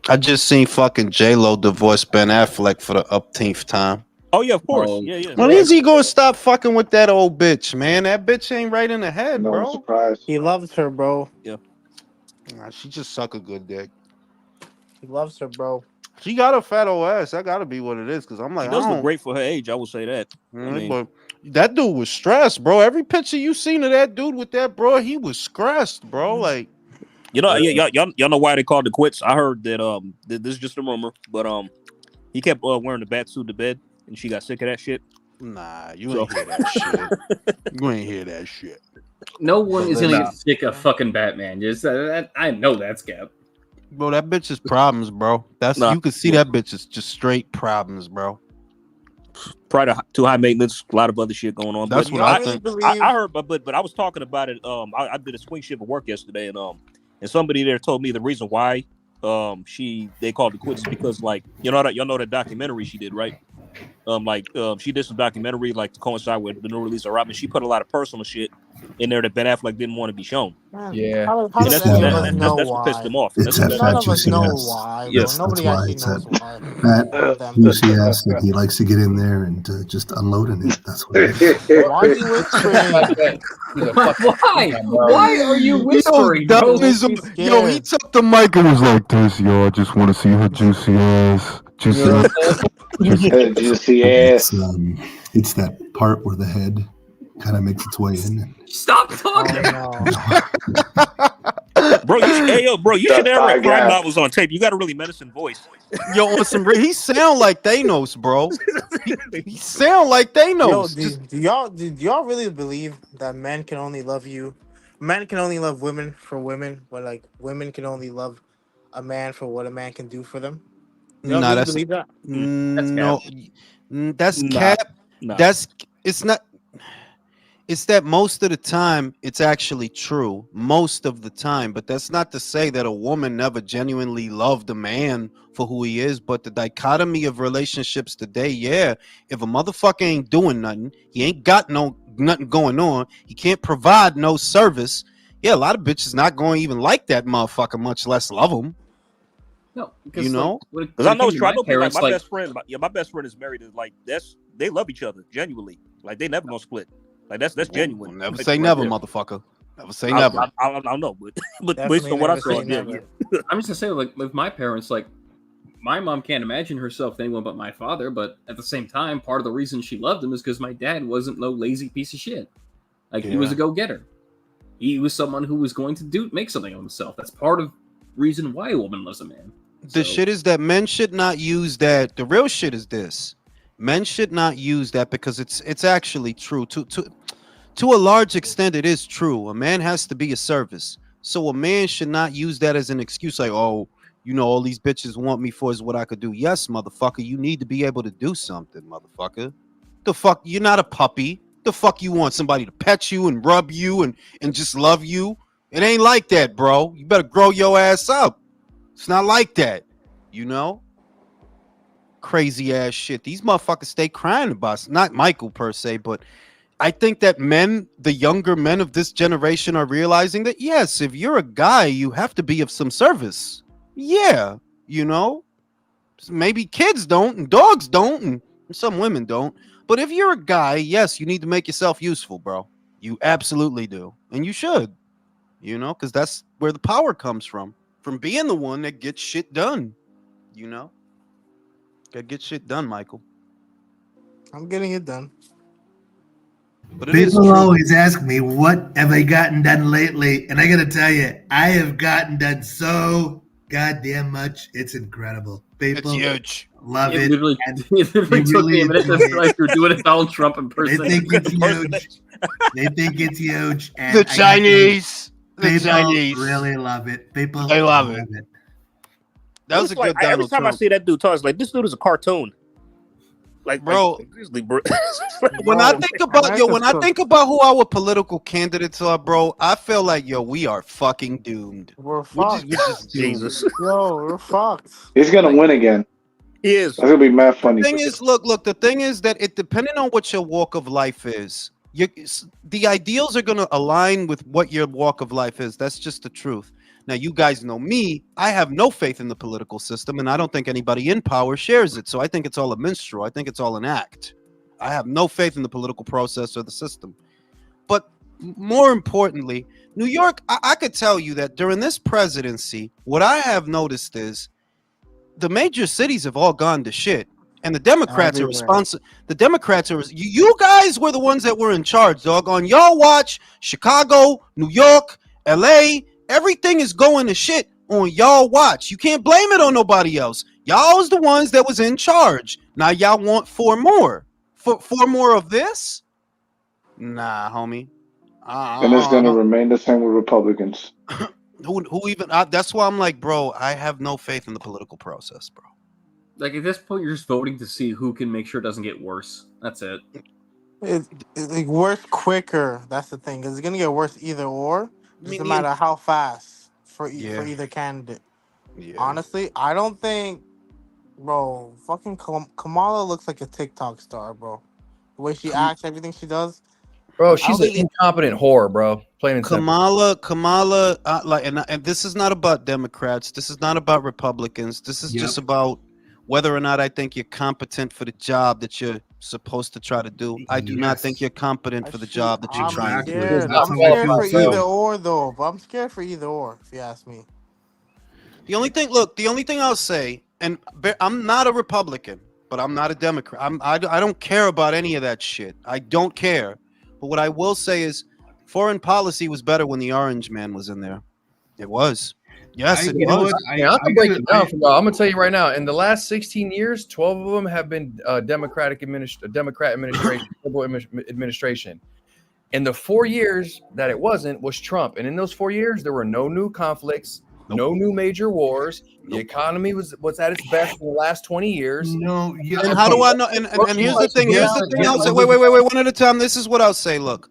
I just seen fucking J-Lo divorce Ben Affleck for the upteenth time. Oh yeah, of course. Yeah. When is he gonna stop fucking with that old bitch, man? That bitch ain't right in the head, No bro. surprise. He loves her, bro. Yeah. Nah, she just suck a good dick. He loves her, bro. She got a fat old ass. That gotta be what it is. Cause I'm like, She does look great for her age. I will say that. I mean, but that dude was stressed, bro. Every picture you seen of that dude with that, bro, he was stressed, bro. Like, you know, y'all know why they called it quits. I heard that this is just a rumor, but he kept wearing the bat suit to bed, and she got sick of that shit. Nah, you ain't hear that shit. You ain't hear that shit. No one is gonna get sick of fucking Batman. Just I know that's Cap. Bro, that bitch is problems, bro. You can see that bitch is just straight problems, bro. Probably too high maintenance, a lot of other shit going on. That's but, what I think. I heard, but I was talking about it. I did a swing shift at work yesterday, and somebody there told me the reason why they called it quits is because, like, y'all know that documentary she did, right? She did some documentary like to coincide with the new release of Robin. She put a lot of personal shit in there that Ben Affleck didn't want to be shown. Yeah, how does any of us know that's why? what pissed him off. It's None that of us juicy know ass. why. Yes, Nobody that's why actually it's knows that why. that juicy ass that he likes to get in there and just unloading it. That's what it is. Why are you whispering? Why are you whispering, bro? Yo, he took the mic and was like this, yo. I just want to see her juicy ass. Juicy ass. Juicy ass. It's that part where the head kind of makes its way in. Stop talking. Bro, you should never write crime novels on tape. You got a really medicine voice. Yo, on some he sound like Thanos, bro. He sound like Thanos. Yo, do y'all really believe that men can only love you? Men can only love women for women, but like women can only love a man for what a man can do for them? Y'all really believe that? No, that's cap. It's not. It's that most of the time it's actually true, most of the time, but that's not to say that a woman never genuinely loved a man for who he is. But the dichotomy of relationships today, yeah, if a motherfucker ain't doing nothing, he ain't got nothing going on, he can't provide no service, yeah, a lot of bitches not going to even like that motherfucker, much less love him. No, because you know, because I know it's true. I know my best friend. My best friend is married. And like they love each other genuinely. Like they never gonna split. Like that's genuine. Never say never, motherfucker. Never say never. I don't know, but based on what I saw, yeah. I'm just gonna say, like with my parents, like my mom can't imagine herself with anyone but my father. But at the same time, part of the reason she loved him is because my dad wasn't no lazy piece of shit. Like he was a go-getter. He was someone who was going to make something of himself. That's part of reason why a woman loves a man. The shit is that men should not use that. The real shit is this. Men should not use that because it's actually true. To a large extent, it is true. A man has to be a service. So a man should not use that as an excuse like, oh, you know, all these bitches want me for is what I could do. Yes, motherfucker, you need to be able to do something, motherfucker. The fuck, you're not a puppy. The fuck you want somebody to pet you and rub you and just love you? It ain't like that, bro. You better grow your ass up. It's not like that, you know? crazy ass shit. These motherfuckers stay crying about, not Michael per se, but I think that men, the younger men of this generation, are realizing that yes, if you're a guy, you have to be of some service. Yeah, you know, maybe kids don't and dogs don't and some women don't. But if you're a guy, yes, you need to make yourself useful, bro. You absolutely do. And you should, you know, because that's where the power comes from being the one that gets shit done, you know. Gotta get shit done, Michael. I'm getting it done. But it is People true. always ask me, what have I gotten done lately? And I got to tell you, I have gotten done so goddamn much. It's incredible. People It's huge. love It it. literally, and it literally took really me a minute to enjoy feel like you're doing a Donald Trump They impersonation. think it's huge. They think it's huge. And The I gotta say, Chinese. The people Chinese. really love it. People They love it. it. That was a good Donald every time Trump. I see that dude talk, it's like this dude is a cartoon. Like, Bro, seriously, bro. when I think about when I think about who our political candidates are, bro, I feel like we are fucking doomed. We're fucked. We're just doomed. Jesus. Yo, we're fucked. He's gonna win again. He is. That's gonna be mad funny. The thing is, look. The thing is that it depending on what your walk of life is, the ideals are gonna align with what your walk of life is. That's just the truth. Now, you guys know me. I have no faith in the political system, and I don't think anybody in power shares it. So I think it's all a minstrel. I think it's all an act. I have no faith in the political process or the system. But more importantly, New York, I could tell you that during this presidency, what I have noticed is the major cities have all gone to shit. And the Democrats are responsible. The Democrats are you guys were the ones that were in charge, dog. On y'all watch, Chicago, New York, LA, everything is going to shit on y'all watch. You can't blame it on nobody else. Y'all was the ones that was in charge. Now y'all want four more. Four more of this? Nah, homie. And it's gonna remain the same with Republicans. Who even? That's why I'm like, bro, I have no faith in the political process, bro. Like at this point, you're just voting to see who can make sure it doesn't get worse. That's it. It's like worse quicker. That's the thing. 'Cause it's gonna get worse either or. Doesn't matter how fast for either candidate. Yeah. Honestly, I don't think, bro. Fucking Kamala looks like a TikTok star, bro. The way she acts, everything she does. Bro, she's an incompetent whore, bro. Plain and simple. Kamala, and this is not about Democrats. This is not about Republicans. This is just about whether or not I think you're competent for the job that you're supposed to try to do. I do not think you're competent for the job that you're trying to do. I'm scared for either or, though. But I'm scared for either or, if you ask me. The only thing I'll say, and I'm not a Republican, but I'm not a Democrat. I don't care about any of that shit. I don't care. But what I will say is, foreign policy was better when the Orange Man was in there. It was. Yes, it was. I'm breaking down for y'all. I'm gonna tell you right now. In the last 16 years, 12 of them have been Democrat administration, liberal administration. In the 4 years that it wasn't, was Trump. And in those 4 years, there were no new conflicts, no new major wars. The economy was at its best in the last 20 years. No, yeah. And how do I know? And here's the thing. Here's the thing. I'll say. Wait. One at a time. This is what I'll say. Look,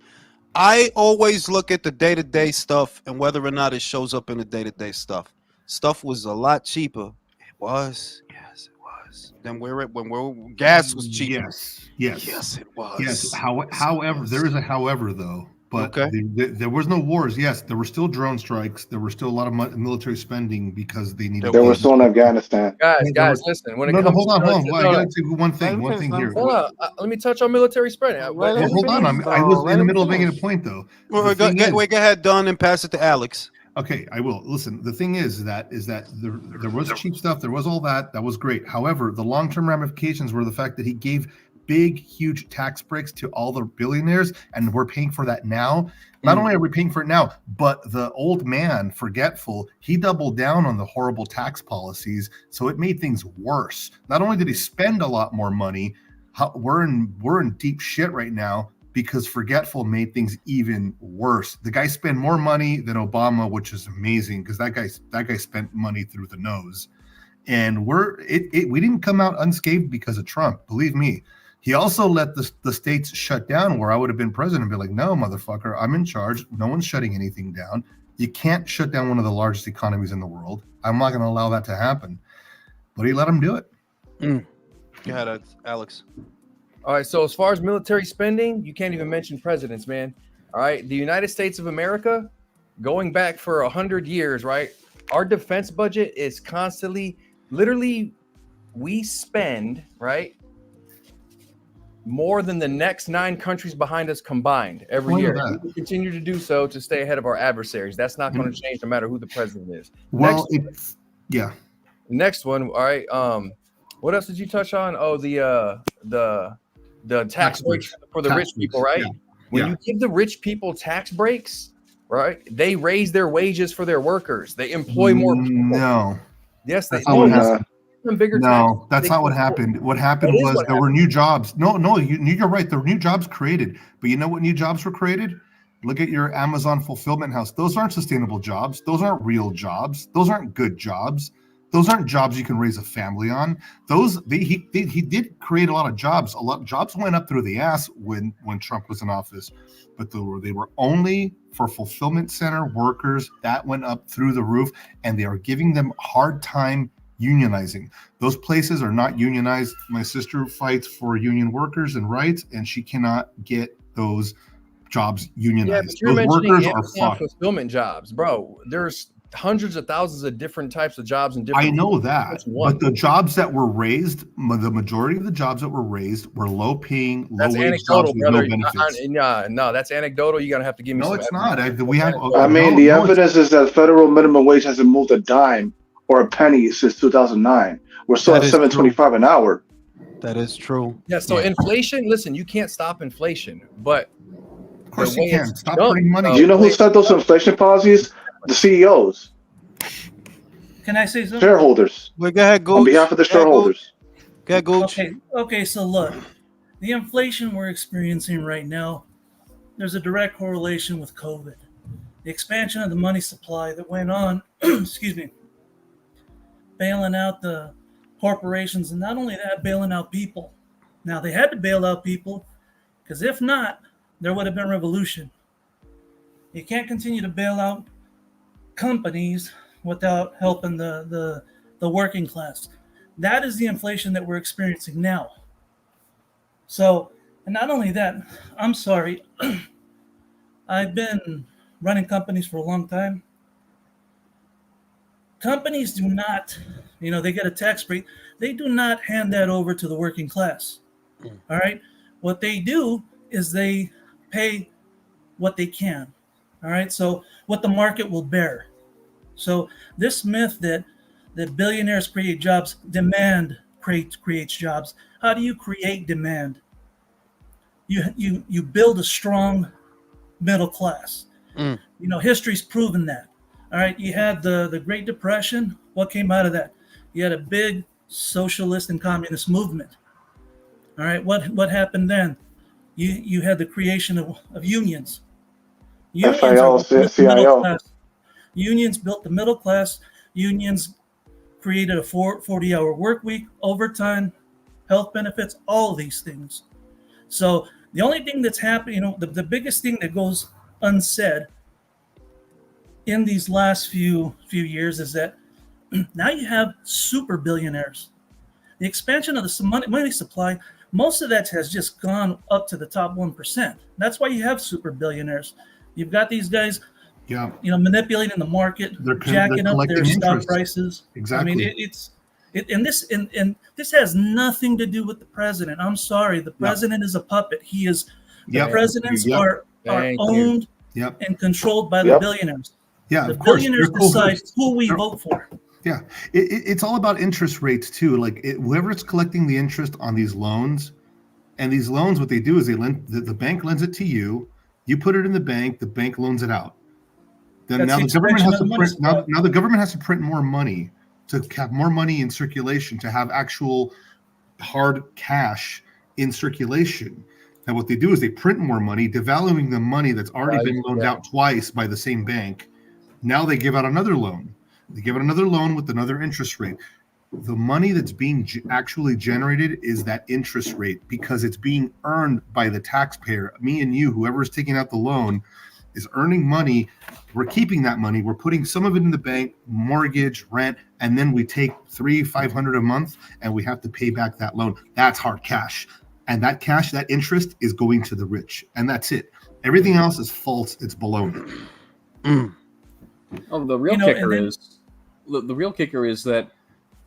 I always look at the day-to-day stuff and whether or not it shows up in the day-to-day stuff. Stuff was a lot cheaper. It was. Yes, it was. Then when gas was cheaper. Yes, it was. Yes. However, there is a however though. But there was no wars. Yes, there were still drone strikes. There were still a lot of military spending because they needed. There were still in Afghanistan. Guys, listen. When it comes hold on. I gotta say one thing here. Hold on. Let me touch on military spending. Hold on. I was in the middle of making a point though. Go ahead, Don, and pass it to Alex. Okay, I will. Listen, the thing is that there was cheap stuff. There was all that. That was great. However, the long-term ramifications were the fact that he gave big, huge tax breaks to all the billionaires, and we're paying for that now. Not only are we paying for it now, but the old man, forgetful, he doubled down on the horrible tax policies, so it made things worse. Not only did he spend a lot more money, we're in deep shit right now because forgetful made things even worse. The guy spent more money than Obama, which is amazing because that guy spent money through the nose, and we didn't come out unscathed because of Trump. Believe me. He also let the states shut down where I would have been president and be like, no, motherfucker, I'm in charge. No one's shutting anything down. You can't shut down one of the largest economies in the world. I'm not going to allow that to happen. But he let him do it. Go ahead, Alex. All right, so as far as military spending, you can't even mention presidents, man. All right, the United States of America, going back for 100 years, right? Our defense budget is constantly, literally, we spend, right, more than the next 9 countries behind us combined every year. We will continue to do so to stay ahead of our adversaries. That's not going to change no matter who the president is. Well, Next one, all right. What else did you touch on? Oh, the tax breaks for the rich people, right? Yeah. When you give the rich people tax breaks, right? They raise their wages for their workers. They employ more people. No. Yes, that's not what taxes. happened. What happened was there were new jobs. No, you're right. There were new jobs created. But you know what new jobs were created? Look at your Amazon fulfillment house. Those aren't sustainable jobs. Those aren't real jobs. Those aren't good jobs. Those aren't jobs you can raise a family on. He did create a lot of jobs. A lot of jobs went up through the ass when Trump was in office, but they were only for fulfillment center workers. That went up through the roof, and they are giving them a hard time unionizing. Those places are not unionized. My sister fights for union workers and rights, and she cannot get those jobs unionized. Yeah, but you're those mentioning workers are Amazon fucked. fulfillment jobs, bro. There's hundreds of thousands of different types of jobs and different. I know that, but the jobs that were raised, the majority of the jobs that were raised were low-paying, low-wage jobs with no benefits. No, that's anecdotal. You're gonna have to give me. No, some it's not. We have. The evidence is that federal minimum wage hasn't moved a dime or a penny since 2009. We're still at $7.25 an hour. That is true. Yeah. So inflation. Listen, you can't stop inflation, but of course you can. Stop printing money. Do you know who set those inflation policies? The CEOs. Can I say something? Shareholders. Well, go ahead, Gooch. On behalf of the shareholders. Go ahead, Gooch. Okay, so look, the inflation we're experiencing right now, there's a direct correlation with COVID. The expansion of the money supply that went on, excuse me, bailing out the corporations, and not only that, bailing out people. Now, they had to bail out people, because if not, there would have been revolution. You can't continue to bail out companies without helping the working class. That is the inflation that we're experiencing now. So, and not only that, I'm sorry, I've been running companies for a long time. Companies do not, they get a tax break. They do not hand that over to the working class. All right. What they do is they pay what they can. All right. So what the market will bear. So this myth that billionaires create jobs, demand creates jobs. How do you create demand? You build a strong middle class. History's proven that. All right, you had the Great Depression. What came out of that? You had a big socialist and communist movement. All right, what happened then? You had the creation of unions. Unions built the middle class. Unions created a 40-hour work week, overtime, health benefits, all of these things. So the only thing that's happening, the biggest thing that goes unsaid in these last few years is that now you have super billionaires. The expansion of the money supply, most of that has just gone up to the top 1%. That's why you have super billionaires. You've got these guys, manipulating the market, jacking up their stock prices. Exactly. I mean, this has nothing to do with the president. I'm sorry, the president is a puppet. The presidents are owned and controlled by the billionaires. Yeah, the billionaires decide who we vote for. Yeah, it's all about interest rates too. Like whoever's collecting the interest on these loans, and these loans, what they do is the bank lends it to you. You put it in the bank loans it out. Then now the government has to print more money to have more money in circulation, to have actual hard cash in circulation. Now what they do is they print more money, devaluing the money that's already been loaned out twice by the same bank. Now they give out another loan. They give out another loan with another interest rate. The money that's being actually generated is that interest rate because it's being earned by the taxpayer. Me and you, whoever's taking out the loan, is earning money We're keeping that money. We're putting some of it in the bank, mortgage, rent, and then we take $300-500 a month, and we have to pay back that loan. That's hard cash, and that cash, that interest, is going to the rich, and that's it. Everything else is false. It's baloney. Oh, the real kicker is the real kicker is that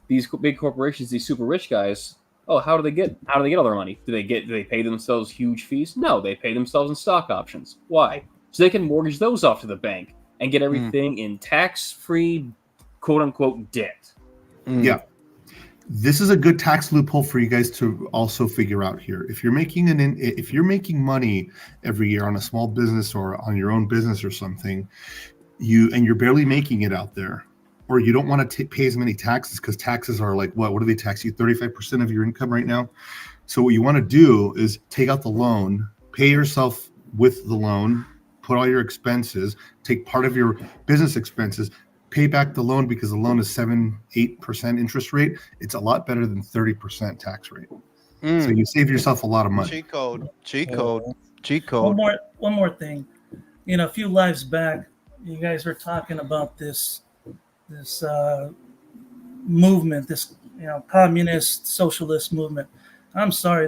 these big corporations, these super rich guys. Oh, how do they get all their money? Do they pay themselves huge fees? No, they pay themselves in stock options. Why? So they can mortgage those off to the bank and get everything in tax-free, quote-unquote, debt. Yeah. This is a good tax loophole for you guys to also figure out here. If you're making money every year on a small business or on your own business or something, you're barely making it out there, or you don't want to pay as many taxes because taxes are like what do they tax you? 35% of your income right now. So what you want to do is take out the loan, pay yourself with the loan, put all your expenses, take part of your business expenses, pay back the loan because the loan is 7-8% interest rate. It's a lot better than 30% tax rate. So you save yourself a lot of money. Cheat code. One more thing. A few lives back, you guys were talking about this movement, this communist socialist movement. I'm sorry,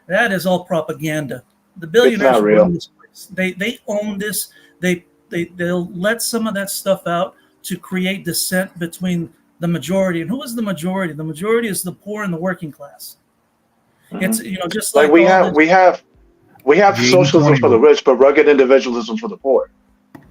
that is all propaganda. The billionaires run this place. They own this. They'll let some of that stuff out to create dissent between the majority. And who is the majority? The majority is the poor and the working class. It's just like we have socialism for the rich, but rugged individualism for the poor.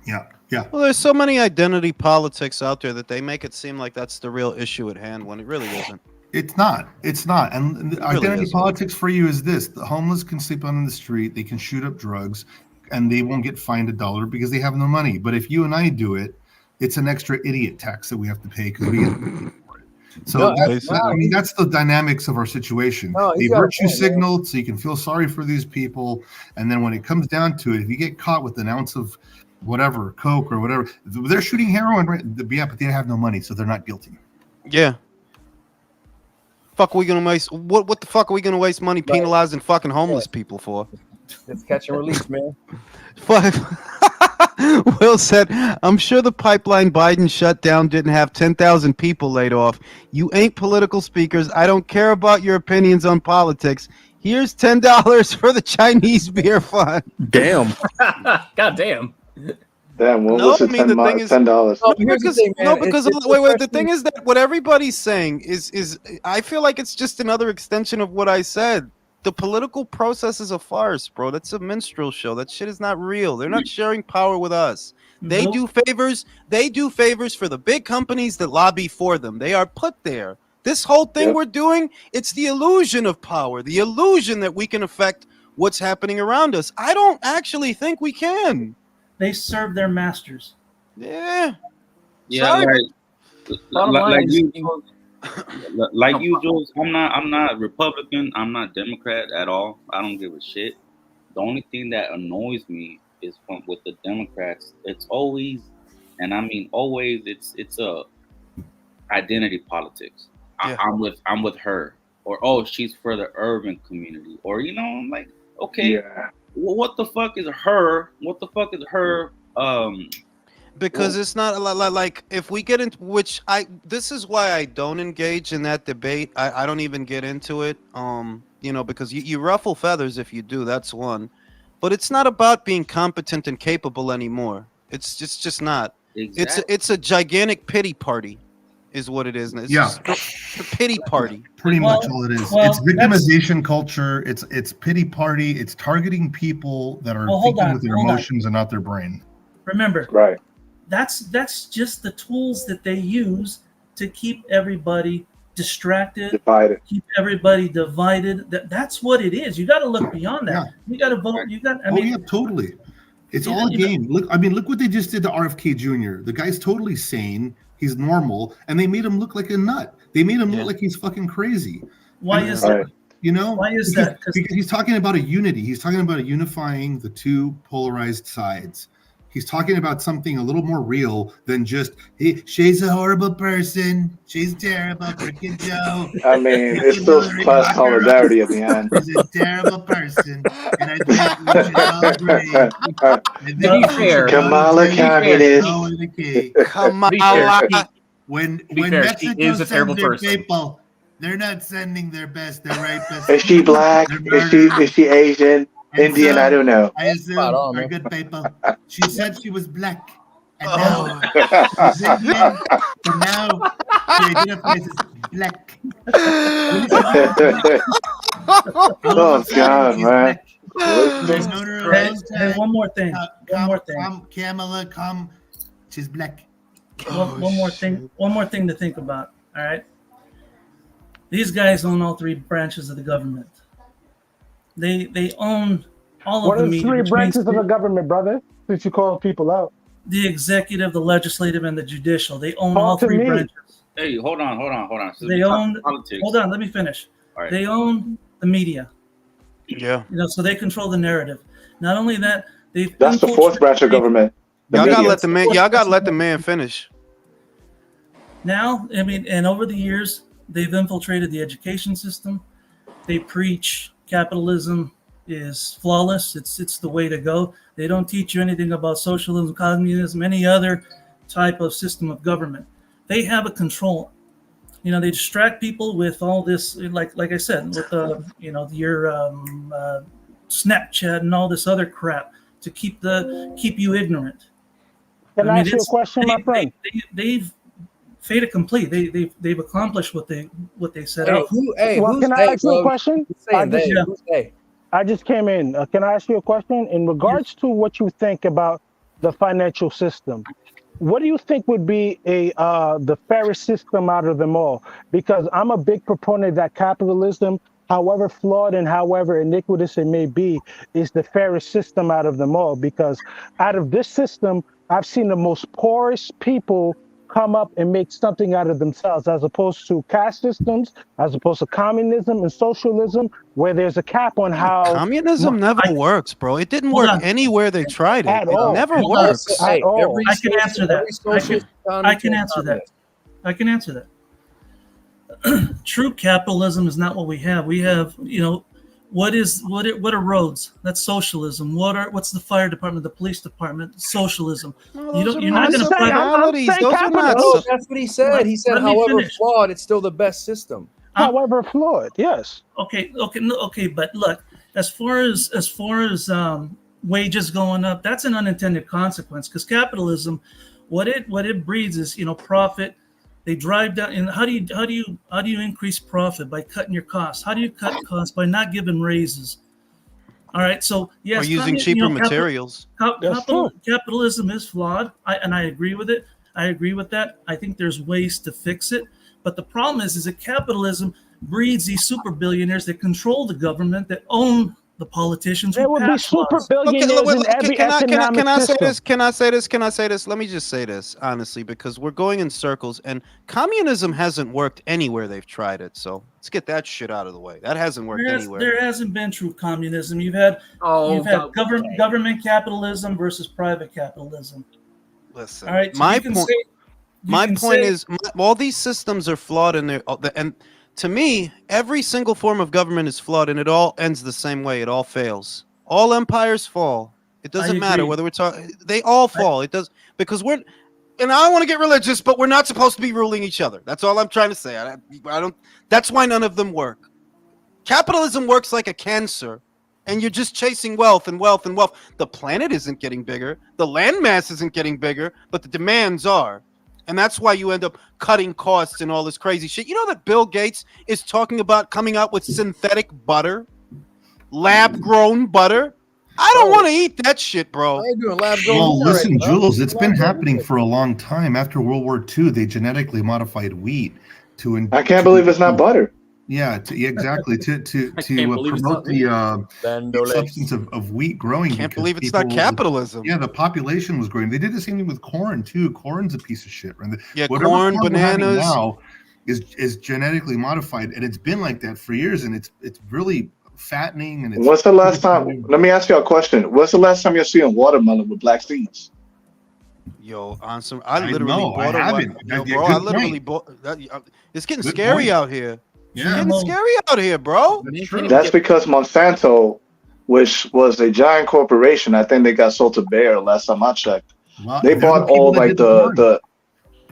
Yeah. Well, there's so many identity politics out there that they make it seem like that's the real issue at hand when it really isn't. It's not. And the identity politics for you is this: the homeless can sleep on the street, they can shoot up drugs, and they won't get fined $1 because they have no money. But if you and I do it, it's an extra idiot tax that we have to pay because we get paid for it. So that's the dynamics of our situation. They virtue signaled so you can feel sorry for these people, and then when it comes down to it, if you get caught with an ounce of whatever, coke or whatever, they're shooting heroin, right? Yeah, but they have no money, so they're not guilty. Yeah. Fuck, are we gonna waste? What the fuck are we gonna waste money penalizing fucking homeless people for? It's catch and release, man. Will said, I'm sure the pipeline Biden shut down didn't have 10,000 people laid off. You ain't political speakers. I don't care about your opinions on politics. Here's $10 for the Chinese beer fund. Damn. God damn. Damn, what was it? $10? Wait. The thing is that what everybody's saying is I feel like it's just another extension of what I said. The political process is a farce, bro. That's a minstrel show. That shit is not real. They're not sharing power with us. They do favors. They do favors for the big companies that lobby for them. They are put there. This whole thing we're doing, it's the illusion of power, the illusion that we can affect what's happening around us. I don't actually think we can. They serve their masters. Yeah. Yeah, like you, Jules. I'm not Republican. I'm not Democrat at all. I don't give a shit. The only thing that annoys me is with the Democrats. It's always, and I mean always. It's a identity politics. Yeah. I'm with her, or she's for the urban community, or I'm like, okay, well, what the fuck is her? What the fuck is her? Because it's not like if we get into this is why I don't engage in that debate. I don't even get into it. Because you ruffle feathers if you do. That's one. But it's not about being competent and capable anymore. It's just not. Exactly. It's a gigantic pity party, is what it is. It's just a pity party. Pretty much all it is. It's victimization culture. It's pity party. It's targeting people that are thinking with their emotions and not their brain. Remember, right? That's just the tools that they use to keep everybody distracted, divided, keep everybody divided. That's what it is. You got to look beyond that. You got to vote. You got. Totally. It's all a game. Look what they just did to RFK Jr. The guy's totally sane. He's normal, and they made him look like a nut. They made him look like he's fucking crazy. Why is that? Why is that? Because he's talking about a unity. He's talking about unifying the two polarized sides. He's talking about something a little more real than just, hey, she's a horrible person. She's terrible. Freaking Joe. I mean, it's still class solidarity at the end. She's a terrible person, and I think we should all agree. To be fair, Kamala communist. Kamala. When fair, Mexico she is a terrible sends their person. people, they're not sending their best, their rapist. Is she black? Is she Asian? Indian? I don't know. I assume Spot on, are man. good people. She said she was black. And now she's Indian, and now she identifies as black. Oh God, man. I've known her a long Hey, time. one more thing. Kamala, come. She's black. One more thing. One more thing to think about. All right. These guys own all three branches of the government. They own all What of are the the media. three which branches means of the government, brother? Since you call people out. the executive, the legislative, and the judicial. They own all Talk to three me. branches. Hey, hold on. Since They we talk own. politics. Hold on. Let me finish. All right. They own the media. Yeah. You know, so they control the narrative. Not only that, they've That's the fourth branch of government. The Y'all gotta media. let the man. Y'all gotta let the man finish. Now, I mean, and over the years, they've infiltrated the education system. They preach capitalism is flawless. It's the way to go. They don't teach you anything about socialism, communism, any other type of system of government. They have a control. You know, they distract people with all this, like I said, with your Snapchat and all this other crap to keep you ignorant. Can I ask you a question, my friend? They've fait accompli. They've accomplished what they set out. Can I ask you a question? Who's they? I just came in. Can I ask you a question in regards to what you think about the financial system? What do you think would be the fairest system out of them all? Because I'm a big proponent that capitalism, however flawed and however iniquitous it may be, is the fairest system out of them all. Because out of this system, I've seen the most poorest people come up and make something out of themselves, as opposed to caste systems, as opposed to communism and socialism, where there's a cap on how Communism never works, bro. It didn't Hold work on. anywhere they tried it. At It all. never At works. At all. I can answer that. I can answer that. I can answer that. True capitalism is not what we have. We have, what are roads? That's socialism. What's the fire department, the police department? Socialism. You're not going to That's what he said. He said, however flawed, it's still the best system. However flawed, yes. Okay, but look, as far as wages going up, that's an unintended consequence, because capitalism, what it breeds is profit. They drive down. And how do you increase profit? By cutting your costs. How do you cut costs? By not giving raises. All right, so yes, or using cheaper materials. Capitalism is flawed, and I agree with it. I agree with that. I think there's ways to fix it, but the problem is that capitalism breeds these super billionaires that control the government, that own the politicians. There would be super billionaires in every economic system. Can I say this? Let me just say this honestly, because we're going in circles, and communism hasn't worked anywhere they've tried it. So let's get that shit out of the way. That hasn't worked anywhere. There hasn't been true communism. You've had government capitalism versus private capitalism. Listen, all right. So my point is all these systems are flawed in their and. To me, every single form of government is flawed, and it all ends the same way. It all fails. All empires fall. It doesn't matter whether we're talking. They all fall. It does, because we're. And I don't want to get religious, but we're not supposed to be ruling each other. That's all I'm trying to say. I don't. That's why none of them work. Capitalism works like a cancer, and you're just chasing wealth and wealth and wealth. The planet isn't getting bigger. The landmass isn't getting bigger, but the demands are. And that's why you end up cutting costs and all this crazy shit. You know that Bill Gates is talking about coming out with synthetic butter, lab-grown butter? I don't want to eat that shit, bro. Well, listen, Jules, it's been happening for a long time. After World War II, they genetically modified wheat to. I can't believe it's not butter. Yeah, exactly. To promote the substance of wheat growing. Can't believe it's not capitalism. Yeah, the population was growing. They did the same thing with corn too. Corn's a piece of shit, right? Yeah, corn, bananas. Now is genetically modified, and it's been like that for years, and it's really fattening. And what's the last time? Let me ask you a question. What's the last time you're seeing watermelon with black seeds? Yo, on some, I I literally know, I bought a haven't. yo, Yeah, bro. I good literally point. bought that. It's getting Good scary point. out here. It's Yeah. getting scary out here, bro. That's true. That's because Monsanto, which was a giant corporation, I think they got sold to Bayer last time I checked. Well, They they're the bought people all that like did the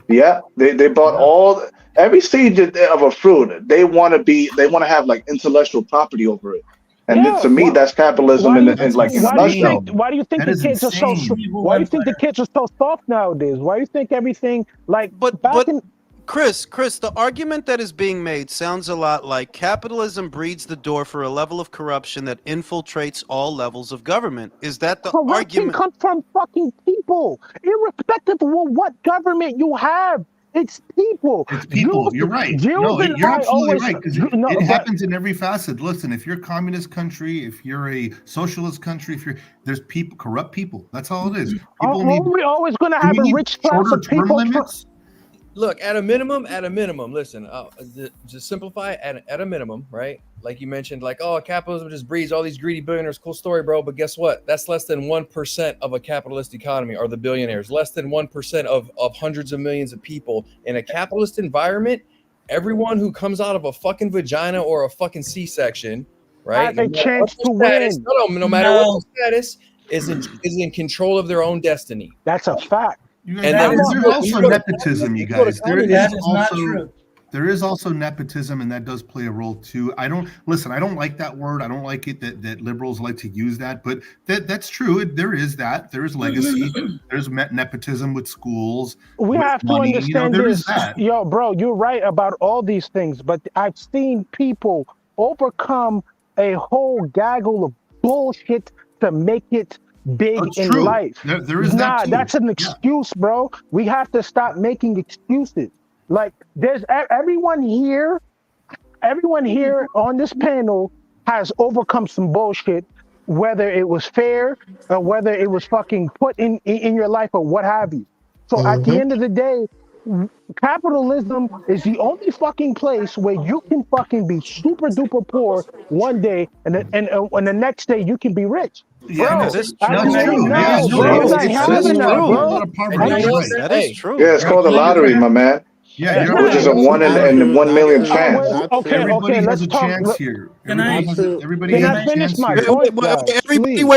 harm. they bought all every stage of a fruit. They want to have like intellectual property over it. And Yeah. to me, that's capitalism Why do you in like in a why do you nutshell. think why do you think That the is kids are so insane. why do you think the kids are so soft nowadays? Why do you think everything like But back in Chris, the argument that is being made sounds a lot like capitalism breeds the door for a level of corruption that infiltrates all levels of government. Is that the corruption argument? comes from fucking people, irrespective of what government you have. It's people. It's people. You're right. Jules No, and you're I absolutely always right because no, it but happens in every facet. Listen, if you're a communist country, if you're a socialist country, there's people, corrupt people. That's all it is. People need. we're always going to Do have we a need rich class shorter of term people. limits? Look, at a minimum, listen, just simplify at a minimum, right? Like you mentioned, like, oh, capitalism just breeds all these greedy billionaires. Cool story, bro. But guess what? That's less than 1% of a capitalist economy are the billionaires. Less than 1% of hundreds of millions of people in a capitalist environment. Everyone who comes out of a fucking vagina or a fucking C-section, right? Have a chance to win. No matter what the status, is in control of their own destiny. That's a fact. And there's also nepotism, you guys. There is also nepotism, and that does play a role too. I don't like that word. I don't like it that liberals like to use that, but that's true. There is that. There is legacy. There's nepotism with schools. We have to money. understand there this. is that. Yo, bro, you're right about all these things, but I've seen people overcome a whole gaggle of bullshit to make it big in true. life. There is that too. That's an excuse, bro. We have to stop making excuses. Like there's everyone here on this panel has overcome some bullshit, whether it was fair or whether it was fucking put in your life or what have you. So at the end of the day, capitalism is the only fucking place where you can fucking be super duper poor one day and the next day you can be rich. Yeah, Bro, that's true. That is true. Yeah, it's called the lottery, my man. Yeah, you're which is a 1 in 1 million chance. Everybody has a chance here. Everybody has a chance here.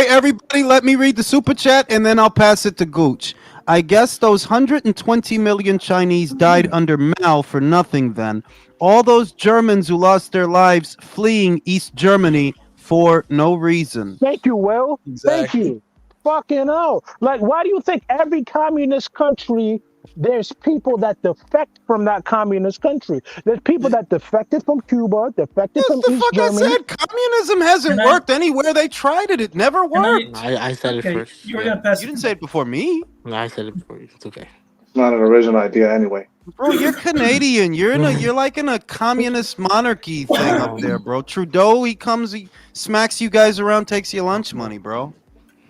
Everybody, let me read the super chat and then I'll pass it to Gooch. I guess those 120 million Chinese died under Mao for nothing then. All those Germans who lost their lives fleeing East Germany for no reason. Thank you, Will. Thank you. Fucking hell. Like, why do you think every communist country, there's people that defect from that communist country? There's people that defected from Cuba, defected from East Germany. I said communism hasn't worked anywhere they tried it. It never worked. I said it first. You didn't say it before me. No, I said it before you. It's okay. It's not an original idea anyway. Bro, you're Canadian. You're like in a communist monarchy thing up there, bro. Trudeau, he comes, he smacks you guys around, takes your lunch money, bro.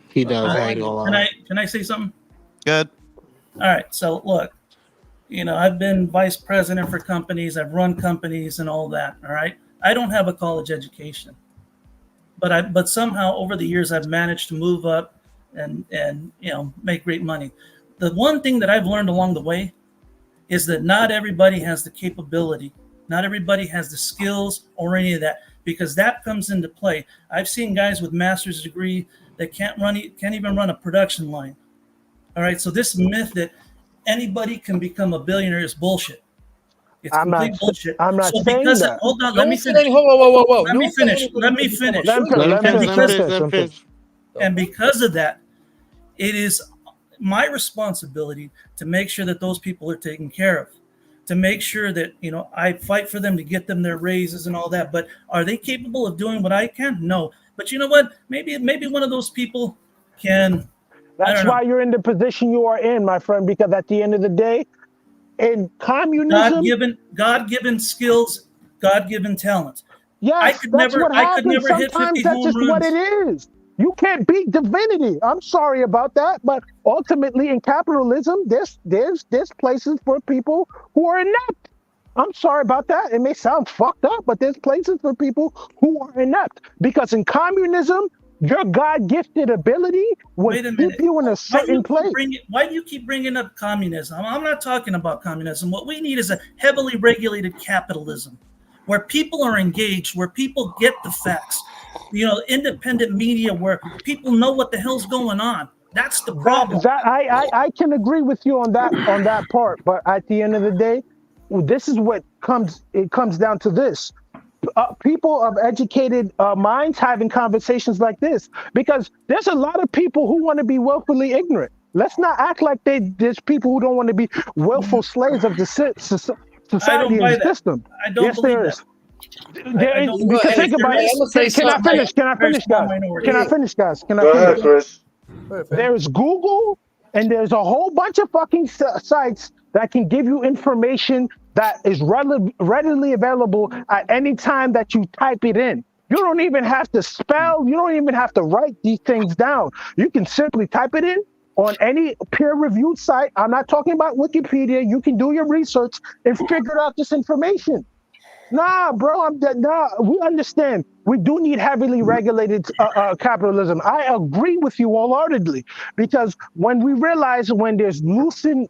He does. Can I say something? Good. All right. So look, I've been vice president for companies. I've run companies and all that. All right. I don't have a college education, but somehow over the years I've managed to move up and make great money. The one thing that I've learned along the way is that not everybody has the capability, not everybody has the skills or any of that, because that comes into play. I've seen guys with master's degree that can't even run a production line. All right, so this myth that anybody can become a billionaire is bullshit. It's complete bullshit. I'm not saying that. Hold on, let me finish. Whoa. Let me finish. And because of that, it is my responsibility to make sure that those people are taken care of, to make sure that I fight for them to get them their raises and all that. But are they capable of doing what I can? No. But you know what? Maybe one of those people can. That's why you're in the position you are in, my friend. Because at the end of the day, in communism, God-given skills, God-given talents. Yes, I could never hit 50 that's home just runs. what it is. You can't beat divinity. I'm sorry about that, but ultimately in capitalism, there's places for people who are inept. I'm sorry about that. It may sound fucked up, but there's places for people who are inept. Because in communism, your God-gifted ability would Wait a keep minute. you in a certain place. Why do you keep bringing up communism? I'm not talking about communism. What we need is a heavily regulated capitalism where people are engaged, where people get the facts. Independent media where people know what the hell's going on. That's the problem. I can agree with you on that part, but at the end of the day, this is what comes down to this. People of educated minds having conversations like this, because there's a lot of people who want to be willfully ignorant. Let's not act like there's people who don't want to be willful slaves of the society and the system. I don't believe that. Because think about it. Can I finish, guys? Can I Go finish? ahead, Chris. There's Google, and there's a whole bunch of fucking sites that can give you information that is readily available at any time that you type it in. You don't even have to spell. You don't even have to write these things down. You can simply type it in on any peer-reviewed site. I'm not talking about Wikipedia. You can do your research and figure out this information. Nah, bro, we understand. We do need heavily regulated capitalism. I agree with you wholeheartedly, because when we realize when there's loosened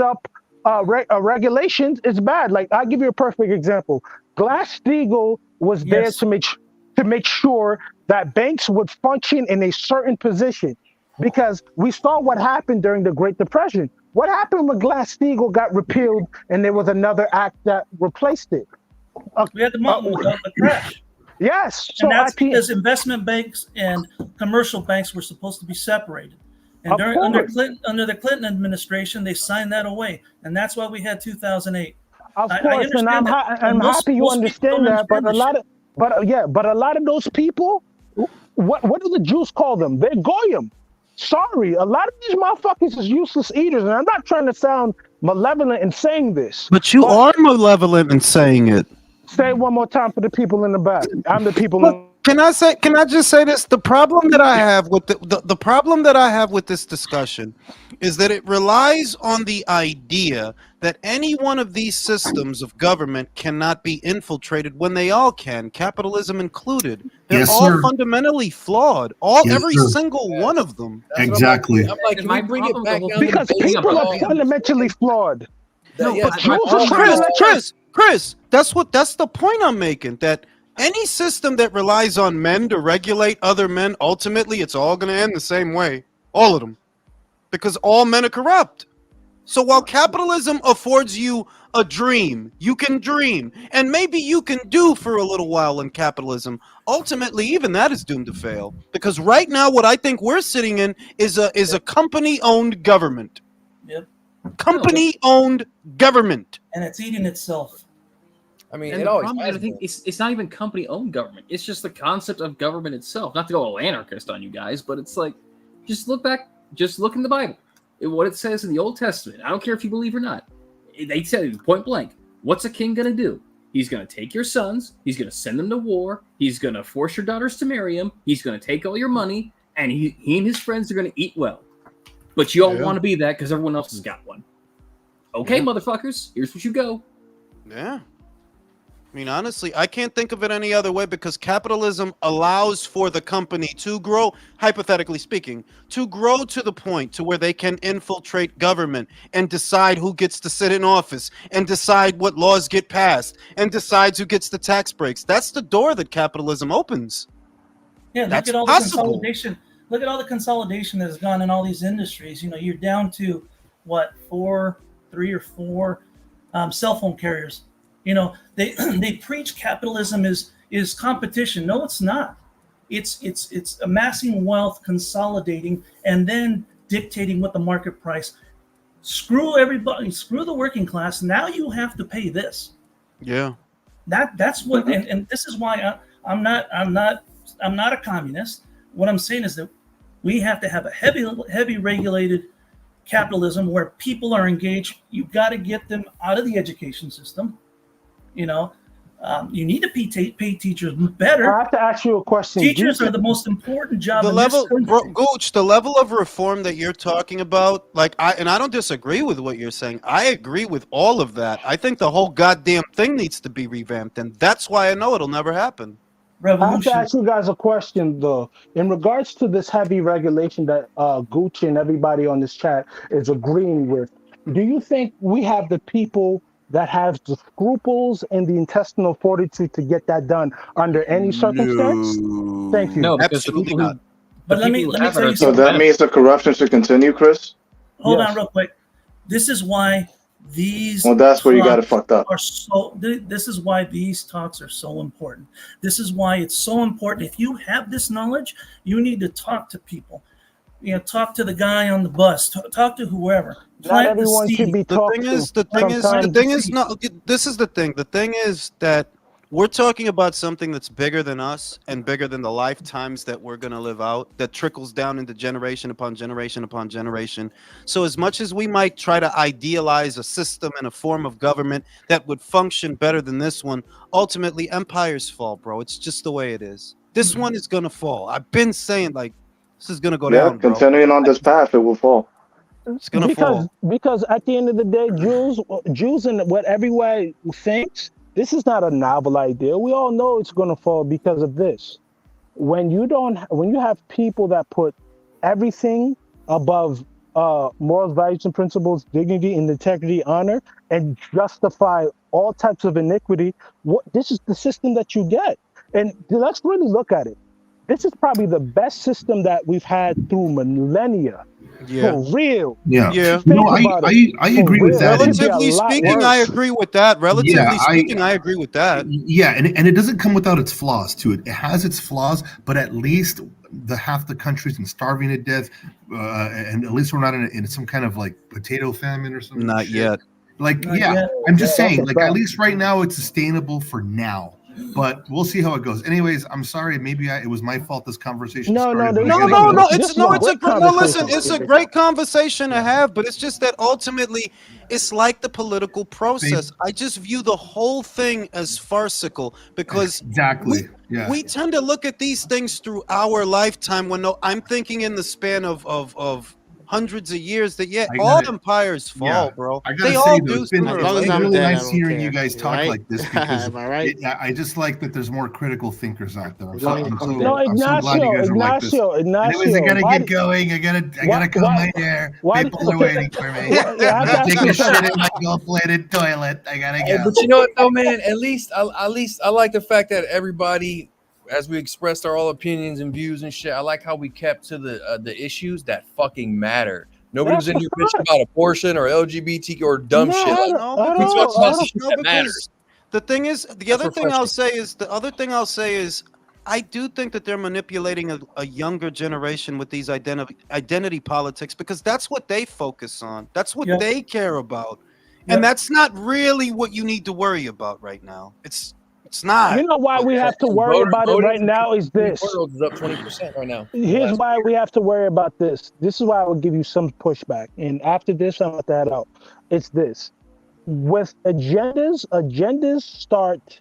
up regulations, it's bad. Like, I'll give you a perfect example. Glass-Steagall was there to make sure that banks would function in a certain position, because we saw what happened during the Great Depression. What happened when Glass-Steagall got repealed and there was another act that replaced it? We had the crash. Yes. And that's because investment banks and commercial banks were supposed to be separated. And under the Clinton administration, they signed that away. And that's why we had 2008. Of course, and I'm happy you understand that. But a lot of those people, what do the Jews call them? They're goyim. Sorry, a lot of these motherfuckers is useless eaters, and I'm not trying to sound malevolent in saying this. But you are malevolent in saying it. Say it one more time for the people in the back. I'm the people. Can I just say this? The problem that I have with the problem that I have with this discussion is that it relies on the idea that any one of these systems of government cannot be infiltrated when they all can, capitalism included. They're all fundamentally flawed. Every single one of them. Exactly. I'm like, can we bring it back down because people are fundamentally flawed. Chris, that's the point I'm making. That any system that relies on men to regulate other men, ultimately, it's all going to end the same way. All of them. Because all men are corrupt. So while capitalism affords you a dream, you can dream, and maybe you can do for a little while in capitalism, ultimately, even that is doomed to fail. Because right now, what I think we're sitting in is a company-owned government. Yep. Company-owned government. And it's eating itself. I mean, and the problem is, I think it's not even company-owned government. It's just the concept of government itself. Not to go all anarchist on you guys, but it's like, just look back, just look in the Bible. What it says in the Old Testament. I don't care if you believe or not. They said point blank, what's a king going to do? He's going to take your sons. He's going to send them to war. He's going to force your daughters to marry him. He's going to take all your money. And he and his friends are going to eat well. But you all want to be that because everyone else has got one. Okay, motherfuckers, here's what you go. Yeah. I mean, honestly, I can't think of it any other way, because capitalism allows for the company to grow, hypothetically speaking, to grow to the point to where they can infiltrate government and decide who gets to sit in office and decide what laws get passed and decides who gets the tax breaks. That's the door that capitalism opens. Yeah, that's look at all possible. the consolidation. Look at all the consolidation that has gone in all these industries. You know, you're down to what, 3 or 4 cell phone carriers. You know, they preach capitalism is competition. No, it's not. It's amassing wealth, consolidating, and then dictating what the market price. Screw everybody. Screw the working class. Now you have to pay this. Yeah. That's what. And this is why I'm not a communist. What I'm saying is that we have to have a heavy regulated capitalism where people are engaged. You've got to get them out of the education system. You know, you need to pay teachers better. I have to ask you a question. Teachers are the most important job. The level, Gooch, the level of reform that you're talking about, I don't disagree with what you're saying. I agree with all of that. I think the whole goddamn thing needs to be revamped, and that's why I know it'll never happen. I have to ask you guys a question though. In regards to this heavy regulation that Gucci and everybody on this chat is agreeing with, do you think we have the people that have the scruples and the intestinal fortitude to get that done under any circumstance? Thank you. No, because the people who, But let me tell you So something. that means the corruption should continue, Chris? Hold on real quick. This is why these Well, that's where you got it talks fucked up. are so this is why these talks are so important. This is why it's so important. If you have this knowledge, you need to talk to people. You know, talk to the guy on the bus, talk to whoever. Not everyone should be talked to. The thing is, no, this is the thing. The thing is that we're talking about something that's bigger than us and bigger than the lifetimes that we're going to live out, that trickles down into generation upon generation upon generation. So as much as we might try to idealize a system and a form of government that would function better than this one, ultimately empires fall, bro. It's just the way it is. This one is going to fall. I've been saying, like, this is going to go down, bro. Continuing on this path, it will fall. It's going to fall. Because at the end of the day, Jews and what everyone thinks, this is not a novel idea. We all know it's going to fall because of this. When you have people that put everything above morals, values, and principles, dignity, and integrity, honor, and justify all types of iniquity, this is the system that you get. And let's really look at it. This is probably the best system that we've had through millennia. Yeah. For real. Yeah. Think No, about I agree with that. Relatively speaking, I agree with that. Relatively speaking, I agree with that. Yeah, and it doesn't come without its flaws too. It has its flaws, but at least half the country's been starving to death, and at least we're not in some kind of like potato famine or something. Not yet. Like, Not yet. I'm just saying, like, at least right now it's sustainable for now. But we'll see how it goes. Anyways, I'm sorry. Maybe it was my fault. This conversation. No. It's a great conversation to have, but it's just that ultimately, it's like the political process. I just view the whole thing as farcical because we tend to look at these things through our lifetime. When I'm thinking in the span of hundreds of years that all empires fall, bro. They all do. It's been really nice hearing you guys talk like this because I just like that there's more critical thinkers out there. I'm so glad you guys are like this. Anyways, I gotta get going. I gotta comb my hair. People are waiting for me. I'm taking a shit in my gold-plated toilet. I gotta go. But you know what, though, man? At least I like the fact that everybody, as we expressed our all opinions and views and shit, I like how we kept to the issues that fucking matter. Nobody was in here bitching about abortion or LGBT or dumb shit. That matters. The thing is, the other thing I'll say is, I do think that they're manipulating a younger generation with these identity politics because that's what they focus on. That's what they care about, and that's not really what you need to worry about right now. It's not. You know why we have to worry about it right now is this. Is up 20% right now. Here's why we have to worry about this. This is why I will give you some pushback. And after this, I'm going to that out. It's this. With agendas start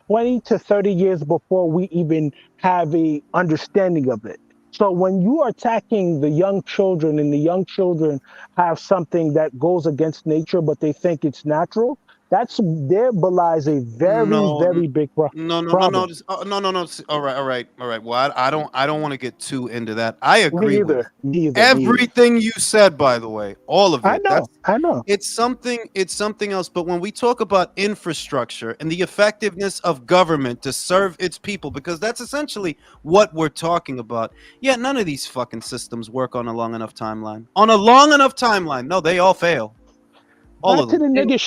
20 to 30 years before we even have a understanding of it. So when you are attacking the young children and the young children have something that goes against nature, but they think it's natural, there belies a very big problem. No. All right. Well, I don't want to get too into that. I agree with everything you said, by the way, all of it. I know. It's something else. But when we talk about infrastructure and the effectiveness of government to serve its people, because that's essentially what we're talking about. Yeah, none of these fucking systems work on a long enough timeline. No, they all fail. Back to the nigga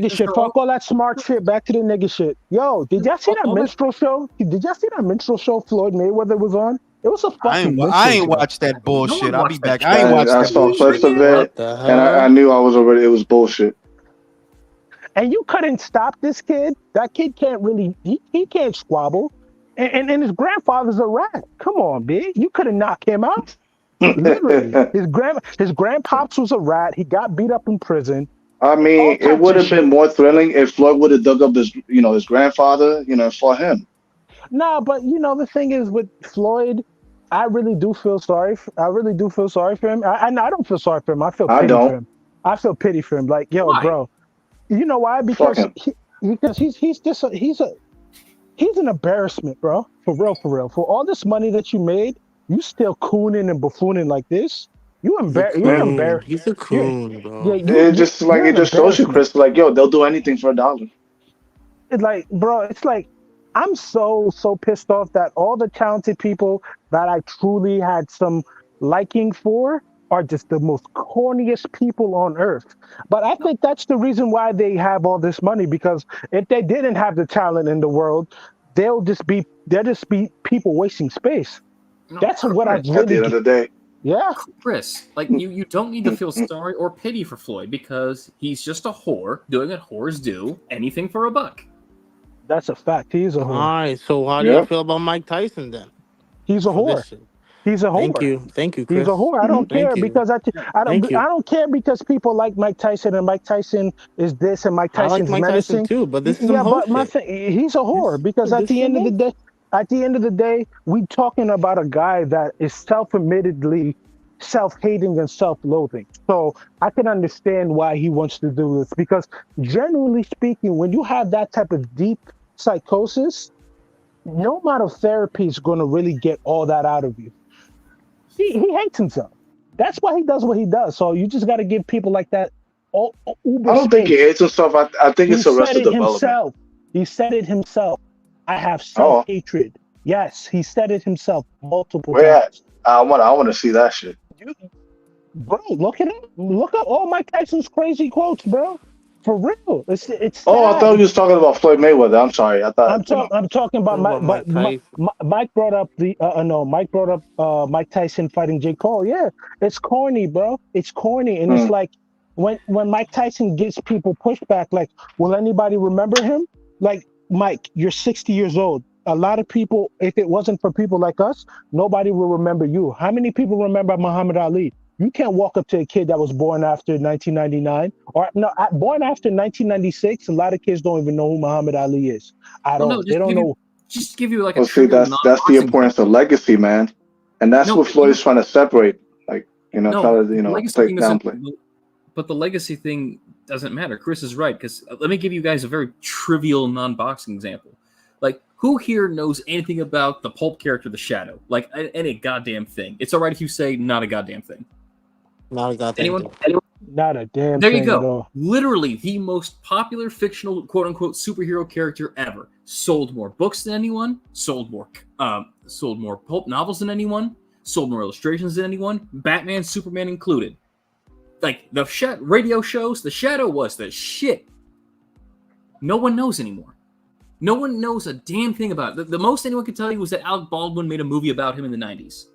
shit. Fuck all that smart shit. Back to the nigga shit. Yo, did y'all see that minstrel show? Floyd Mayweather was on? It was a fucking. I ain't watched that bullshit. I'll be back. I ain't watched that. I saw clips of it, and I knew it was bullshit. And you couldn't stop this kid. That kid can't really. He can't squabble, and his grandfather's a rat. Come on, B. You couldn't knock him out. Literally, his grandpops was a rat. He got beat up in prison. I mean, it would have been more thrilling if Floyd would have dug up his grandfather, and fought him. Nah, but the thing is with Floyd, I really do feel sorry. I really do feel sorry for him. I don't feel sorry for him. I feel pity for him. I feel pity for him. Like, yo, bro, you know why? Because he's he's an embarrassment, bro. For real, for real. For all this money that you made, you still cooning and buffooning like this. You're embarrassed. He's a coon, bro. Yeah, It just like you're it an just shows you, embarrassment. Chris. Like, yo, they'll do anything for $1. It's like, bro, it's like I'm so pissed off that all the talented people that I truly had some liking for are just the most corniest people on earth. But I think that's the reason why they have all this money, because if they didn't have the talent in the world, they'll just be people wasting space. That's what I really at the end of the day. Yeah. Chris, like you don't need to feel sorry or pity for Floyd because he's just a whore doing what whores do, anything for a buck. That's a fact. He's a whore. All right. So how do you feel about Mike Tyson then? He's a whore. He's a whore. Thank you, Chris. He's a whore. I don't care because I don't care because people like Mike Tyson and Mike Tyson is this and Mike Tyson's I like Mike Tyson too, but this is some but bullshit. he's a whore because at the end of the day, we talking about a guy that is self-admittedly self-hating and self-loathing. So I can understand why he wants to do this, because generally speaking, when you have that type of deep psychosis, no amount of therapy is going to really get all that out of you. He hates himself. That's why he does what he does. So you just got to give people like that uber I don't think he hates himself. I think it's Arrested Development. He said it himself. I have self-hatred. Yes, he said it himself multiple times. I want to see that shit. Bro, look it up. Look up all Mike Tyson's crazy quotes, bro. For real. It's Oh, I thought you was talking about Floyd Mayweather. I'm sorry. I thought I'm talking about Mike brought up Mike brought up Mike Tyson fighting Jake Paul. Yeah, it's corny, bro. It's corny, and it's like when Mike Tyson gets people pushback, like, will anybody remember him? Like, Mike, you're 60 years old. A lot of people, if it wasn't for people like us, nobody will remember you. How many people remember Muhammad Ali? You can't walk up to a kid that was born after 1999 or born after 1996. A lot of kids don't even know who Muhammad Ali is. They don't know. Just give you like a. See, that's the importance of legacy, man, and that's what Floyd is trying to separate. Like, trying to play downplay. But the legacy thing doesn't matter. Chris is right, because let me give you guys a very trivial non-boxing example. Like, who here knows anything about the pulp character, the Shadow? Like, any goddamn thing. It's all right if you say not a goddamn thing. Not a goddamn anyone? Not a damn there thing. You go. At all. Literally the most popular fictional quote-unquote superhero character ever. Sold more books than anyone. Sold more pulp novels than anyone. Sold more illustrations than anyone. Batman, Superman included. Like, the radio shows, the Shadow was the shit. No one knows anymore. No one knows a damn thing about it. The most anyone could tell you was that Alec Baldwin made a movie about him in the 90s.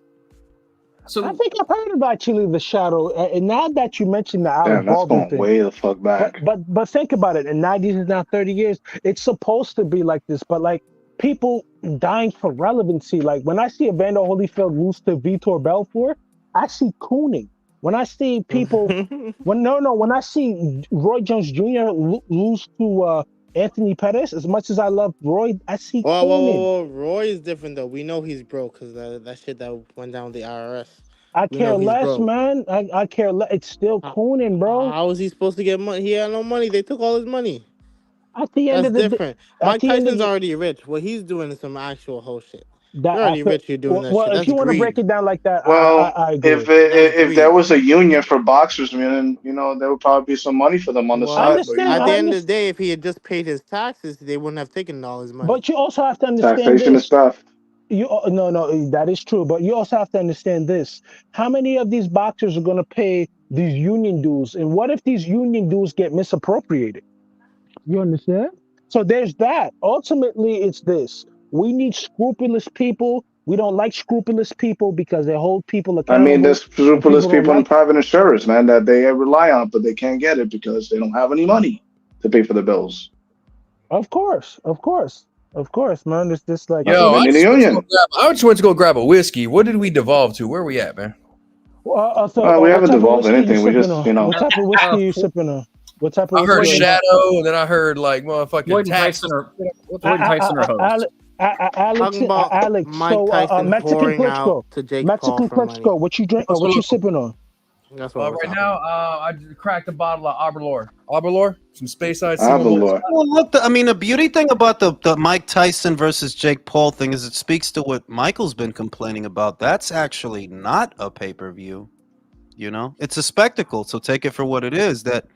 So I think I've heard about actually the Shadow, and now that you mentioned the Alec Baldwin thing, way the fuck back. But think about it. In 90s is now 30 years. It's supposed to be like this, but like people dying for relevancy. Like when I see Evander Holyfield lose to Vitor Belfort, I see cooning. When I see people, when I see Roy Jones Jr. lose to Anthony Pettis, as much as I love Roy, I see cooning. Whoa. Roy is different though. We know he's broke because that shit that went down with the IRS. I care less, man. I care less. It's still cooning, bro. How was he supposed to get money? He had no money. They took all his money. At the end of the different. Mike Tyson's already rich. What he's doing is some actual whole shit. You're already rich. You're doing that shit. That's if you want to break it down like that, well, I agree. If there was a union for boxers, then there would probably be some money for them on the side. At the end of the day, if he had just paid his taxes, they wouldn't have taken all his money. But you also have to understand taxation is theft. No, that is true. But you also have to understand this: how many of these boxers are going to pay these union dues, and what if these union dues get misappropriated? You understand? So there's that. Ultimately, it's this. We need scrupulous people. We don't like scrupulous people because they hold people accountable. I mean, there's scrupulous people in private insurers, man, that they rely on, but they can't get it because they don't have any money to pay for the bills. Of course, man. It's just like I just went to go grab a whiskey. What did we devolve to? Where are we at, man? We haven't devolved anything. We just, What type of whiskey are you sipping on? What type of? I heard Shadow, and then I heard like motherfucking Tyson or host. Alex, Mike Tyson Mexican pouring out to Jake Mexican Paul Klitschko. What you drink? What you sipping on? That's what Right now, I just cracked a bottle of Aberlour. Some Space Ice. Aberlour. Well, look, I mean, the beauty thing about the Mike Tyson versus Jake Paul thing is it speaks to what Michael's been complaining about. That's actually not a pay-per-view. You know, it's a spectacle. So take it for what it is. That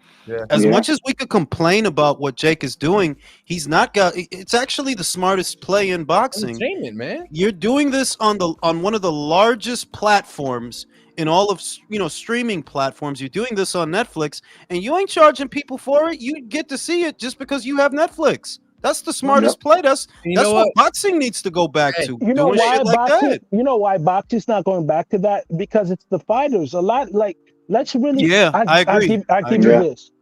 as much as we could complain about what Jake is doing, he's not got. It's actually the smartest play in boxing. Entertainment, man. You're doing this on one of the largest platforms in all of streaming platforms. You're doing this on Netflix, and you ain't charging people for it. You get to see it just because you have Netflix. That's the smartest play. That's what boxing needs to go back to. You know doing why shit like boxing? that. You know why boxing's not going back to that? Because it's the fighters. A lot like let's really. Yeah, I agree. I give you this.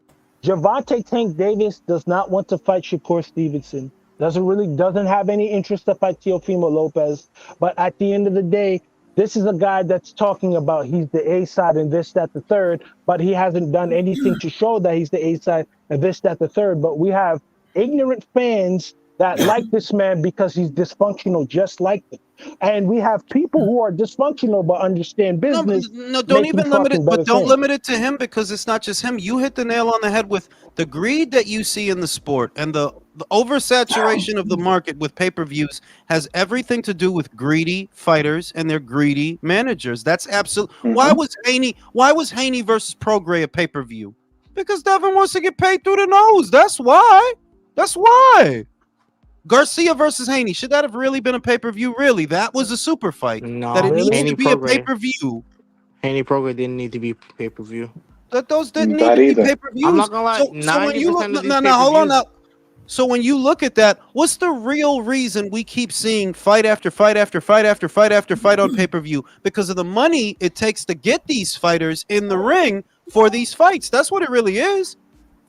Gervonta Tank Davis does not want to fight Shakur Stevenson. Doesn't have any interest to fight Teofimo Lopez. But at the end of the day, this is a guy that's talking about he's the A side and this, that, the third, but he hasn't done anything to show that he's the A side and this, that, the third. But we have ignorant fans that like this man because he's dysfunctional, just like them. And we have people who are dysfunctional but understand business. No, don't even limit it, but don't limit it to him because it's not just him. You hit the nail on the head with the greed that you see in the sport and the oversaturation of the market with pay-per-views has everything to do with greedy fighters and their greedy managers. That's absolute. Why was Haney versus Prograis a pay-per-view? Because Devin wants to get paid through the nose. That's why. Garcia versus Haney. Should that have really been a pay-per-view? Really? That was a super fight. No, that it needs Haney to be a pay-per-view. Haney Prograis didn't need to be pay-per-view. Those didn't need to be pay-per-views. I'm not gonna lie. So when you look, hold on now. So when you look at that, what's the real reason we keep seeing fight after fight after fight after fight after fight on pay-per-view? Because of the money it takes to get these fighters in the ring for these fights. That's what it really is.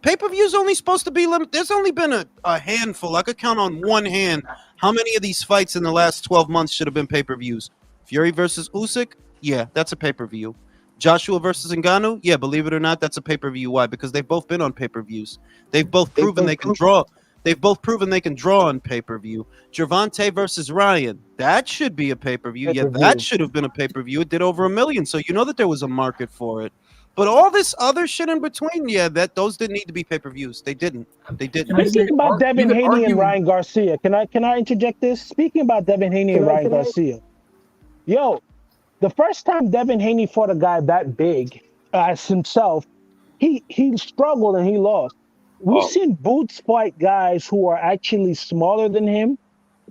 Pay-per-view's only supposed to be limited. There's only been a handful. I could count on one hand how many of these fights in the last 12 months should have been pay-per-views. Fury versus Usyk, yeah, that's a pay-per-view. Joshua versus Ngannou, yeah, believe it or not, that's a pay-per-view. Why? Because they've both been on pay-per-views. They've both proven they can draw. They've both proven they can draw on pay-per-view. Gervonta versus Ryan, that should be a pay-per-view. Yeah, that should have been a pay-per-view. It did over 1 million, so you know that there was a market for it. But all this other shit in between, those didn't need to be pay-per-views. They didn't. Speaking about Devin Haney and Ryan Garcia, can I interject this? Speaking about Devin Haney and Ryan Garcia, the first time Devin Haney fought a guy that big as himself, he struggled and he lost. We've seen Boots fight guys who are actually smaller than him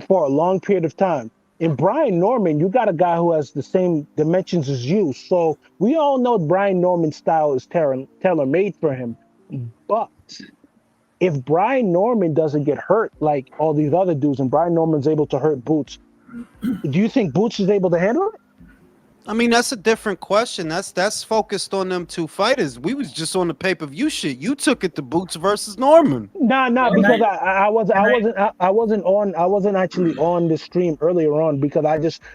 for a long period of time. In Brian Norman, you got a guy who has the same dimensions as you. So we all know Brian Norman's style is tailor-made for him. But if Brian Norman doesn't get hurt like all these other dudes and Brian Norman's able to hurt Boots, do you think Boots is able to handle it? I mean, that's a different question. That's focused on them two fighters. We was just on the pay-per-view shit. You took it to Boots versus Norman. Nah, because I wasn't actually on the stream earlier on because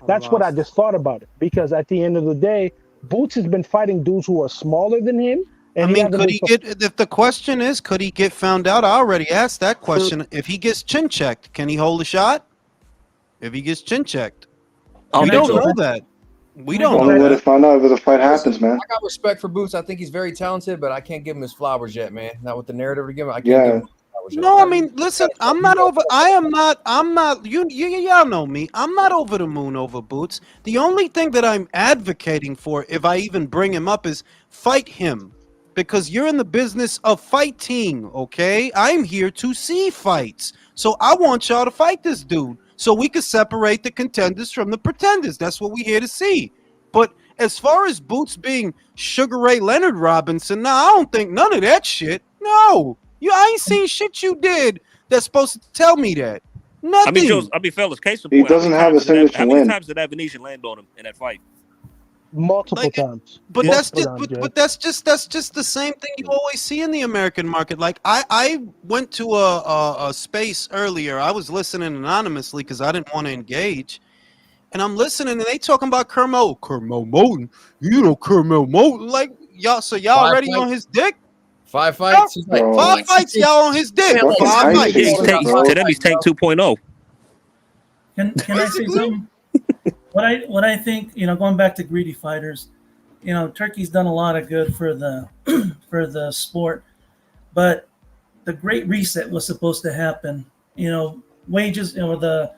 that's what I just thought about it. Because at the end of the day, Boots has been fighting dudes who are smaller than him. And if the question is, could he get found out? I already asked that question. If he gets chin checked, can he hold a shot? If he gets chin checked, we don't know that. We don't only way to find out if the fight happens, man. I got respect for Boots. I think he's very talented, but I can't give him his flowers yet, man. Not with the narrative to give him. I can't give him his flowers yet. No, I mean, listen, I'm not over. I'm not. Y'all know me. I'm not over the moon over Boots. The only thing that I'm advocating for, if I even bring him up, is fight him, because you're in the business of fighting. Okay, I'm here to see fights, so I want y'all to fight this dude, so we can separate the contenders from the pretenders. That's what we're here to see. But as far as Boots being Sugar Ray Leonard Robinson, I don't think none of that shit. No, I ain't seen shit you did that's supposed to tell me that. Nothing. I mean, fellas, case in point. He doesn't have a signature win. How many times did that Venetian land on him in that fight? Multiple times. But that's just the same thing you always see in the American market. Like I went to a space earlier. I was listening anonymously because I didn't want to engage. And I'm listening, and they talking about Kermel Moton. You know Kermel Moton. Like, y'all already on his dick? 5 fights? Yeah, 5 fights, y'all on his dick. 5 fights. To them, he's Tank 2.0. Can I say something? What I think, going back to greedy fighters, Turkey's done a lot of good for the for the sport, but the Great Reset was supposed to happen. Wages, the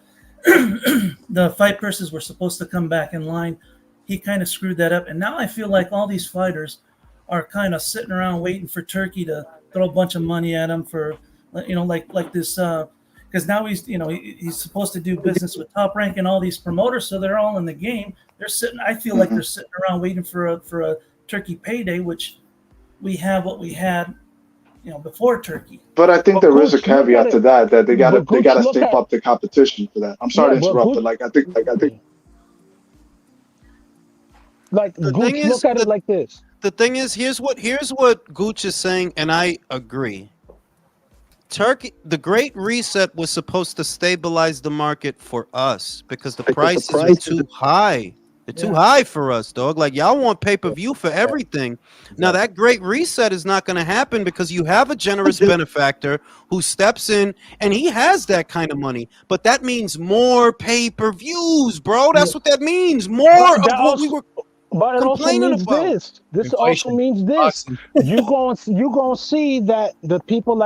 the fight purses were supposed to come back in line. He kind of screwed that up, and now I feel like all these fighters are kind of sitting around waiting for Turkey to throw a bunch of money at him for, like this, because now he's supposed to do business with Top Rank and all these promoters, so they're all in the game. They're sitting. I feel like they're sitting around waiting for a Turkey payday, which we have what we had, before Turkey. But I think there is a caveat to that they gotta step up the competition for that. I'm sorry to interrupt, but I think Gooch, look at it like this. The thing is, here's what Gooch is saying, and I agree. Turkey, the Great Reset was supposed to stabilize the market for us because the prices are too high. They're too high for us, dog. Like, y'all want pay-per-view for everything. Now, that Great Reset is not going to happen because you have a generous benefactor who steps in, and he has that kind of money. But that means more pay-per-views, bro. That's what that means. More of what we were But it also means about. this. This also means this. You gonna see that the people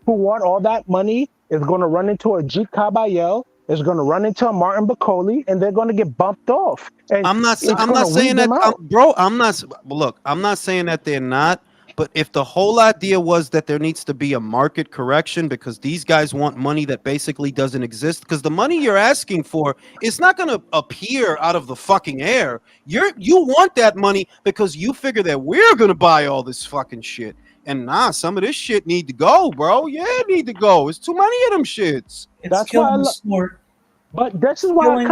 who want all that money is gonna run into a G Caballel, is gonna run into a Martin Bacoli, and they're gonna get bumped off. And I'm not saying that, bro. I'm not saying that they're not. But if the whole idea was that there needs to be a market correction because these guys want money that basically doesn't exist, because the money you're asking for is not going to appear out of the fucking air. You want that money because you figure that we're going to buy all this fucking shit. And some of this shit need to go, bro. Yeah, it need to go. It's too many of them shits. That's why But this is why I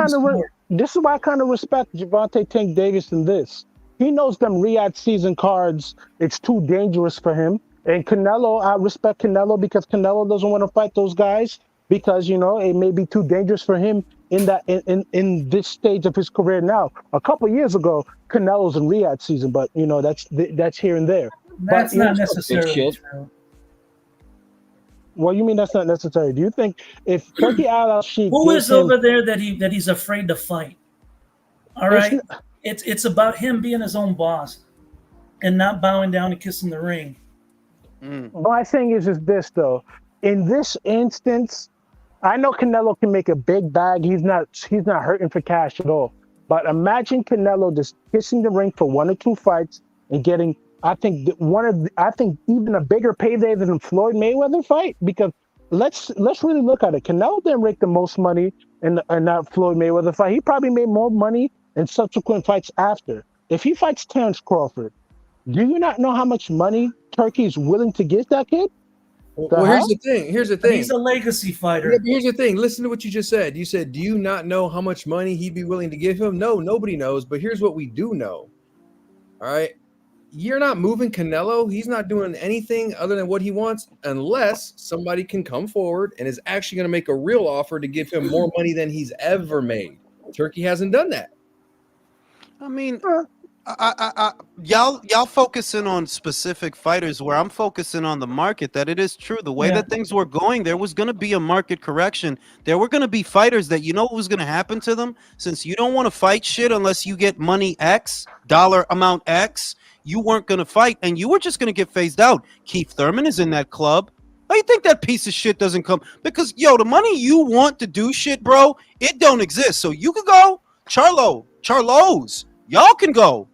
kind of respect Gervonta Tank Davis in this. He knows them Riyadh season cards. It's too dangerous for him. And Canelo, I respect Canelo because Canelo doesn't want to fight those guys because it may be too dangerous for him in that in this stage of his career now. A couple years ago, Canelo's in Riyadh season, but that's here and there. That's not necessarily true. Well, you mean that's not necessary? Do you think if Turkey Al-Sheikh who is over there that he's afraid to fight? All right. It's about him being his own boss and not bowing down and kissing the ring. My thing is this, though. In this instance, I know Canelo can make a big bag. He's not hurting for cash at all. But imagine Canelo just kissing the ring for 1 or 2 fights and getting, I think even a bigger payday than the Floyd Mayweather fight. Because let's really look at it. Canelo didn't make the most money in that Floyd Mayweather fight. He probably made more money in subsequent fights after. If he fights Terence Crawford, do you not know how much money Turkey is willing to give that kid? Well, here's the thing. He's a legacy fighter. Yeah, but here's the thing. Listen to what you just said. You said, do you not know how much money he'd be willing to give him? No, nobody knows. But here's what we do know. All right. You're not moving Canelo. He's not doing anything other than what he wants unless somebody can come forward and is actually going to make a real offer to give him more money than he's ever made. Turkey hasn't done that. I mean, y'all focusing on specific fighters where I'm focusing on the market. That it is true. The way that things were going, there was going to be a market correction. There were going to be fighters that what was going to happen to them. Since you don't want to fight shit unless you get money X, dollar amount X, you weren't going to fight and you were just going to get phased out. Keith Thurman is in that club. Why you think that piece of shit doesn't come? Because, the money you want to do shit, bro, it don't exist. So you could go. Charlos. Y'all can go.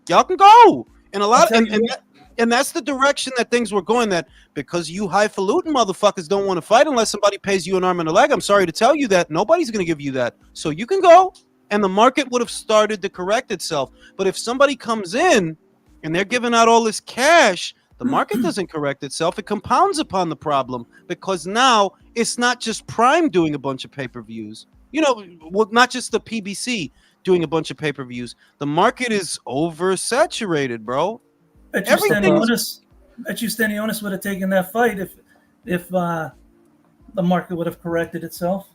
And a lot and that's the direction that things were going, that because you highfalutin motherfuckers don't want to fight unless somebody pays you an arm and a leg. I'm sorry to tell you that nobody's going to give you that. So you can go and the market would have started to correct itself. But if somebody comes in and they're giving out all this cash, the market doesn't correct itself. It compounds upon the problem because now it's not just Prime doing a bunch of pay-per-views. Not just the PBC doing a bunch of pay-per-views. The market is oversaturated, bro. Bet you Stanionis would have taken that fight if the market would have corrected itself.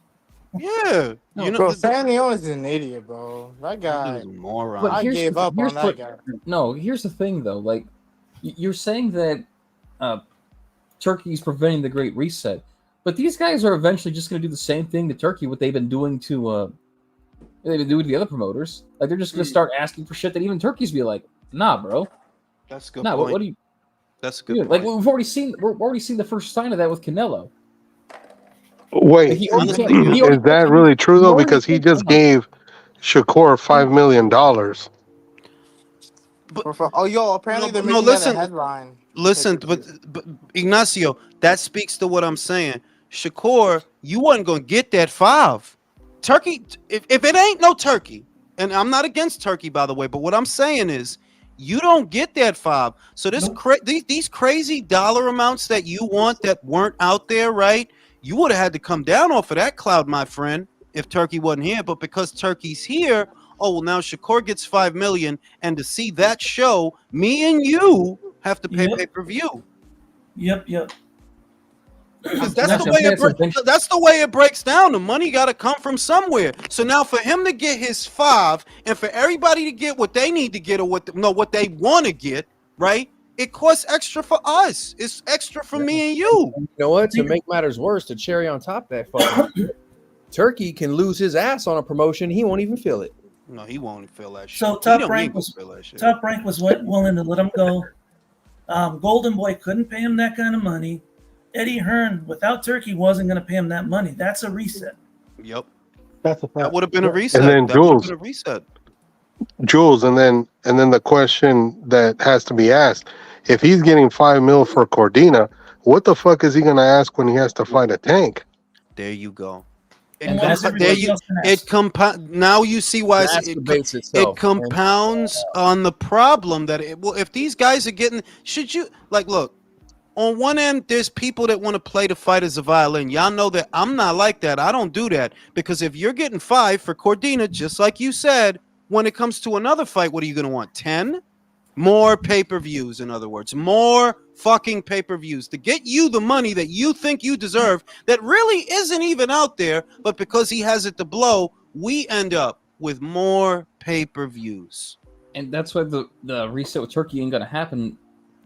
Yeah. Bro, Stanionis is an idiot, bro. That guy is a moron. But I gave up on that guy. No, here's the thing, though. Like, you're saying that Turkey's preventing the Great Reset, but these guys are eventually just going to do the same thing to Turkey, what they've been doing to the other promoters. Like, they're just going to start asking for shit that even Turkey's be like, Nah, bro. That's a good Nah, point. what do you? That's a good Dude, point. like we've already seen the first sign of that with Canelo. Wait, Like, Honestly, is that really true though? Because he just gave Shakur $5 million. Oh, yo, apparently they're no, making that a listen. headline. Listen, but Ignacio, that speaks to what I'm saying. Shakur, you wasn't gonna get that 5. Turkey, if it ain't no Turkey, and I'm not against Turkey, by the way, but what I'm saying is you don't get that 5. So this these crazy dollar amounts that you want that weren't out there, right? You would have had to come down off of that cloud, my friend, if Turkey wasn't here. But because Turkey's here, oh well, now Shakur gets 5 million, and to see that show, me and you have to pay pay-per-view. Yep. Because that's the way it breaks down. The money got to come from somewhere. So now for him to get his 5, and for everybody to get what they need to get, or what they want to get, right? It costs extra for us. It's extra for me and you. You know what? To make matters worse, the cherry on top of that fucking Turkey can lose his ass on a promotion. He won't even feel it. No, he won't feel that shit. So Top Rank was willing to let him go. Golden Boy couldn't pay him that kind of money. Eddie Hearn, without Turkey, wasn't going to pay him that money. That's a reset. Yep. That's a fact. That would have been a reset. And then that would have Jules, been a reset. Jules, and then the question that has to be asked: if he's getting $5 million for Cordina, what the fuck is he gonna ask when he has to fight a Tank? There you go. Now you see why it compounds on the problem that if these guys are getting, should you look on one end, there's people that want to play the fight as a violin. Y'all know that I'm not like that. I don't do that, because if you're getting 5 for Cordina, just like you said, when it comes to another fight, what are you going to want? 10 more pay-per-views. In other words, more fucking pay-per-views to get you the money that you think you deserve that really isn't even out there, but because he has it to blow, we end up with more pay-per-views. And that's why the reset with Turkey ain't gonna happen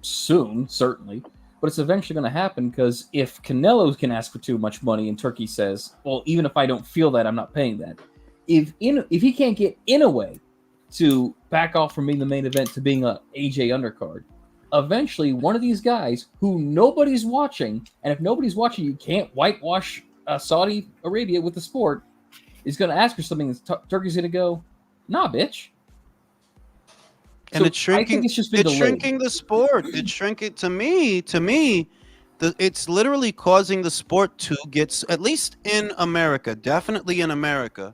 soon, certainly, but it's eventually gonna happen, because if Canelo can ask for too much money and Turkey says, well, even if I don't feel that, I'm not paying that. If he can't get Inoue to back off from being the main event to being a AJ undercard, eventually one of these guys who nobody's watching, and if nobody's watching, you can't whitewash Saudi Arabia with the sport, is going to ask for something, and Turkey's going to go, nah, bitch. And So it's shrinking. It's just been delayed. Shrinking the sport. It's shrinking. To me, it's literally causing the sport to get, at least in America, definitely in America,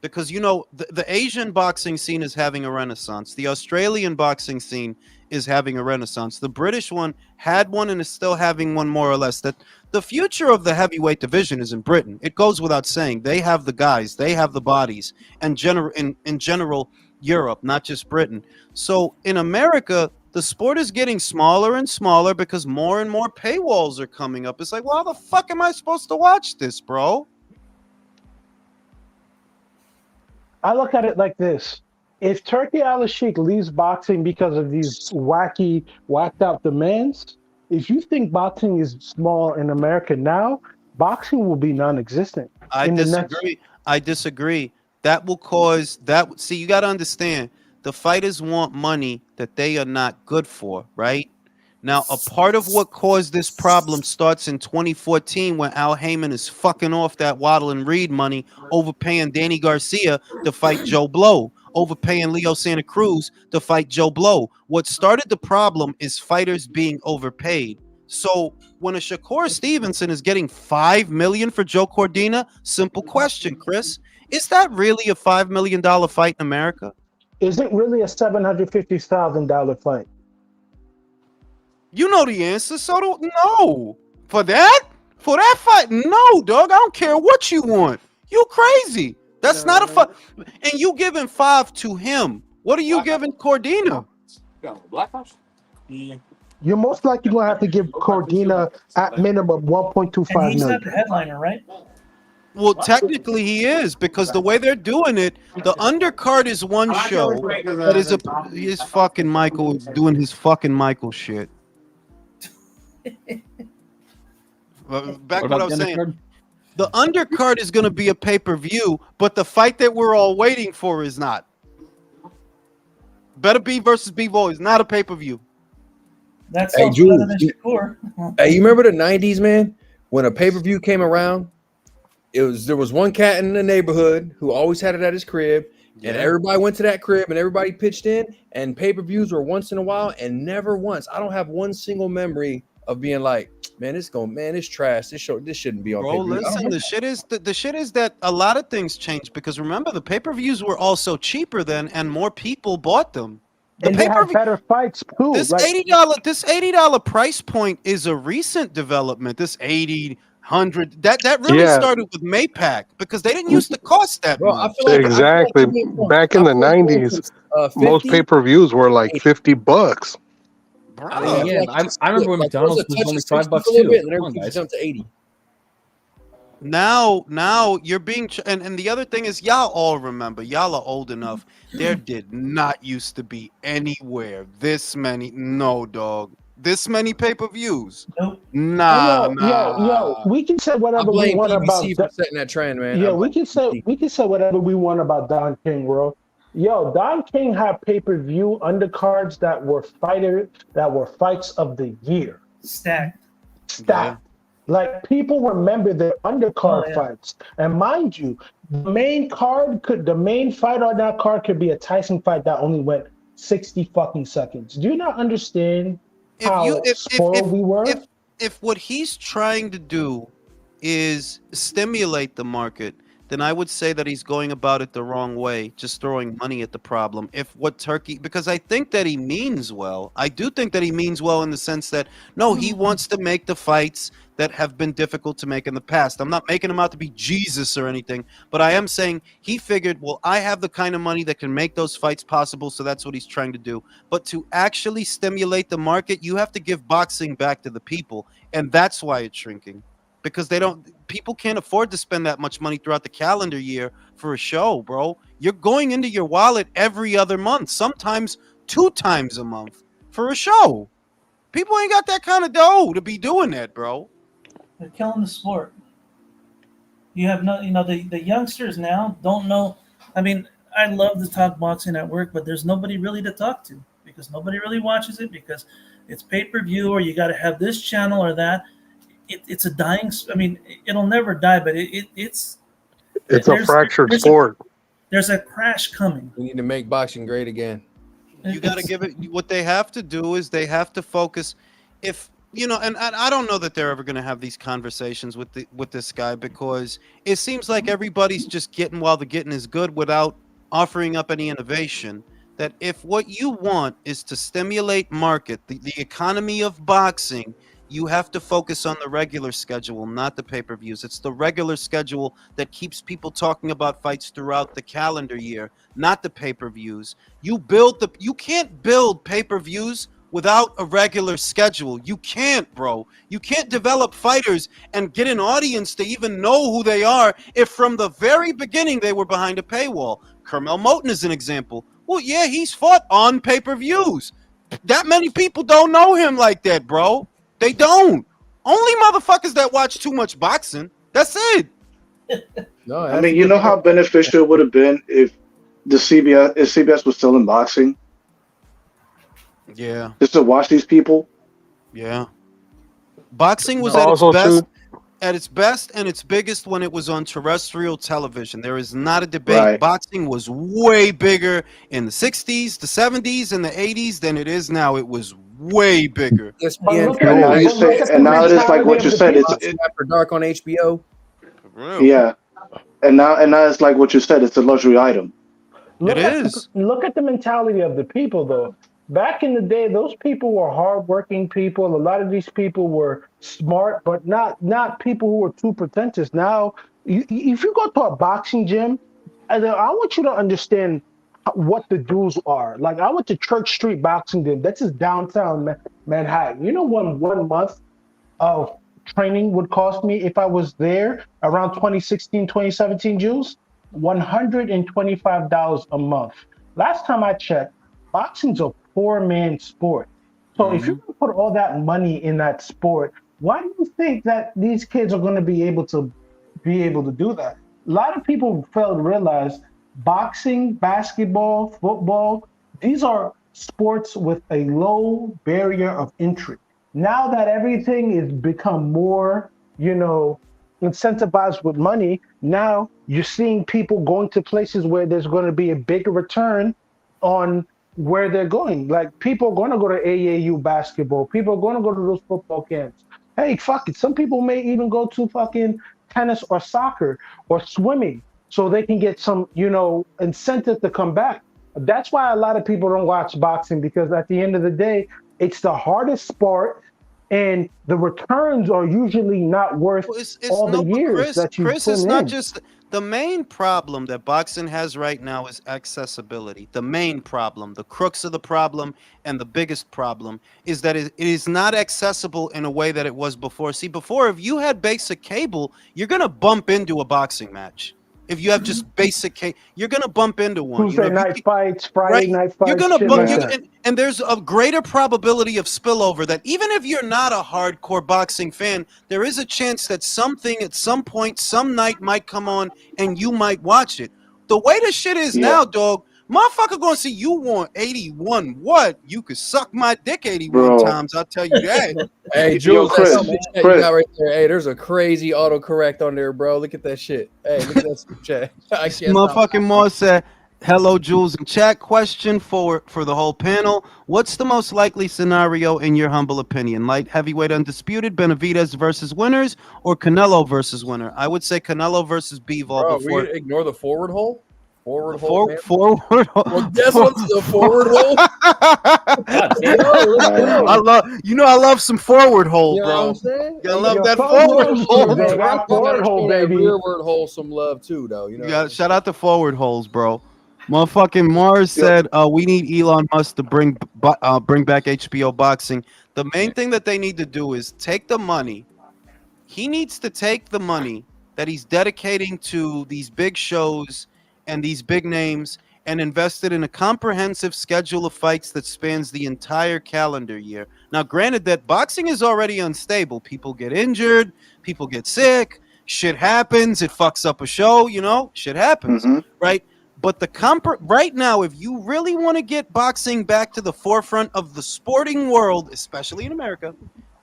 because the Asian boxing scene is having a renaissance. The Australian boxing scene is having a renaissance. The British one had one and is still having one, more or less. That the future of the heavyweight division is in Britain. It goes without saying. They have the guys, they have the bodies, and in general, Europe, not just Britain. So in America, the sport is getting smaller and smaller because more and more paywalls are coming up. It's like, well, how the fuck am I supposed to watch this, bro? I look at it like this. If Turkey Al-Sheikh leaves boxing because of these whacked out demands, if you think boxing is small in America now, boxing will be non-existent. I disagree. That will cause that. See, you got to understand, the fighters want money that they are not good for, right? Now, a part of what caused this problem starts in 2014 when Al Heyman is fucking off that Waddle and Reed money, overpaying Danny Garcia to fight Joe Blow, overpaying Leo Santa Cruz to fight Joe Blow. What started the problem is fighters being overpaid. So when a Shakur Stevenson is getting $5 million for Joe Cordina, simple question, Chris, is that really a $5 million fight in America? Is it really a $750,000 fight? You know the answer, so no. For that fight, no, dog. I don't care what you want. You crazy. That's not a fight. And you giving 5 to him. What are you giving Cordina? You're most likely going to have to give Cordina at minimum 1.25 million. He's million. not the headliner, right? Well, technically he is, because the way they're doing it, the undercard is one show. That is his fucking Michael is doing his fucking Michael shit. Back to what I was saying. The undercard is going to be a pay-per-view, but the fight that we're all waiting for is not. Beterbiev versus Bivol is not a pay-per-view. That Hey, sounds better Jules, than you- Shakur. Hey, you remember the '90s, man? When a pay-per-view came around, there was one cat in the neighborhood who always had it at his crib, and Yeah. everybody went to that crib and everybody pitched in, and pay-per-views were once in a while, and never once. I don't have one single memory of being like, man, it's trash. This shouldn't be on Bro, pay-per-view. listen, the shit is that a lot of things changed because remember the pay-per-views were also cheaper then and more people bought them. The And they have pay-per-view better fights too. this Like $80 price point is a recent development. This 80, 100 that really Yeah, started with Maypack because they didn't used to cost that Bro, I much. feel like exactly. you went from- Back in I the feel like you went '90s, from, most 50. pay-per-views were like $50. I mean, yeah, I remember when Like, there was McDonald's a was touch only of 60 $5 for a little too. bit, and Come on, everything guys. jumped to 80. Now you're being and the other thing is y'all all remember, y'all are old enough. There did not used to be anywhere this many this many pay-per-views. Nope. Yo, we can say I whatever we blame want PBC about. for setting that trend, man. Yeah, I we blame can say whatever we want about Don King, bro. Yo, Don King had pay-per-view undercards that were fights of the year. Stacked. Stacked. Like people remember their undercard fights. And mind you, the main fight on that card could be a Tyson fight that only went 60 fucking seconds. Do you not understand how spoiled we were? If what he's trying to do is stimulate the market, then I would say that he's going about it the wrong way, just throwing money at the problem. Because I think that he means well. I do think that he means well in the sense that, no, he wants to make the fights that have been difficult to make in the past. I'm not making him out to be Jesus or anything, but I am saying he figured, well, I have the kind of money that can make those fights possible, so that's what he's trying to do. But to actually stimulate the market, you have to give boxing back to the people, and that's why it's shrinking. Because people can't afford to spend that much money throughout the calendar year for a show, bro. You're going into your wallet every other month, sometimes 2 times a month for a show. People ain't got that kind of dough to be doing that, bro. They're killing the sport. You have the youngsters now don't know. I mean, I love to talk boxing at work, but there's nobody really to talk to because nobody really watches it because it's pay-per-view or you got to have this channel or that. It's a dying. I mean, it'll never die, but it's a fractured sport. There's a crash coming. We need to make boxing great again. You got to give it. What they have to do is they have to focus. If and I don't know that they're ever going to have these conversations with this guy because it seems like everybody's just getting while the getting is good without offering up any innovation. That if what you want is to stimulate market, the economy of boxing, you have to focus on the regular schedule, not the pay-per-views. It's the regular schedule that keeps people talking about fights throughout the calendar year, not the pay-per-views. You can't build pay-per-views without a regular schedule. You can't, bro. You can't develop fighters and get an audience to even know who they are if from the very beginning they were behind a paywall. Carmel Moten is an example. Well, yeah, he's fought on pay-per-views. That many people don't know him like that, bro. They don't. Only motherfuckers that watch too much boxing. That's it. No, I mean, you know how beneficial it would have been if CBS was still in boxing? Yeah. Just to watch these people? Yeah. Boxing was at its best and its biggest when it was on terrestrial television. There is not a debate. Right. Boxing was way bigger in the 60s, the 70s, and the 80s than it is now. It was way bigger. ESPN, and now it is like what you said. It's After Dark on HBO. Yeah, and now it's like what you said. It's a luxury item. Look at the mentality of the people, though. Back in the day, those people were hardworking people. A lot of these people were smart, but not people who were too pretentious. Now, if you go to a boxing gym, I want you to understand what the dues are. Like, I went to Church Street Boxing Gym. That's just downtown Manhattan. You know what 1 month of training would cost me if I was there around 2016, 2017, Jules? $125 a month. Last time I checked, boxing's a poor man's sport. So if you're going to put all that money in that sport, why do you think that these kids are going to be able to do that? A lot of people fail to realize boxing, basketball, football, these are sports with a low barrier of entry. Now that everything is become more, incentivized with money, now you're seeing people going to places where there's going to be a bigger return on where they're going. Like people are going to go to AAU basketball. People are going to go to those football camps. Hey, fuck it. Some people may even go to fucking tennis or soccer or swimming so they can get some, incentive to come back. That's why a lot of people don't watch boxing, because at the end of the day, it's the hardest sport and the returns are usually not worth all the years that you Chris, put it's in. not just the main problem that boxing has right now is accessibility. The main problem, the crux of the problem, and the biggest problem is that it is not accessible in a way that it was before. See, before, if you had basic cable, you're gonna bump into a boxing match. If you have just basic cable, you're gonna bump into one. Tuesday night fights, Friday night fights, You're gonna shit bump, like that. and there's a greater probability of spillover that even if you're not a hardcore boxing fan, there is a chance that something at some point, some night might come on and you might watch it. The way the shit is now, dog, motherfucker gonna see you want 81. What? You could suck my dick 81 times, I'll tell you that. Hey, Jules, Chris, you got right there. Hey, there's a crazy autocorrect on there, bro. Look at that shit. Hey, look at that super chat. I can't Motherfucking Moore said, hello, Jules in chat. Question for the whole panel. What's the most likely scenario in your humble opinion? Light heavyweight undisputed, Benavidez versus winners, or Canelo versus winner? I would say Canelo versus Bivol. Bro, before. we ignore the forward hole? Forward hole. Man. Forward hole. Well, guess what's the forward hole? I love some forward hole, You know bro. what I'm saying? I love that forward hole. Forward hole, baby. Rearward hole, some love too, though. You know. Yeah, shout out to forward holes, bro. Motherfucking Mars said we need Elon Musk to bring back HBO boxing. The main thing that they need to do is take the money. He needs to take the money that he's dedicating to these big shows and these big names and invest it in a comprehensive schedule of fights that spans the entire calendar year. Now, granted that boxing is already unstable. People get injured, people get sick, shit happens, it fucks up a show, shit happens, right? But right now, if you really want to get boxing back to the forefront of the sporting world, especially in America,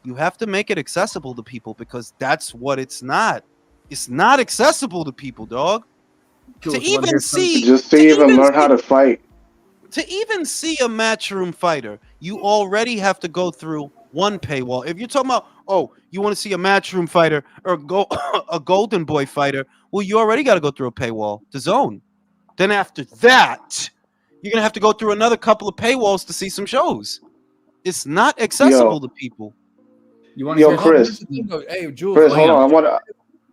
you have to make it accessible to people, because that's what it's not. It's not accessible to people, dog. Just to even learn how to fight. To even see a matchroom fighter, you already have to go through one paywall. If you're talking about, you want to see a matchroom fighter or a Golden Boy fighter, well, you already got to go through a paywall to zone. Then after that, you're gonna have to go through another couple of paywalls to see some shows. It's not accessible to people. You want to Chris? Hey, Jules. Chris, hold on. I want to.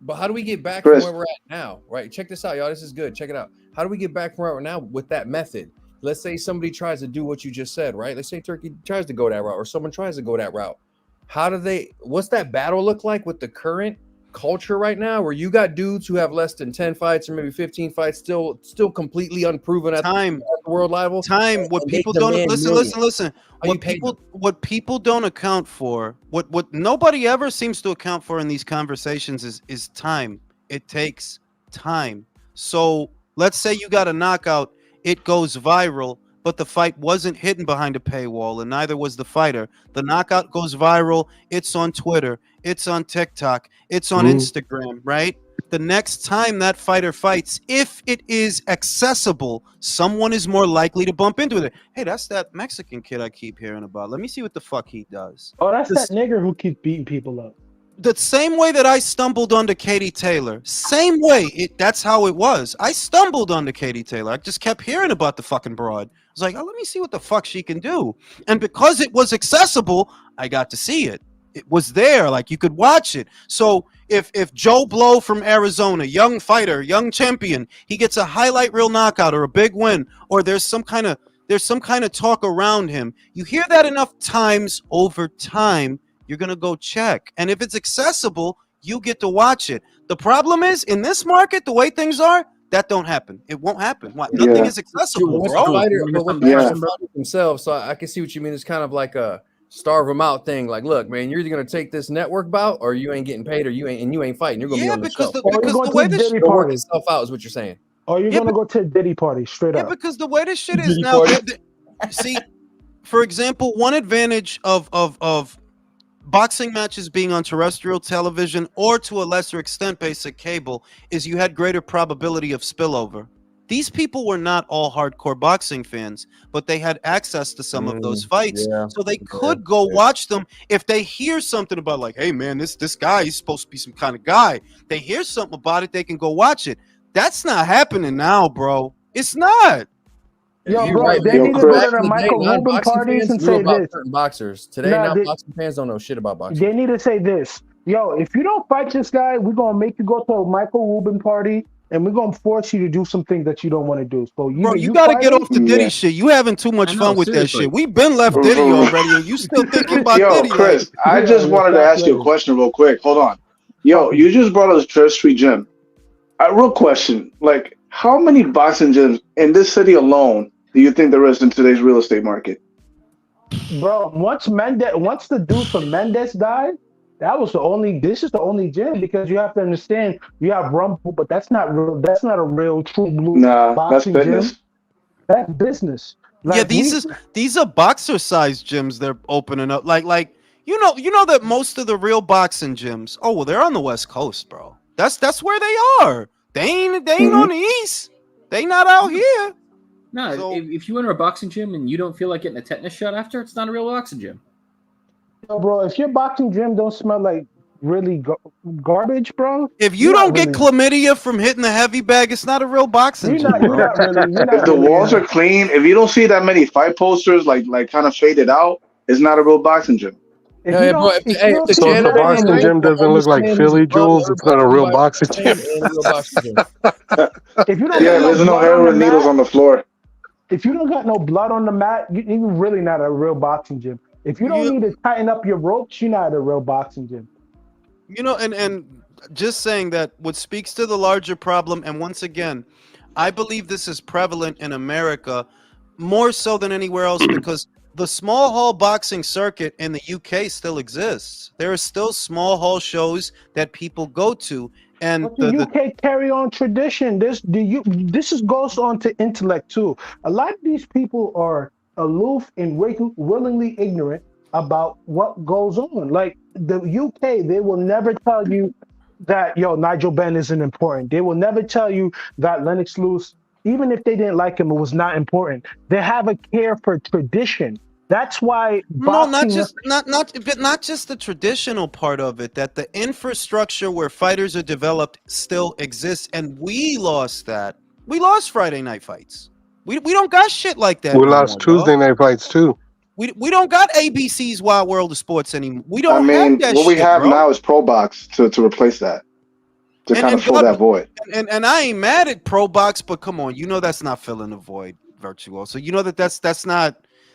But how do we get back from where we're at now? Right? Check this out, y'all. This is good. Check it out. How do we get back from where we're at now with that method? Let's say somebody tries to do what you just said, right? Let's say Turkey tries to go that route, or someone tries to go that route. What's that battle look like with the current culture right now, where you got dudes who have less than 10 fights or maybe 15 fights, still completely unproven at the world level? What people don't listen. What people don't account for, what nobody ever seems to account for in these conversations is time. It takes time. So let's say you got a knockout, it goes viral, but the fight wasn't hidden behind a paywall, and neither was the fighter. The knockout goes viral. It's on Twitter. It's on TikTok. It's on Instagram, right? The next time that fighter fights, if it is accessible, someone is more likely to bump into it. Hey, that's that Mexican kid I keep hearing about. Let me see what the fuck he does. Oh, that's that nigger who keeps beating people up. The same way that I stumbled onto Katie Taylor, same way, that's how it was. I stumbled onto Katie Taylor. I just kept hearing about the fucking broad. I was like, let me see what the fuck she can do. And because it was accessible, I got to see it. It was there, like you could watch it. So if Joe Blow from Arizona, young fighter, young champion, he gets a highlight reel knockout or a big win, or there's some kind of talk around him, you hear that enough times over time, you're gonna go check. And if it's accessible, you get to watch it. The problem is, in this market, the way things are, that don't happen. It won't happen. Why? Nothing is accessible, bro. Themselves, so I can see what you mean. It's kind of like a starve them out thing. Like, look, man, you're either gonna take this network bout, or you ain't getting paid, or you ain't fighting. You're gonna be on the show. Because the way this shit work itself out is what you're saying. Or you're gonna go to a Diddy party straight up. Yeah, because the way this shit is now, See, for example, one advantage of boxing matches being on terrestrial television or to a lesser extent basic cable is you had greater probability of spillover. These people were not all hardcore boxing fans, but they had access to some of those fights, so they could go watch them. If they hear something about like, hey man, this guy, he's supposed to be some kind of guy. They hear something about it, they can go watch it. That's not happening now, bro. It's not. Yo, You're bro, right, they man. need to Because go back to in the the day, Michael Rubin non-boxing parties fans and knew say about this. certain boxers. Today, Nah, non-boxing fans don't know shit about boxing. they need to say this. Yo, if you don't fight this guy, we're gonna make you go to a Michael Rubin party, and we're gonna force you to do some things that you don't want to do. So Bro, either you you gotta fight get him, off the Diddy shit. You having too much I know, fun with that seriously. shit. We've been left Diddy already, and you still thinking about Yo, Diddy. Chris, I Yeah, just let's wanted to talk ask you a later. question real quick. Hold on. Yo, you just brought us Church Street Gym. Real question. Like, how many boxing gyms in this city alone do you think there is in today's real estate market? Bro, once the dude from Mendes died, this is the only gym, because you have to understand you have Rumble, but that's not a real true blue Nah, that's boxing gym. fitness. That's business. Yeah, Like these are boxer size gyms they're opening up. Like you know that most of the real boxing gyms, oh well, they're on the West Coast, bro. That's where they are. They ain't on the East. They not out here. No, So- if you enter a boxing gym and you don't feel like getting a tetanus shot after, it's not a real boxing gym. Yo, bro, if your boxing gym don't smell like really garbage, bro. If you you're don't not get really- chlamydia from hitting the heavy bag, it's not a real boxing You're gym. not really. You're If not the really. walls are clean, if you don't see that many fight posters like kind of faded out, it's not a real boxing gym. If Yeah, you bro, don't, if if the you don't So see if the Jordan boxing and gym Nike, doesn't look like Philly Jules, it's not a real boxing gym. if you don't Yeah, got no there's no blood on the heroin needles mat, on the floor. if you don't got no blood on the mat, you're really not a real boxing gym. If you don't need to tighten up your ropes, you're not a real boxing gym. You know, and just saying that what speaks to the larger problem, and once again, I believe this is prevalent in America more so than anywhere else because the small hall boxing circuit in the UK still exists. There are still small hall shows that people go to, and But the UK carry on tradition. This goes on to intellect too. A lot of these people are aloof and willingly ignorant about what goes on. Like the UK, they will never tell you that Nigel Benn isn't important. They will never tell you that Lennox Lewis, even if they didn't like him, it was not important. They have a care for tradition. That's why boxing. not just the traditional part of it, that the infrastructure where fighters are developed still exists, and we lost that. We lost Friday night fights. We don't got shit like that. We no lost more, Tuesday night fights too. We don't got ABC's Wild World of Sports anymore. We don't I mean, have that what we shit, have bro. now is Pro Box to replace that, to kind of fill that void. And I ain't mad at Pro Box, but come on, that's not filling the void, Virtuoso. You know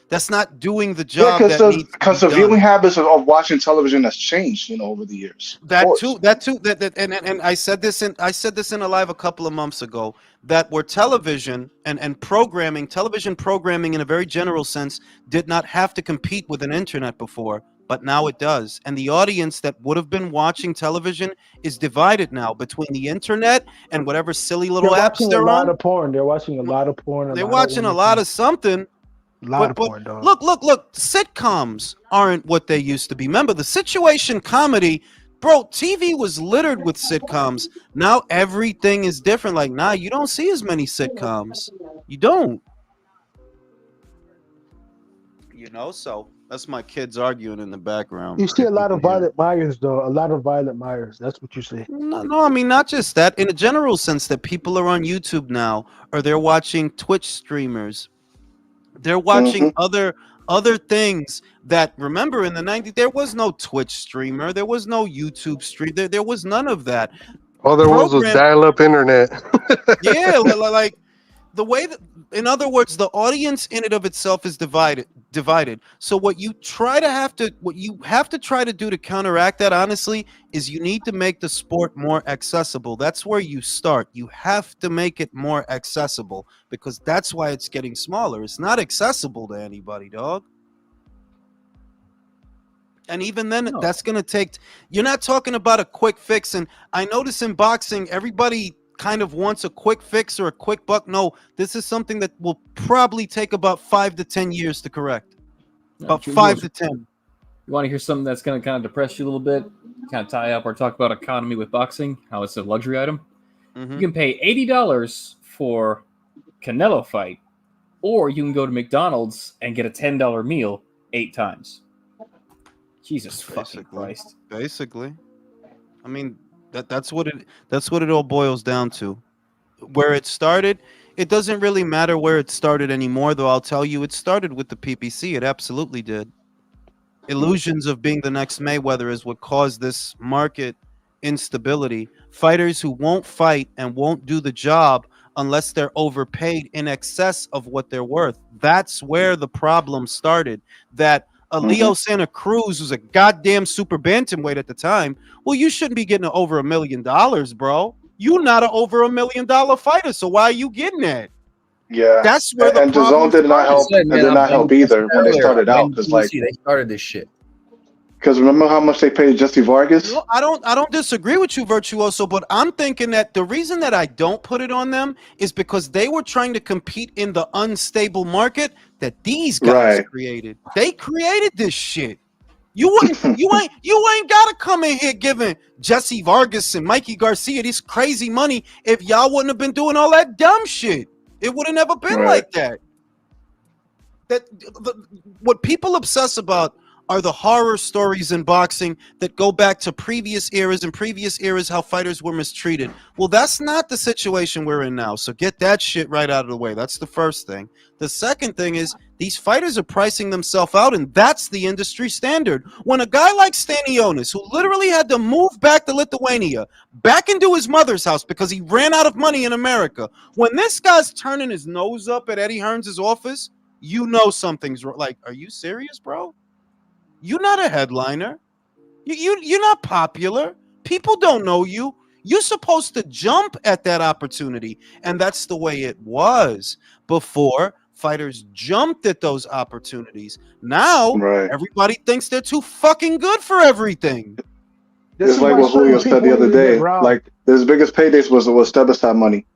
that's not doing the job. Yeah, because the done. viewing habits of watching television has changed, over the years. That too. And I said this in a live a couple of months ago, that where television and television programming in a very general sense did not have to compete with an internet before, but now it does. And the audience that would have been watching television is divided now between the internet and whatever silly little apps they're on. Of porn. They're watching a lot of porn. They're watching a lot of something. But look, sitcoms aren't what they used to be. Remember, the situation comedy, bro, TV was littered with sitcoms. Now everything is different. Like, nah, you don't see as many sitcoms. You don't. So that's my kids arguing in the background. You see a lot of Violet Myers, though. A lot of Violet Myers. That's what you see. No, I mean, not just that. In a general sense, that people are on YouTube now, or they're watching Twitch streamers. They're watching other things that, remember, in the 90s, there was no Twitch streamer. There was no YouTube stream. There was none of that. All there was dial-up internet. Yeah, like the way that, in other words, the audience in and of itself is divided. So what you have to try to do to counteract that, honestly, is you need to make the sport more accessible. That's where you start. You have to make it more accessible, because that's why it's getting smaller. It's not accessible to anybody, dog. And even then, that's going to take, you're not talking about a quick fix. And I notice in boxing, everybody kind of wants a quick fix or a quick buck. No, this is something that will probably take about 5 to 10 years to correct. About 5 to 10. You want to hear something that's going to kind of depress you a little bit? Kind of tie up or talk about economy with boxing, how it's a luxury item. You can pay $80 for Canelo fight, or you can go to McDonald's and get a $10 meal 8 times. Jesus fucking Christ. Basically. I mean, that's what it all boils down to. Where it started, it doesn't really matter where it started anymore, though I'll tell you it started with the PPC. It absolutely did. Illusions of being the next Mayweather is what caused this market instability. Fighters who won't fight and won't do the job unless they're overpaid in excess of what they're worth. That's where the problem started. That Leo Santa Cruz was a goddamn super bantamweight at the time. Well, you shouldn't be getting over $1 million, bro. You're not an over $1 million fighter, so why are you getting that? Yeah, that's where the and problem DAZN did not help. started. And did not help either when they started out, because like they started this shit. Because remember how much they paid Jesse Vargas? No, I don't disagree with you, Virtuoso, but I'm thinking that the reason that I don't put it on them is because they were trying to compete in the unstable market that these guys created. They created this shit. You ain't gotta come in here giving Jesse Vargas and Mikey Garcia this crazy money if y'all wouldn't have been doing all that dumb shit. It would have never been like that. What people obsess about are the horror stories in boxing that go back to previous eras how fighters were mistreated. Well, that's not the situation we're in now. So get that shit right out of the way. That's the first thing. The second thing is these fighters are pricing themselves out, and that's the industry standard. When a guy like Stanionis, who literally had to move back to Lithuania, back into his mother's house because he ran out of money in America, when this guy's turning his nose up at Eddie Hearns' office, you know something's wrong. Like, are you serious, bro? You're not a headliner. You're not popular. People don't know you. You're supposed to jump at that opportunity. And that's the way it was before fighters jumped at those opportunities. Now, everybody thinks they're too fucking good for everything. It's like what Julio said the other day. Like, his biggest paydays was step-aside money.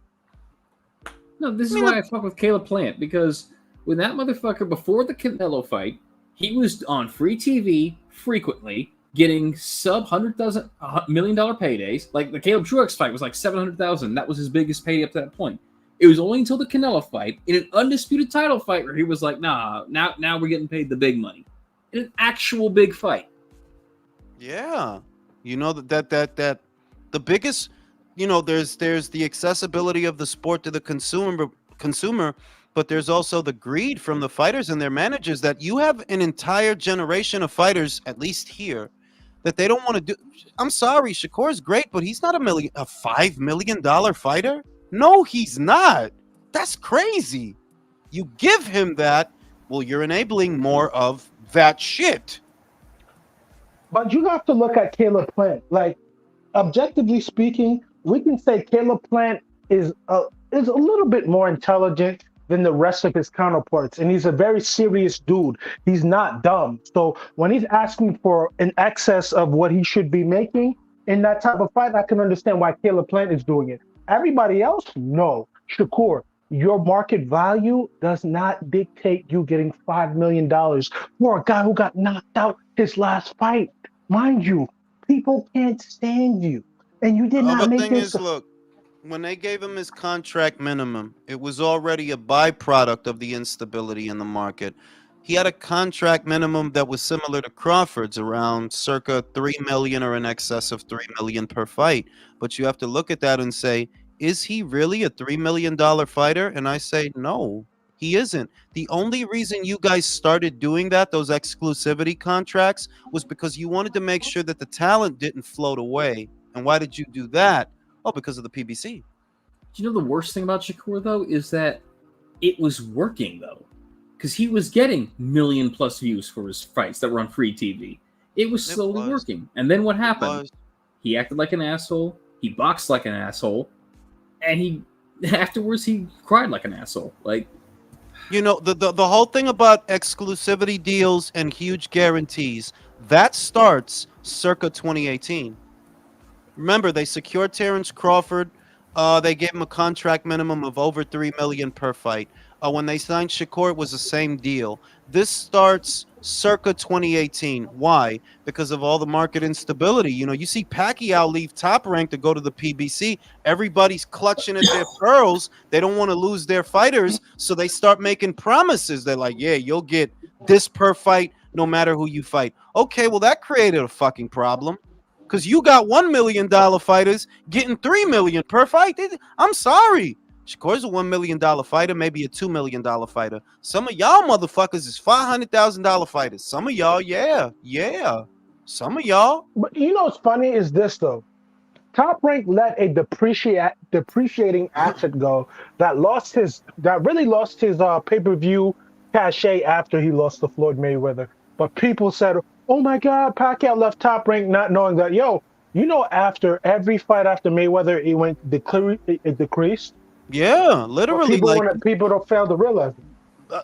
No, this is why I fuck with Caleb Plant, because when that motherfucker, before the Canelo fight, he was on free TV frequently, getting $100,000 $1 million paydays. Like the Caleb Truex fight was like $700,000. That was his biggest payday up to that point. It was only until the Canelo fight, in an undisputed title fight, where he was like, "Nah, now we're getting paid the big money," in an actual big fight. Yeah, you know that the biggest, you know, there's the accessibility of the sport to the consumer. But there's also the greed from the fighters and their managers that you have an entire generation of fighters, at least here, that they don't want to do. I'm sorry, Shakur's great, but he's not a $5 million fighter. No, he's not. That's crazy. You give him that, well, you're enabling more of that shit. But you have to look at Caleb Plant. Like, objectively speaking, we can say Caleb Plant is a little bit more intelligent than the rest of his counterparts, and he's a very serious dude. He's not dumb. So when he's asking for an excess of what he should be making in that type of fight, I can understand why Caleb Plant is doing it. Everybody else, no. Shakur, your market value does not dictate you getting $5 million for a guy who got knocked out his last fight. Mind you, people can't stand you, and you did not make this. Look, when they gave him his contract minimum, it was already a byproduct of the instability in the market. He had a contract minimum that was similar to Crawford's, around circa $3 million or in excess of $3 million per fight. But you have to look at that and say, is he really a $3 million fighter? And I say, no, he isn't. The only reason you guys started doing that, those exclusivity contracts, was because you wanted to make sure that the talent didn't float away. And why did you do that? Oh, because of the PBC. Do you know the worst thing about Shakur, though, is that it was working, though. Because he was getting million-plus views for his fights that were on free TV. It was slowly working. And then what happened? He acted like an asshole. He boxed like an asshole. And afterwards, he cried like an asshole. Like, you know, the whole thing about exclusivity deals and huge guarantees, that starts circa 2018. Remember, they secured Terrence Crawford They gave him a contract minimum of over $3 million per fight. When they signed Shakur, it was the same deal. This starts circa 2018. Why? Because of all the market instability. You know, you see Pacquiao leave Top Rank to go to the PBC. Everybody's clutching at their pearls. They don't want to lose their fighters, so they start making promises. They're like, yeah, you'll get this per fight no matter who you fight. Okay, well, that created a fucking problem. Because you got $1 million fighters getting $3 million per fight. I'm sorry. Shakur's a $1 million fighter, maybe a $2 million fighter. Some of y'all motherfuckers is $500,000 fighters. Some of y'all, yeah. Some of y'all. But you know what's funny is this though. Top Rank let a depreciating asset go that really lost his pay-per-view cachet after he lost to Floyd Mayweather. But people said, "Oh my God, Pacquiao left Top Rank," not knowing that, after every fight after Mayweather, it decreased. Yeah, literally. People don't fail to realize it.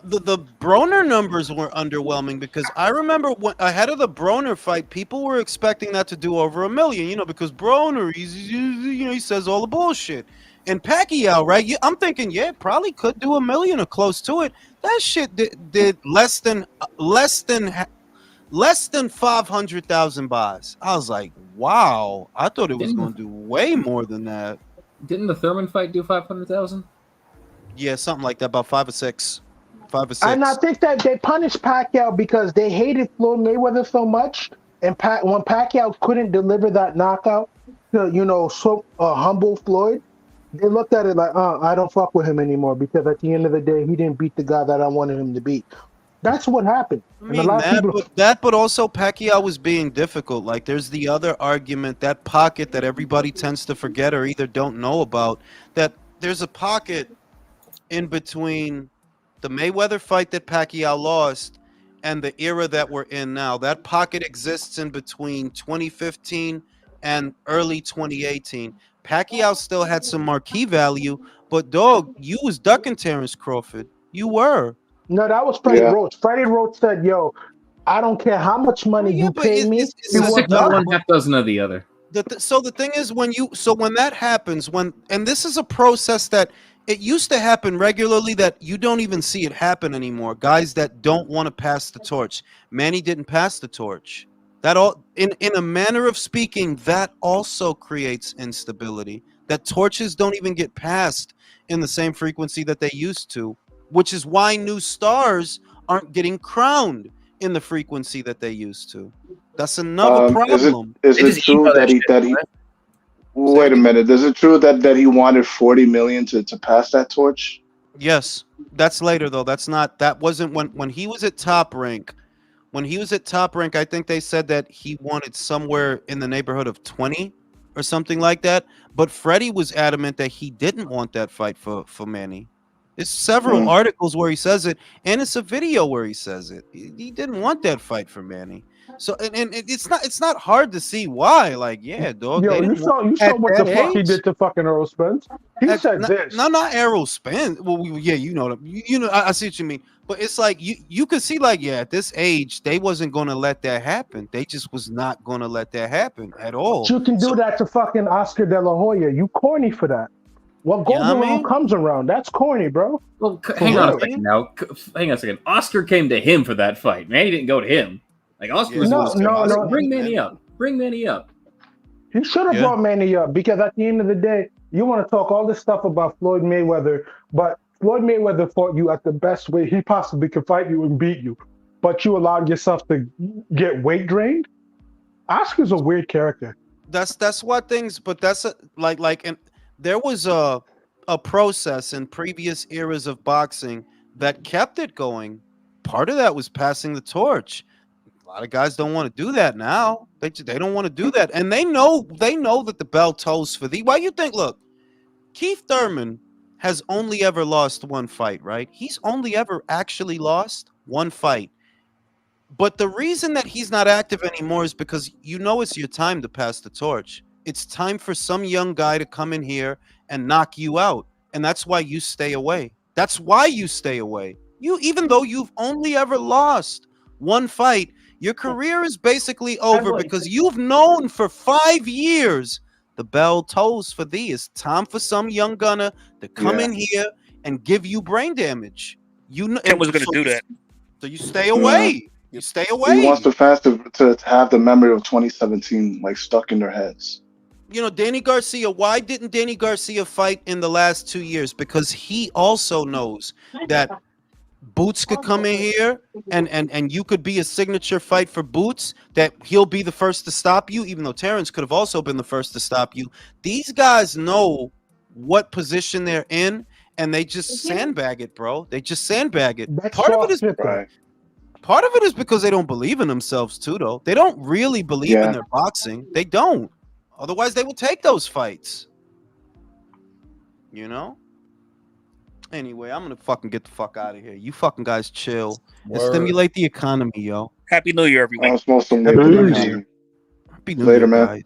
The Broner numbers were underwhelming because I remember ahead of the Broner fight, people were expecting that to do over $1 million, because Broner, he says all the bullshit. And Pacquiao, right? I'm thinking, probably could do $1 million or close to it. That shit did less than 500,000 buys. I was like, wow. I thought it was going to do way more than that. Didn't the Thurman fight do 500,000? Yeah, something like that, about 5 or 6. 5 or 6. And I think that they punished Pacquiao because they hated Floyd Mayweather so much. And when Pacquiao couldn't deliver that knockout to, humble Floyd, they looked at it like, I don't fuck with him anymore because at the end of the day, he didn't beat the guy that I wanted him to beat. That's what happened. I mean, but also Pacquiao was being difficult. Like, there's the other argument, that pocket that everybody tends to forget or either don't know about, that there's a pocket in between the Mayweather fight that Pacquiao lost and the era that we're in now. That pocket exists in between 2015 and early 2018. Pacquiao still had some marquee value, but dog, you was ducking Terrence Crawford. You were. No, that was Freddie Roach. Freddie Roach said, "Yo, I don't care how much money you pay me." It's one half dozen of the other. So the thing is, when that happens, and this is a process that it used to happen regularly, that you don't even see it happen anymore. Guys that don't want to pass the torch. Manny didn't pass the torch. That all, in a manner of speaking, that also creates instability. That torches don't even get passed in the same frequency that they used to, which is why new stars aren't getting crowned in the frequency that they used to. That's another problem. Is it true that he wait a minute? Is it true that he wanted 40 million to pass that torch? Yes, that's later though. That wasn't when he was at Top Rank. When he was at Top Rank, I think they said that he wanted somewhere in the neighborhood of 20 or something like that. But Freddie was adamant that he didn't want that fight for Manny. There's several articles where he says it, and it's a video where he says it. He didn't want that fight for Manny. So and it's not hard to see why. Like, yeah, dog. Yo, you saw what the fuck he did to fucking Errol Spence. He said this. No, not Errol Spence. Well, yeah, you know, I see what you mean. But it's like you could see, like, yeah, at this age, they wasn't gonna let that happen. They just was not gonna let that happen at all. You can do that to fucking Oscar De La Hoya. You corny for that. What goes around comes around. That's corny, bro. Well, hang on a second now. Hang on a second. Oscar came to him for that fight. Manny didn't go to him. Like, Oscar was no. Bring Manny up. Bring Manny up. He should have brought Manny up because at the end of the day, you want to talk all this stuff about Floyd Mayweather, but Floyd Mayweather fought you at the best way he possibly could fight you and beat you. But you allowed yourself to get weight drained? Oscar's a weird character. That's what things, but that's and there was a process in previous eras of boxing that kept it going. Part of that was passing the torch. A lot of guys don't want to do that now. They don't want to do that, and they know that the bell tolls for thee. Why you think? Look, Keith Thurman has only ever lost one fight, right? He's only ever actually lost one fight. But the reason that he's not active anymore is because it's your time to pass the torch. It's time for some young guy to come in here and knock you out. And that's why you stay away. That's why you stay away. Even though you've only ever lost one fight, your career is basically over because you've known for 5 years the bell tolls for thee. It's time for some young gunner to come in here and give you brain damage. You know, Ken was going to do that. So you stay away. You stay away. He wants the fans to have the memory of 2017 like stuck in their heads. You know, Danny Garcia, why didn't Danny Garcia fight in the last 2 years? Because he also knows that Boots could come in here and you could be a signature fight for Boots, that he'll be the first to stop you, even though Terrence could have also been the first to stop you. These guys know what position they're in, and they just sandbag it, bro. They just sandbag it. Part of it is because they don't believe in themselves too, though. They don't really believe in their boxing. They don't. Otherwise, they will take those fights. You know? Anyway, I'm gonna fucking get the fuck out of here. You fucking guys chill and stimulate the economy, yo. Happy New Year, everyone. Happy New Year. Happy New Later, Year, man. guys.